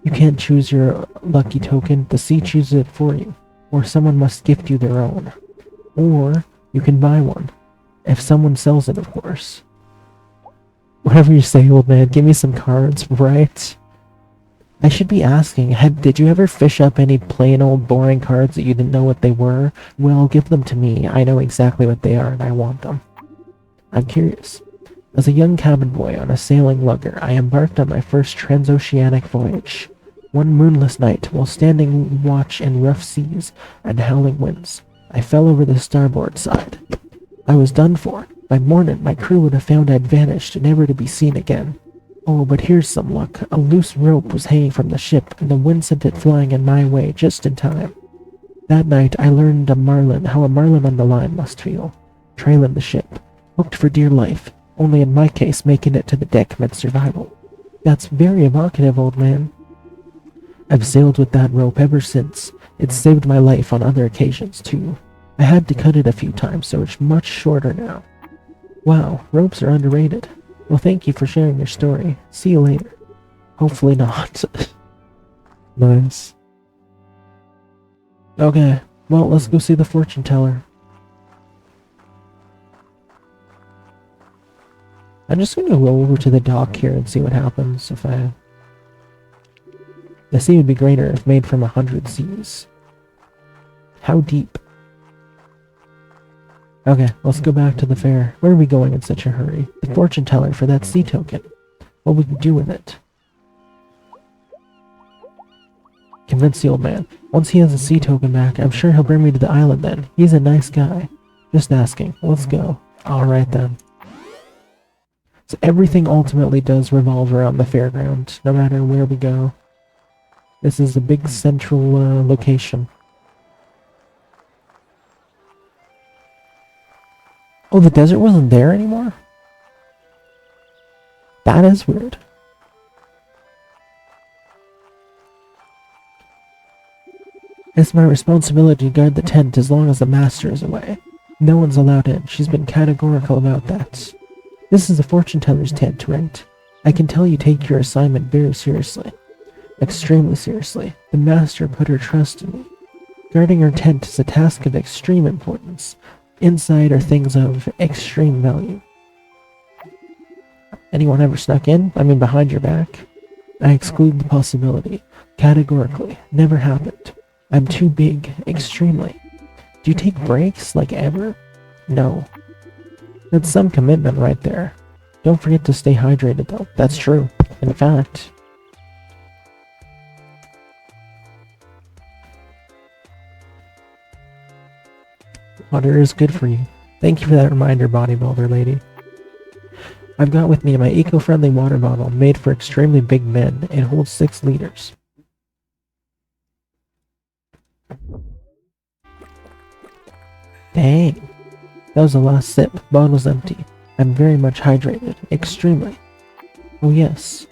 You can't choose your lucky token. The sea chooses it for you. Or someone must gift you their own. Or you can buy one. If someone sells it, of course. Whatever you say, old man. Give me some cards, right? I should be asking, did you ever fish up any plain old boring cards that you didn't know what they were? Well, give them to me. I know exactly what they are and I want them. I'm curious. As a young cabin boy on a sailing lugger, I embarked on my first transoceanic voyage. One moonless night, while standing watch in rough seas and howling winds, I fell over the starboard side. I was done for. By morning, my crew would have found I'd vanished, never to be seen again. Oh, but here's some luck. A loose rope was hanging from the ship, and the wind sent it flying in my way just in time. That night, I learned how a marlin on the line must feel, trailing the ship, hooked for dear life, Only in my case, making it to the deck meant survival. That's very evocative, old man. I've sailed with that rope ever since. It's saved my life on other occasions, too. I had to cut it a few times, so it's much shorter now. Wow, ropes are underrated. Well, thank you for sharing your story. See you later. Hopefully not. Nice. Okay, well, let's go see the fortune teller. I'm just gonna go over to the dock here and see what happens if I... The sea would be greater if made from 100 seas. How deep? Okay, let's go back to the fair. Where are we going in such a hurry? The fortune teller for that sea token. What we can do with it? Convince the old man. Once he has a sea token back, I'm sure he'll bring me to the island then. He's a nice guy. Just asking. Let's go. Alright then. So everything ultimately does revolve around the fairground, no matter where we go. This is a big central location. Oh, the desert wasn't there anymore? That is weird. It's my responsibility to guard the tent as long as the master is away. No one's allowed in. She's been categorical about that. This is the fortune teller's tent, right? I can tell you take your assignment very seriously. Extremely seriously. The master put her trust in me. Guarding her tent is a task of extreme importance. Inside are things of extreme value. Anyone ever snuck in? I mean behind your back? I exclude the possibility. Categorically. Never happened. I'm too big. Extremely. Do you take breaks? Like ever? No. That's some commitment right there. Don't forget to stay hydrated though. That's true. In fact... Water is good for you. Thank you for that reminder, bodybuilder lady. I've got with me my eco-friendly water bottle made for extremely big men. It holds 6 liters. Dang. That was the last sip. Bottle's empty. I'm very much hydrated. Extremely. Oh yes.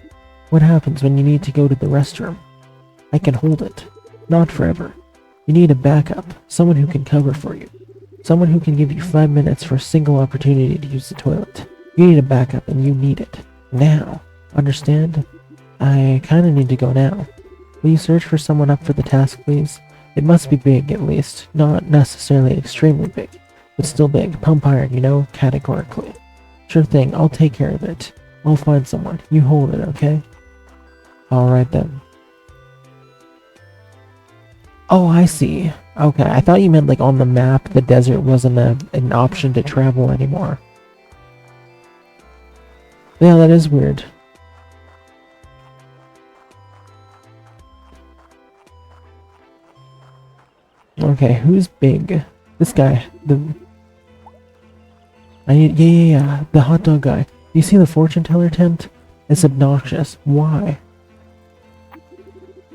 What happens when you need to go to the restroom? I can hold it. Not forever. You need a backup. Someone who can cover for you. Someone who can give you 5 minutes for a single opportunity to use the toilet. You need a backup and you need it. Now. Understand? I kinda need to go now. Will you search for someone up for the task, please? It must be big, at least. Not necessarily extremely big, but still big. Pump iron, you know? Categorically. Sure thing, I'll take care of it. I'll find someone. You hold it, okay? Alright then. Oh, I see. Okay, I thought you meant like on the map the desert wasn't an option to travel anymore. Yeah, that is weird. Okay, who's big? This guy. Yeah. The hot dog guy. You see the fortune teller tent? It's obnoxious. Why?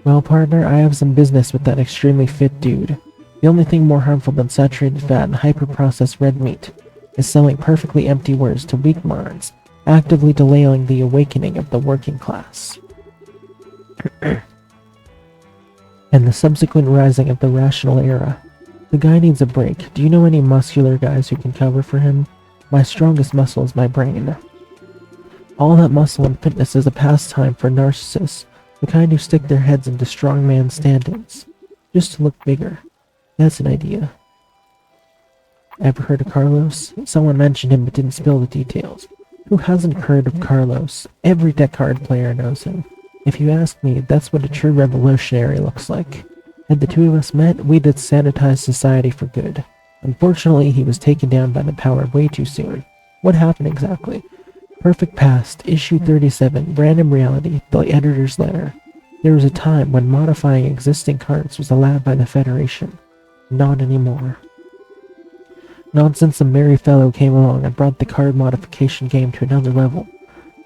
Well, partner, I have some business with that extremely fit dude. The only thing more harmful than saturated fat and hyper-processed red meat is selling perfectly empty words to weak minds, actively delaying the awakening of the working class. And the subsequent rising of the rational era. The guy needs a break. Do you know any muscular guys who can cover for him? My strongest muscle is my brain. All that muscle and fitness is a pastime for narcissists, the kind who stick their heads into strongman stand-ins, just to look bigger. That's an idea. Ever heard of Carlos? Someone mentioned him but didn't spill the details. Who hasn't heard of Carlos? Every deck card player knows him. If you ask me, that's what a true revolutionary looks like. Had the two of us met, we'd have sanitized society for good. Unfortunately, he was taken down by the power way too soon. What happened exactly? Perfect Past, Issue 37, Random Reality, the editor's letter. There was a time when modifying existing cards was allowed by the Federation. Not anymore. Not since a merry fellow came along and brought the card modification game to another level.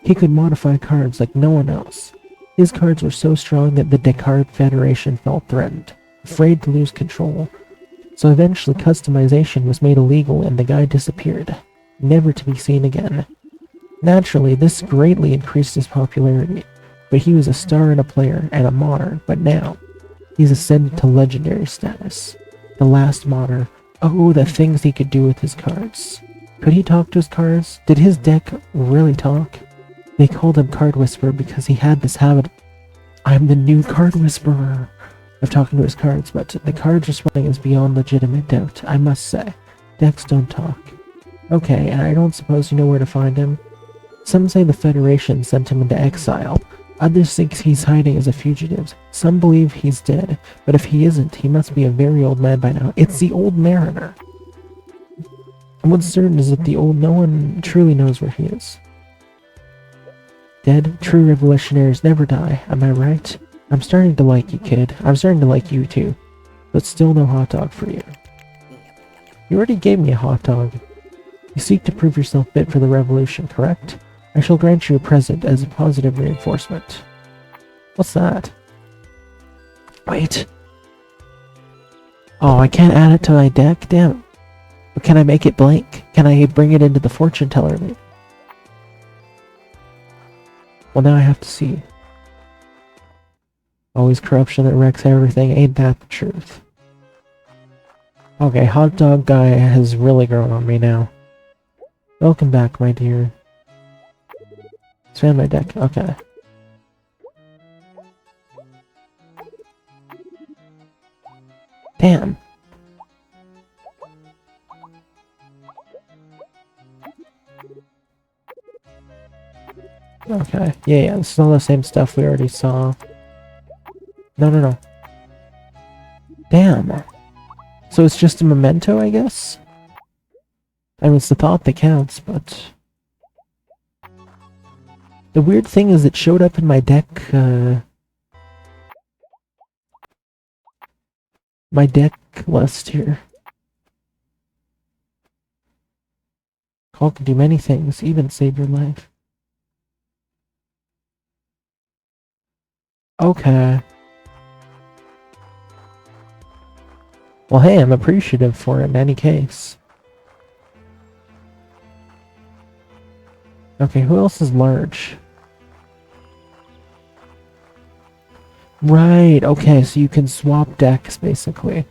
He could modify cards like no one else. His cards were so strong that the Descartes Federation felt threatened, afraid to lose control. So eventually customization was made illegal and the guy disappeared, never to be seen again. Naturally, this greatly increased his popularity, but he was a star and a player and a modder, but now, he's ascended to legendary status. The last modder. Oh, the things he could do with his cards. Could he talk to his cards? Did his deck really talk? They called him Card Whisperer because he had this habit. I'm the new Card Whisperer of talking to his cards, but the cards responding is beyond legitimate doubt, I must say. Decks don't talk. Okay, and I don't suppose you know where to find him? Some say the Federation sent him into exile. Others think he's hiding as a fugitive. Some believe he's dead, but if he isn't, he must be a very old man by now. It's the Old Mariner. And what's certain is that no one truly knows where he is. Dead, true revolutionaries never die, am I right? I'm starting to like you, kid. I'm starting to like you too. But still no hot dog for you. You already gave me a hot dog. You seek to prove yourself fit for the revolution, correct? I shall grant you a present as a positive reinforcement. What's that? Wait. Oh, I can't add it to my deck? Damn it. But can I make it blank? Can I bring it into the fortune teller? Well, now I have to see. Always corruption that wrecks everything, ain't that the truth? Okay, hot dog guy has really grown on me now. Welcome back, my dear. Expand my deck, okay. Damn. Okay, yeah, this is all the same stuff we already saw. No. Damn. So it's just a memento, I guess? I mean, it's the thought that counts, but... The weird thing is it showed up in my deck, my deck list here. Call can do many things, even save your life. Okay. Well, hey, I'm appreciative for it in any case. Okay, who else is large? Right, okay, so you can swap decks, basically.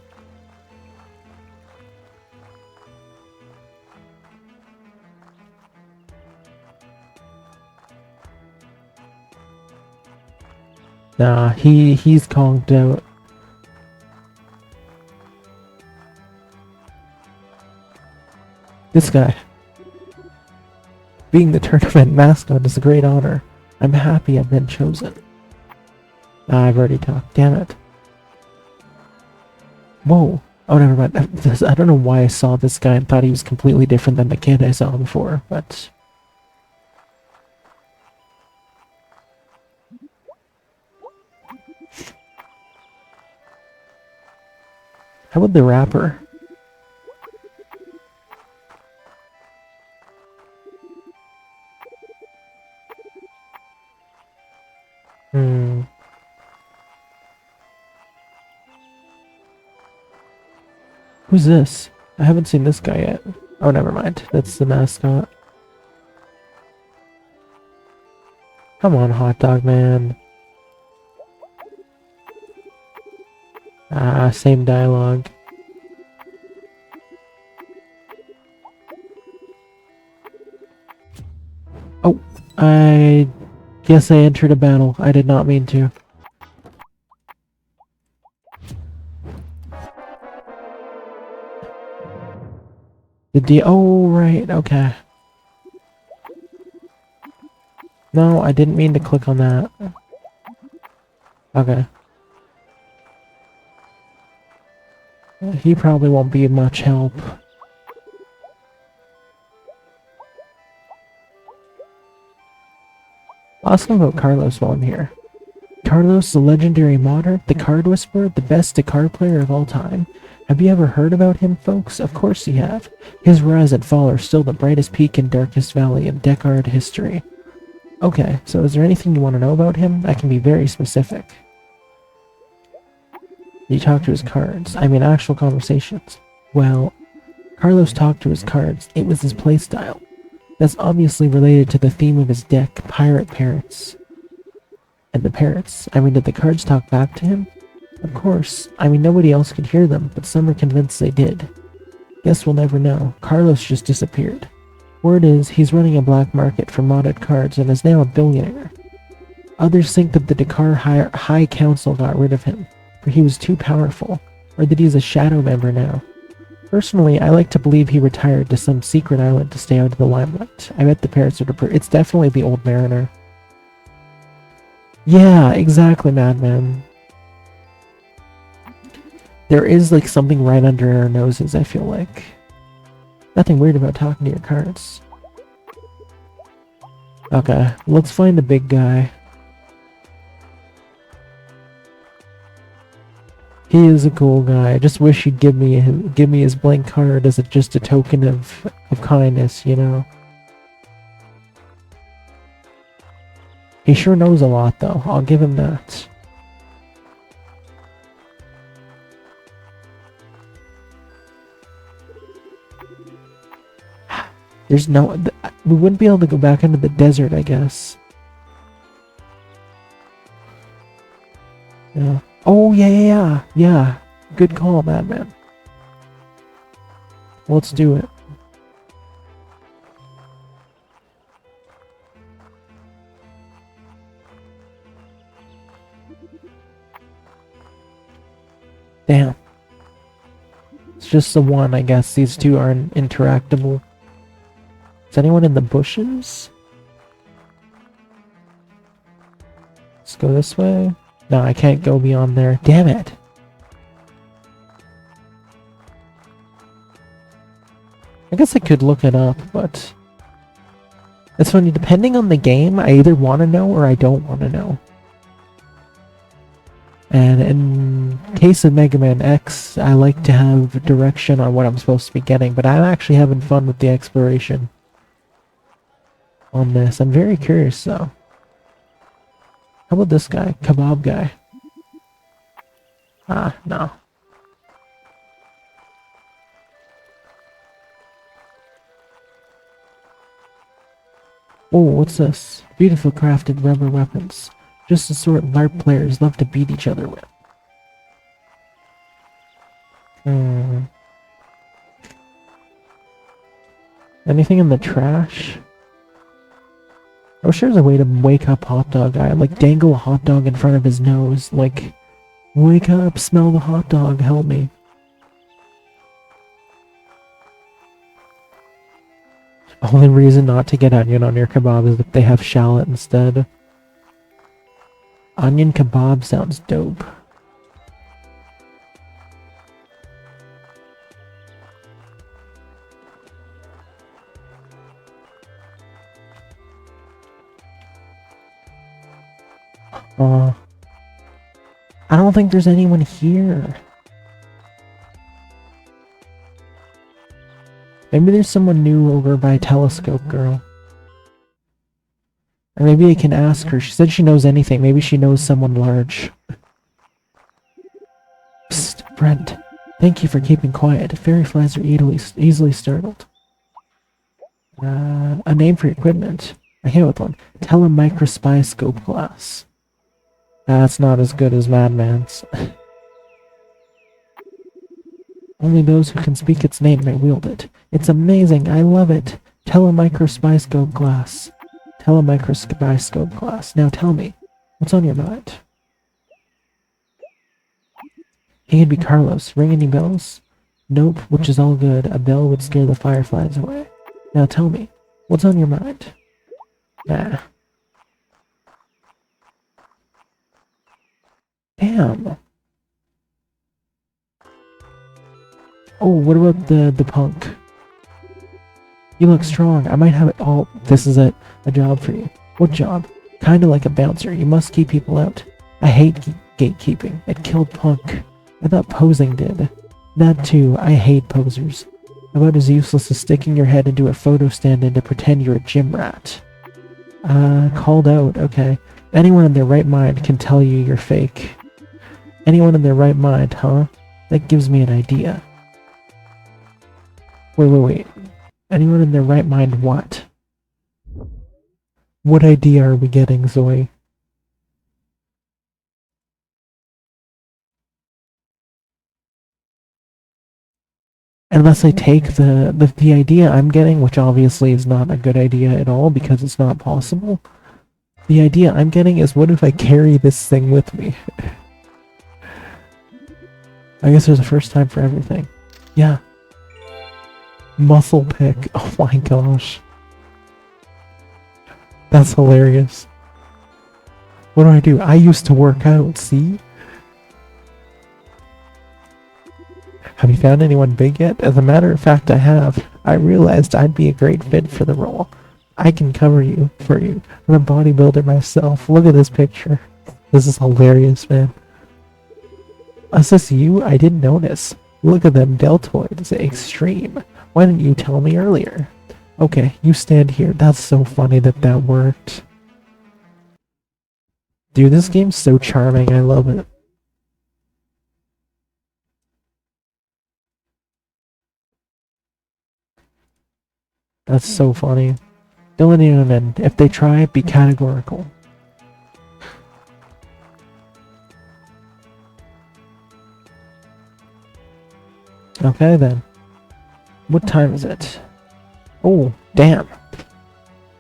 Nah, he's conked out. This guy. Being the tournament mascot is a great honor. I'm happy I've been chosen. I've already talked. Damn it. Whoa. Oh, never mind. I don't know why I saw this guy and thought he was completely different than the kid I saw before, but... How about the rapper? Who's this? I haven't seen this guy yet. Oh, never mind. That's the mascot. Come on, hot dog man. Ah, same dialogue. Oh, I guess I entered a battle. I did not mean to. Oh, right, okay. No, I didn't mean to click on that. Okay. He probably won't be much help. I'll ask him about Carlos while I'm here. Carlos, the legendary modder, the card whisperer, the best card player of all time. Have you ever heard about him, folks? Of course you have. His rise and fall are still the brightest peak and darkest valley in Decard history. Okay, so is there anything you want to know about him? I can be very specific. You talk to his cards. I mean actual conversations. Well, Carlos talked to his cards. It was his playstyle. That's obviously related to the theme of his deck, pirate parrots. And the parrots, I mean, did the cards talk back to him? Of course. I mean, nobody else could hear them, but some are convinced they did. Guess we'll never know. Carlos just disappeared. Word is, he's running a black market for modded cards and is now a billionaire. Others think that the Dakar High Council got rid of him, for he was too powerful, or that he's a shadow member now. Personally, I like to believe he retired to some secret island to stay out of the limelight. I bet the parrots are it's definitely the old mariner. Yeah, exactly, Madman. There is like something right under our noses, I feel like. Nothing weird about talking to your cards. Okay, let's find the big guy. He is a cool guy. I just wish he'd give me his blank card as just a token of kindness, you know. He sure knows a lot, though. I'll give him that. There's no... we wouldn't be able to go back into the desert, I guess. Yeah. Oh, yeah. Good call, Madman. Let's do it. Damn. It's just the one, I guess. These two aren't interactable. Is anyone in the bushes? Let's go this way. No, I can't go beyond there. Damn it! I guess I could look it up, but... it's funny, depending on the game, I either want to know or I don't want to know. And in case of Mega Man X, I like to have direction on what I'm supposed to be getting, but I'm actually having fun with the exploration on this. I'm very curious, though. How about this guy? Kebab guy. Ah, no. Oh, what's this? Beautiful crafted rubber weapons. Just the sort LARP players love to beat each other with. Anything in the trash? I wish there was a way to wake up Hot Dog Guy. Like, dangle a hot dog in front of his nose. Like, wake up, smell the hot dog, help me. Only reason not to get onion on your kebab is that they have shallot instead. Onion kebab sounds dope. I don't think there's anyone here. Maybe there's someone new over by Telescope Girl. Or maybe I can ask her. She said she knows anything. Maybe she knows someone large. Psst, Brent. Thank you for keeping quiet. Fairy flies are easily startled. A name for equipment. I came with one. Telemicrospyscope glass. That's not as good as Madman's. Only those who can speak its name may wield it. It's amazing. I love it. Telemicrospyscope glass. Telemicrospyscope glass. Now tell me, what's on your mind? He could be Carlos. Ring any bells? Nope, which is all good. A bell would scare the fireflies away. Now tell me, what's on your mind? Nah. Damn. Oh, what about the punk? You look strong. I might have it all. This is a job for you. What job? Kinda like a bouncer. You must keep people out. I hate gatekeeping. It killed punk. I thought posing did. That too. I hate posers. About as useless as sticking your head into a photo stand and to pretend you're a gym rat. Called out. Okay. Anyone in their right mind can tell you you're fake. Anyone in their right mind, huh? That gives me an idea. Wait. Anyone in their right mind what? What idea are we getting, Zoe? Unless I take the idea I'm getting, which obviously is not a good idea at all because it's not possible. The idea I'm getting is, what if I carry this thing with me? I guess there's a first time for everything. Yeah. Muscle pick. Oh my gosh. That's hilarious. What do? I used to work out, see? Have you found anyone big yet? As a matter of fact, I have. I realized I'd be a great fit for the role. I can cover you for you. I'm a bodybuilder myself. Look at this picture. This is hilarious, man. Is this you? I didn't notice. Look at them deltoids. Extreme. Why didn't you tell me earlier? Okay, you stand here. That's so funny that that worked. Dude, this game's so charming. I love it. That's so funny. Don't let anyone in. If they try, be categorical. Okay then. What time is it? Oh, damn.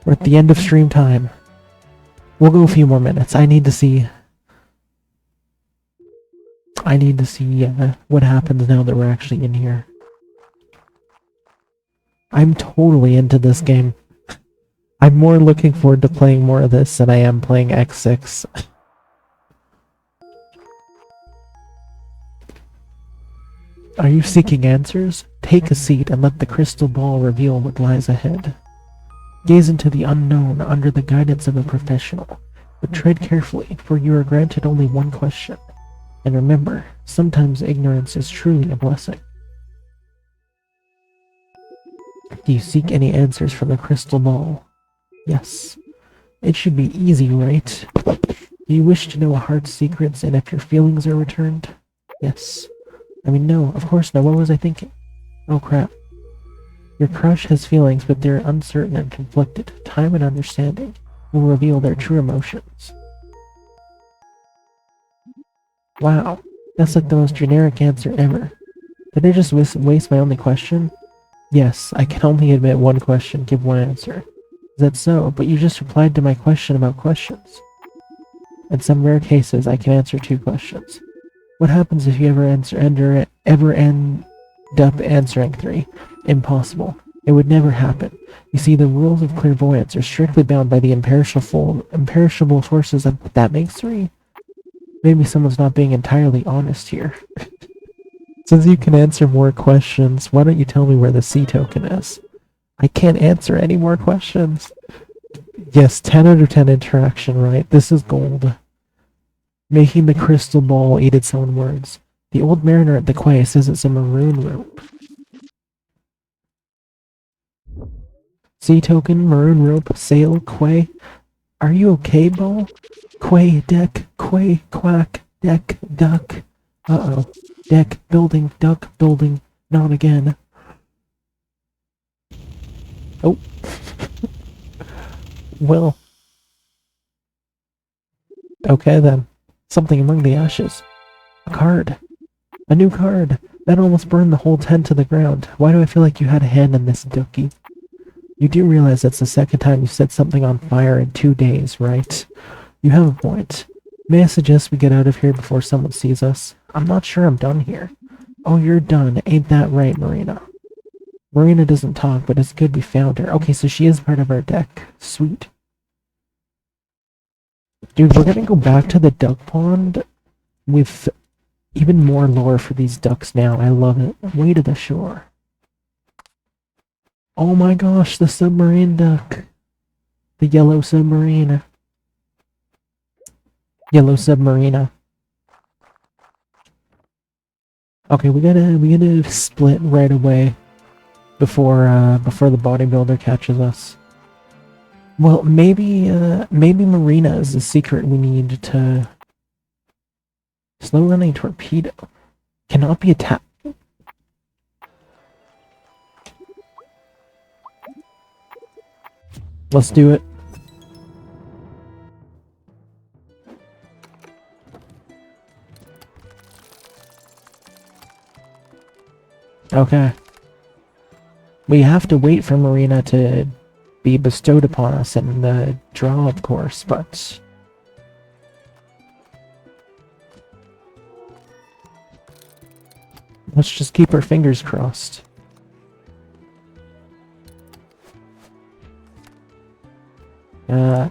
We're at the end of stream time. We'll go a few more minutes. I need to see what happens now that we're actually in here. I'm totally into this game. I'm more looking forward to playing more of this than I am playing X6. Are you seeking answers? Take a seat and let the crystal ball reveal what lies ahead. Gaze into the unknown under the guidance of a professional, but tread carefully, for you are granted only one question. And remember, sometimes ignorance is truly a blessing. Do you seek any answers from the crystal ball? Yes. It should be easy, right? Do you wish to know a heart's secrets and if your feelings are returned? Yes. I mean, no, of course no. What was I thinking? Oh crap. Your crush has feelings, but they're uncertain and conflicted. Time and understanding will reveal their true emotions. Wow, that's like the most generic answer ever. Did I just waste my only question? Yes, I can only admit one question, give one answer. Is that so? But you just replied to my question about questions. In some rare cases, I can answer two questions. What happens if you ever end up answering three? Impossible. It would never happen. You see, the rules of clairvoyance are strictly bound by the imperishable forces that makes three. Maybe someone's not being entirely honest here. Since you can answer more questions, why don't you tell me where the C token is? I can't answer any more questions. Yes, 10 out of 10 interaction, right? This is gold. Making the crystal ball eat its own words. The old mariner at the quay says it's a maroon rope. C token, maroon rope, sail, quay. Are you okay, ball? Quay, deck, quay, quack, deck, duck. Uh-oh. Deck, building, duck, building. Not again. Oh. Well. Okay then. Something among the ashes. A card. A new card. That almost burned the whole tent to the ground. Why do I feel like you had a hand in this, Dookie? You do realize that's the second time you set something on fire in 2 days, right? You have a point. May I suggest we get out of here before someone sees us? I'm not sure I'm done here. Oh, you're done. Ain't that right, Marina? Marina doesn't talk, but it's good we found her. Okay, so she is part of our deck. Sweet. Dude, we're gonna go back to the duck pond with even more lore for these ducks now. I love it. Way to the shore. Oh my gosh, the submarine duck. The yellow submarine. Yellow submarina. Okay, we gotta split right away before the bodybuilder catches us. Well, maybe Marina is the secret we need to slow running torpedo. Cannot be attacked. Let's do it. Okay. We have to wait for Marina to be bestowed upon us in the draw, of course, but... let's just keep our fingers crossed.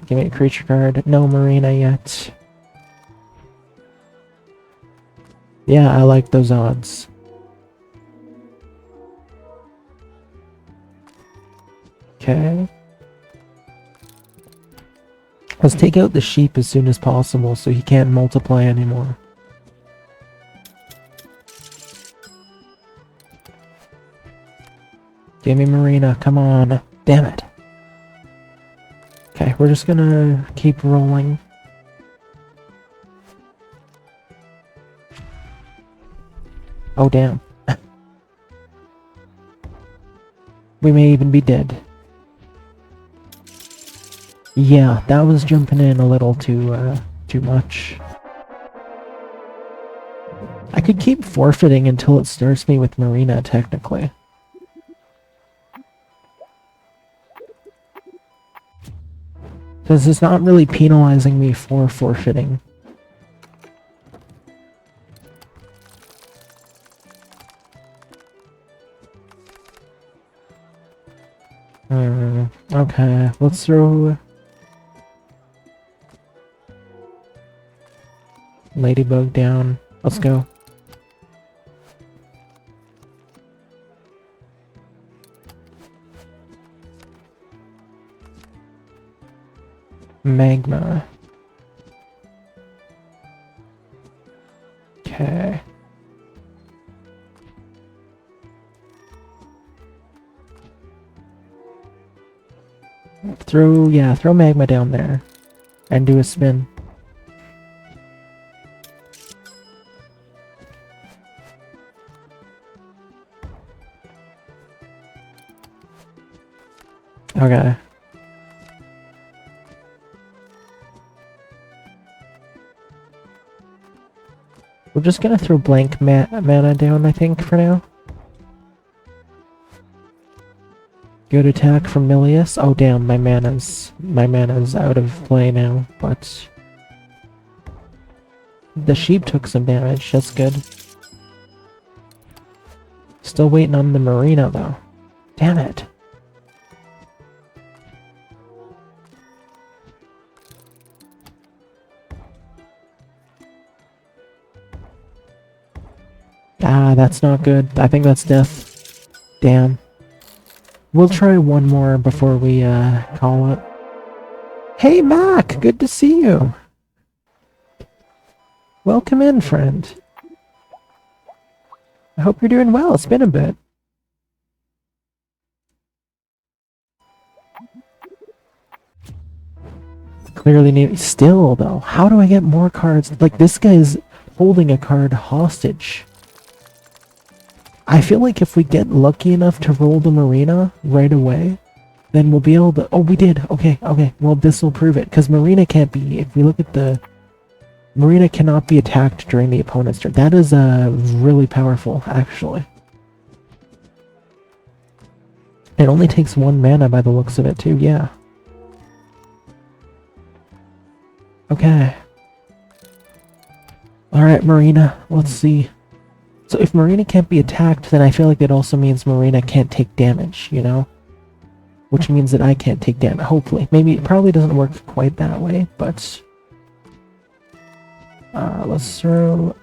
Give me a creature card. No Marina yet. Yeah, I like those odds. Okay. Let's take out the sheep as soon as possible so he can't multiply anymore. Give me Marina, come on. Damn it. Okay, we're just gonna keep rolling. Oh, damn. We may even be dead. Yeah, that was jumping in a little too much. I could keep forfeiting until it starts me with Marina, technically. Because it's not really penalizing me for forfeiting. Okay, let's throw... Ladybug down. Let's go. Magma. Okay. Throw magma down there. And do a spin. Okay. We're just gonna throw blank mana down, I think, for now. Good attack from Milius. Oh damn, my mana's out of play now, but the sheep took some damage, that's good. Still waiting on the Marina though. Damn it. Ah, that's not good. I think that's death. Damn. We'll try one more before we call it. Hey Mac, good to see you. Welcome in, friend. I hope you're doing well. It's been a bit. Clearly need... Still, though, how do I get more cards? Like, this guy's holding a card hostage. I feel like if we get lucky enough to roll the Marina right away, then we'll be able to... Oh, we did! Okay, okay. Well, this will prove it. Because Marina can't be... If we look at the... Marina cannot be attacked during the opponent's turn. That is really powerful, actually. It only takes 1 mana by the looks of it, too. Yeah. Okay. Alright, Marina. Let's see. So if Marina can't be attacked, then I feel like that also means Marina can't take damage, you know? Which means that I can't take damage, hopefully. Maybe it probably doesn't work quite that way, but... let's throw...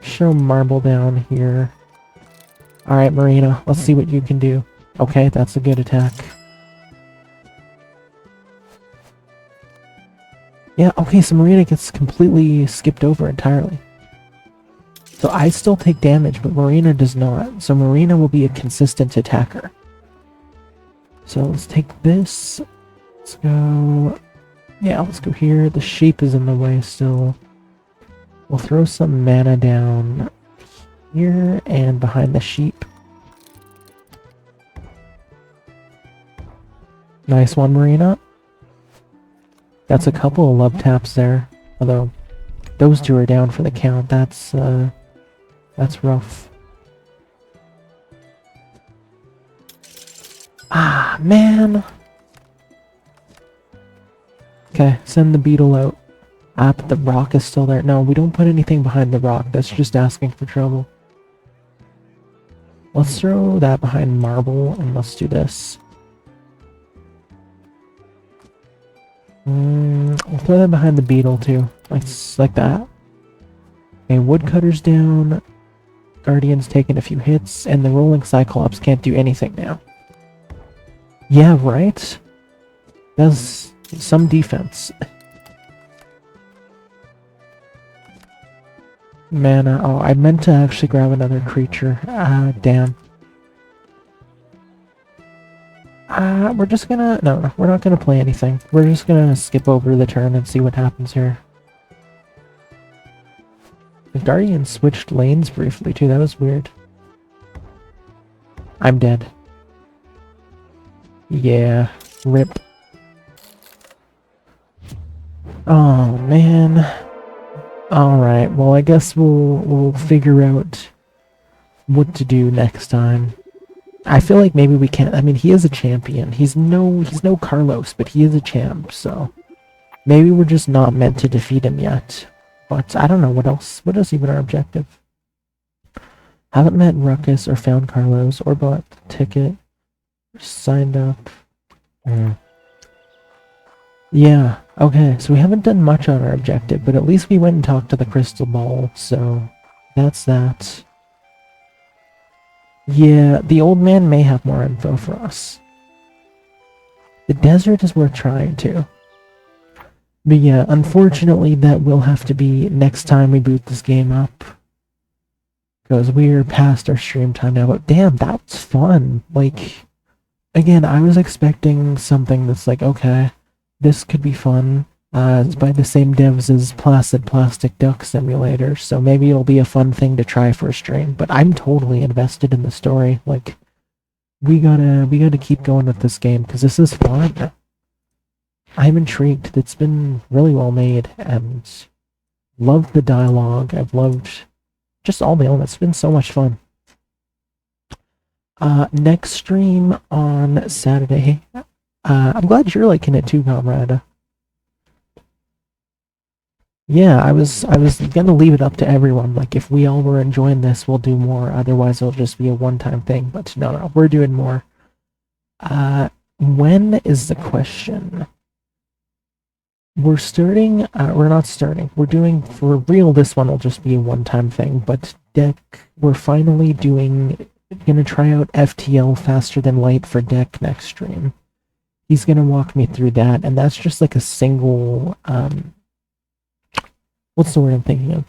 show Marble down here. Alright, Marina, let's see what you can do. Okay, that's a good attack. Yeah, okay, so Marina gets completely skipped over entirely. So I still take damage, but Marina does not. So Marina will be a consistent attacker. So let's take this. Let's go... Yeah, let's go here. The sheep is in the way still. We'll throw some mana down here and behind the sheep. Nice one, Marina. That's a couple of love taps there. Although, those two are down for the count. That's That's rough. Ah, man. Okay, send the beetle out. Ah, but the rock is still there. No, we don't put anything behind the rock. That's just asking for trouble. Let's throw that behind marble, and let's do this. We'll throw that behind the beetle, too. Like that. Okay, woodcutter's down. Guardian's taking a few hits, and the rolling Cyclops can't do anything now. Yeah, right? That's some defense. Mana. Oh, I meant to actually grab another creature. Ah, damn. We're just gonna... No, we're not gonna play anything. We're just gonna skip over the turn and see what happens here. The Guardian switched lanes briefly, too. That was weird. I'm dead. Yeah. Rip. Oh, man. Alright, well, I guess we'll figure out what to do next time. I feel like maybe we can't... I mean, he is a champion. He's no Carlos, but he is a champ, so... Maybe we're just not meant to defeat him yet. But I don't know, what else? What is even our objective? Haven't met Ruckus or found Carlos or bought the ticket. Signed up. Yeah, okay, so we haven't done much on our objective, but at least we went and talked to the crystal ball, so that's that. Yeah, the old man may have more info for us. The desert is worth trying too. But yeah, unfortunately that will have to be next time we boot this game up. Because we're past our stream time now, but damn, that was fun. Like, again, I was expecting something that's like, okay, this could be fun. It's by the same devs as Placid Plastic Duck Simulator, so maybe it'll be a fun thing to try for a stream. But I'm totally invested in the story. Like, we gotta keep going with this game because this is fun. I'm intrigued. It's been really well made, and loved the dialogue. I've loved just all the elements. It's been so much fun. Next stream on Saturday. I'm glad you're liking it too, comrade. Yeah, I was gonna leave it up to everyone. Like, if we all were enjoying this, we'll do more. Otherwise, it'll just be a one-time thing. But no, we're doing more. When is the question? We're starting, we're not starting. We're doing, for real, this one will just be a one-time thing. But Deck, we're finally gonna try out FTL Faster Than Light for Deck next stream. He's gonna walk me through that, and that's just like a single, what's the word I'm thinking of?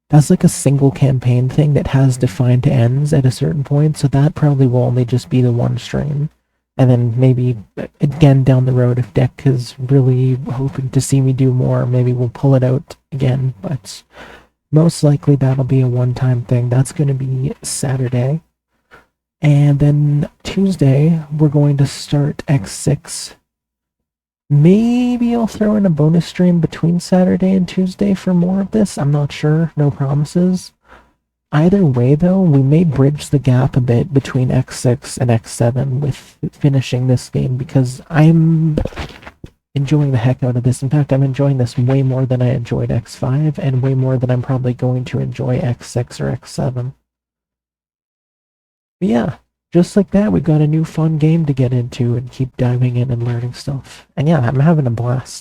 That's like a single campaign thing that has defined ends at a certain point, so that probably will only just be the one stream. And then maybe, again, down the road, if Deck is really hoping to see me do more, maybe we'll pull it out again, but most likely that'll be a one-time thing. That's going to be Saturday. And then Tuesday, we're going to start X6. Maybe I'll throw in a bonus stream between Saturday and Tuesday for more of this. I'm not sure. No promises. Either way, though, we may bridge the gap a bit between X6 and X7 with finishing this game, because I'm enjoying the heck out of this. In fact, I'm enjoying this way more than I enjoyed X5, and way more than I'm probably going to enjoy X6 or X7. But yeah, just like that, we've got a new fun game to get into and keep diving in and learning stuff. And yeah, I'm having a blast.